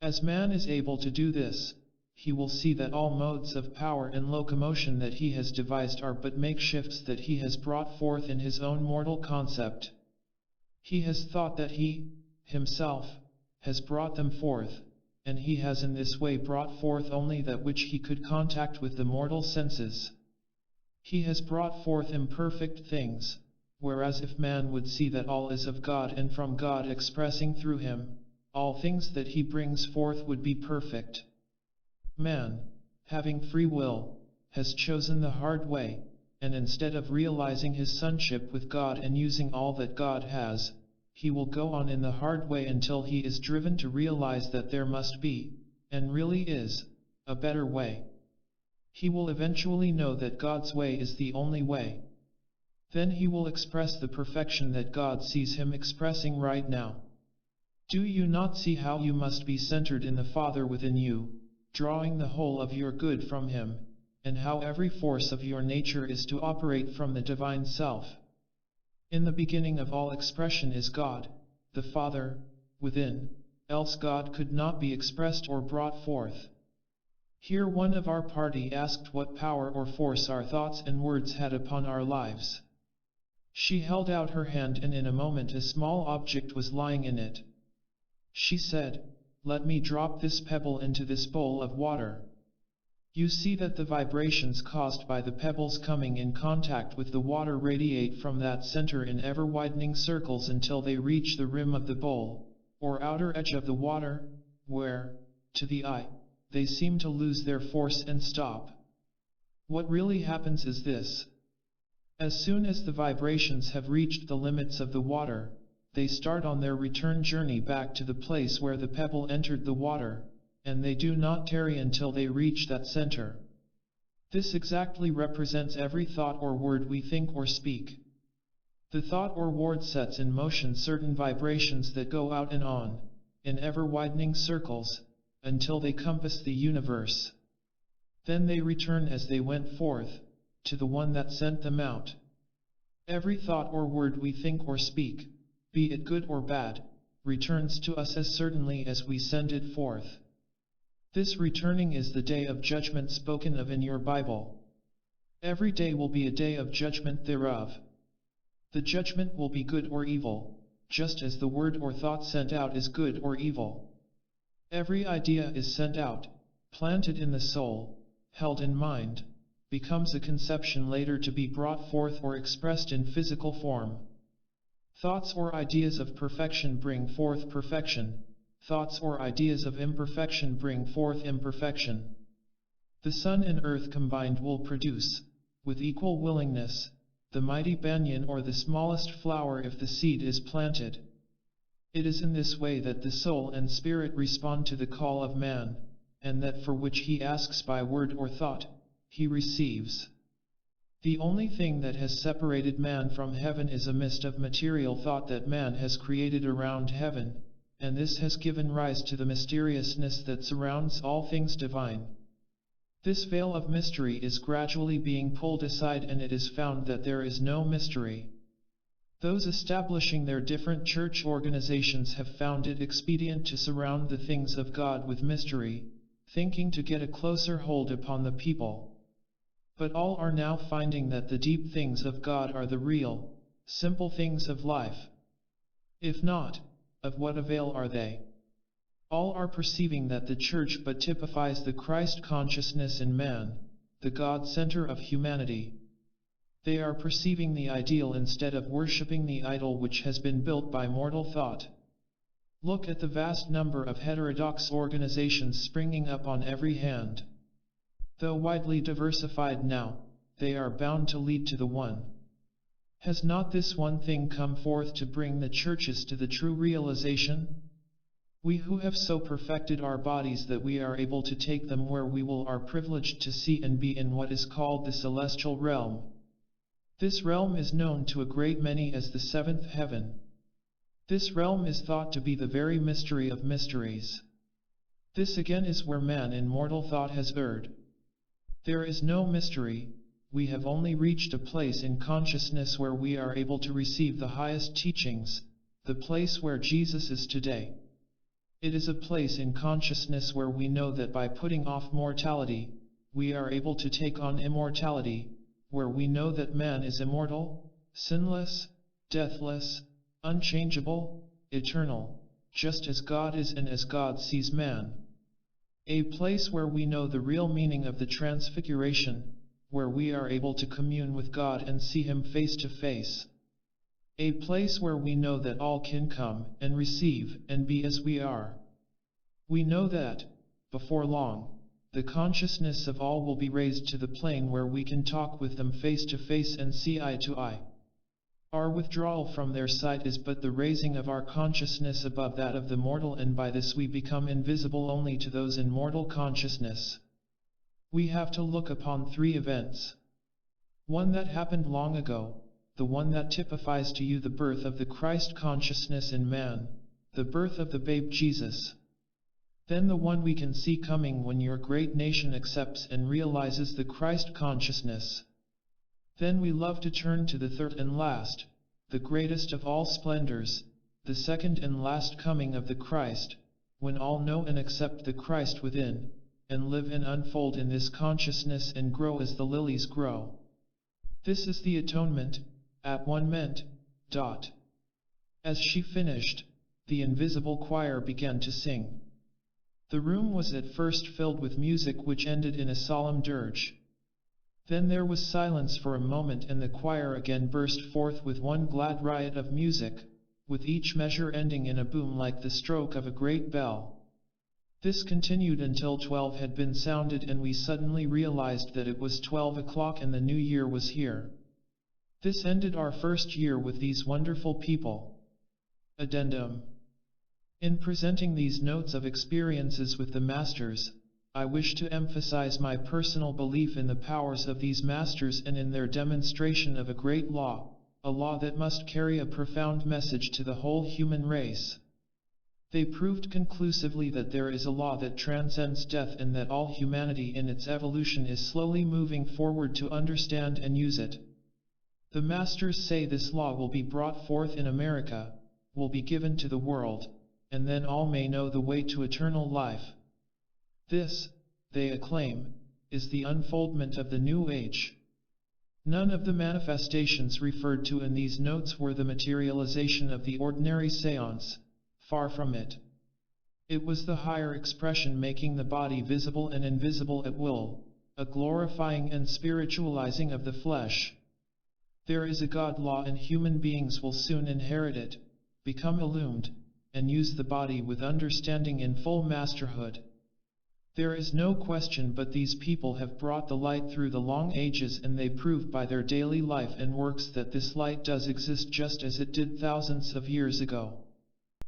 As man is able to do this, he will see that all modes of power and locomotion that he has devised are but makeshifts that he has brought forth in his own mortal concept. He has thought that he, himself, has brought them forth, and he has in this way brought forth only that which he could contact with the mortal senses. He has brought forth imperfect things, whereas if man would see that all is of God and from God expressing through him, all things that he brings forth would be perfect. Man, having free will, has chosen the hard way, and instead of realizing his sonship with God and using all that God has, he will go on in the hard way until he is driven to realize that there must be, and really is, a better way. He will eventually know that God's way is the only way. Then he will express the perfection that God sees him expressing right now. Do you not see how you must be centered in the Father within you, drawing the whole of your good from him, and how every force of your nature is to operate from the divine self? In the beginning of all expression is God, the Father, within, else God could not be expressed or brought forth. Here one of our party asked what power or force our thoughts and words had upon our lives. She held out her hand, and in a moment a small object was lying in it. She said, "Let me drop this pebble into this bowl of water." You see that the vibrations caused by the pebbles coming in contact with the water radiate from that center in ever-widening circles until they reach the rim of the bowl, or outer edge of the water, where, to the eye, they seem to lose their force and stop. What really happens is this. As soon as the vibrations have reached the limits of the water, they start on their return journey back to the place where the pebble entered the water, and they do not tarry until they reach that center. This exactly represents every thought or word we think or speak. The thought or word sets in motion certain vibrations that go out and on, in ever-widening circles, until they compass the universe. Then they return as they went forth, to the one that sent them out. Every thought or word we think or speak, be it good or bad, returns to us as certainly as we send it forth. This returning is the day of judgment spoken of in your Bible. Every day will be a day of judgment thereof. The judgment will be good or evil, just as the word or thought sent out is good or evil. Every idea is sent out, planted in the soul, held in mind, becomes a conception later to be brought forth or expressed in physical form. Thoughts or ideas of perfection bring forth perfection. Thoughts or ideas of imperfection bring forth imperfection. The sun and earth combined will produce, with equal willingness, the mighty banyan or the smallest flower if the seed is planted. It is in this way that the soul and spirit respond to the call of man, and that for which he asks by word or thought, he receives. The only thing that has separated man from heaven is a mist of material thought that man has created around heaven, and this has given rise to the mysteriousness that surrounds all things divine. This veil of mystery is gradually being pulled aside, and it is found that there is no mystery. Those establishing their different church organizations have found it expedient to surround the things of God with mystery, thinking to get a closer hold upon the people. But all are now finding that the deep things of God are the real, simple things of life. If not, of what avail are they? All are perceiving that the church but typifies the Christ consciousness in man, the God center of humanity. They are perceiving the ideal instead of worshipping the idol which has been built by mortal thought. Look at the vast number of heterodox organizations springing up on every hand. Though widely diversified now, they are bound to lead to the one. Has not this one thing come forth to bring the churches to the true realization? We who have so perfected our bodies that we are able to take them where we will are privileged to see and be in what is called the celestial realm. This realm is known to a great many as the seventh heaven. This realm is thought to be the very mystery of mysteries. This again is where man in mortal thought has erred. There is no mystery, we have only reached a place in consciousness where we are able to receive the highest teachings, the place where Jesus is today. It is a place in consciousness where we know that by putting off mortality, we are able to take on immortality, where we know that man is immortal, sinless, deathless, unchangeable, eternal, just as God is and as God sees man. A place where we know the real meaning of the transfiguration, where we are able to commune with God and see Him face to face. A place where we know that all can come and receive and be as we are. We know that, before long, the consciousness of all will be raised to the plane where we can talk with them face to face and see eye to eye. Our withdrawal from their sight is but the raising of our consciousness above that of the mortal, and by this we become invisible only to those in mortal consciousness. We have to look upon three events. One that happened long ago, the one that typifies to you the birth of the Christ consciousness in man, the birth of the babe Jesus. Then the one we can see coming when your great nation accepts and realizes the Christ consciousness. Then we love to turn to the third and last, the greatest of all splendors, the second and last coming of the Christ, when all know and accept the Christ within, and live and unfold in this consciousness and grow as the lilies grow. This is the atonement, at one meant. As she finished, the invisible choir began to sing. The room was at first filled with music which ended in a solemn dirge. Then there was silence for a moment, and the choir again burst forth with one glad riot of music, with each measure ending in a boom like the stroke of a great bell. This continued until 12 had been sounded, and we suddenly realized that it was 12 o'clock and the new year was here. This ended our first year with these wonderful people. Addendum. In presenting these notes of experiences with the Masters, I wish to emphasize my personal belief in the powers of these Masters and in their demonstration of a great law, a law that must carry a profound message to the whole human race. They proved conclusively that there is a law that transcends death, and that all humanity in its evolution is slowly moving forward to understand and use it. The Masters say this law will be brought forth in America, will be given to the world, and then all may know the way to eternal life. This, they acclaim, is the unfoldment of the new age. None of the manifestations referred to in these notes were the materialization of the ordinary seance, far from it. It was the higher expression making the body visible and invisible at will, a glorifying and spiritualizing of the flesh. There is a God law, and human beings will soon inherit it, become illumined, and use the body with understanding in full masterhood. There is no question but these people have brought the light through the long ages, and they prove by their daily life and works that this light does exist just as it did thousands of years ago.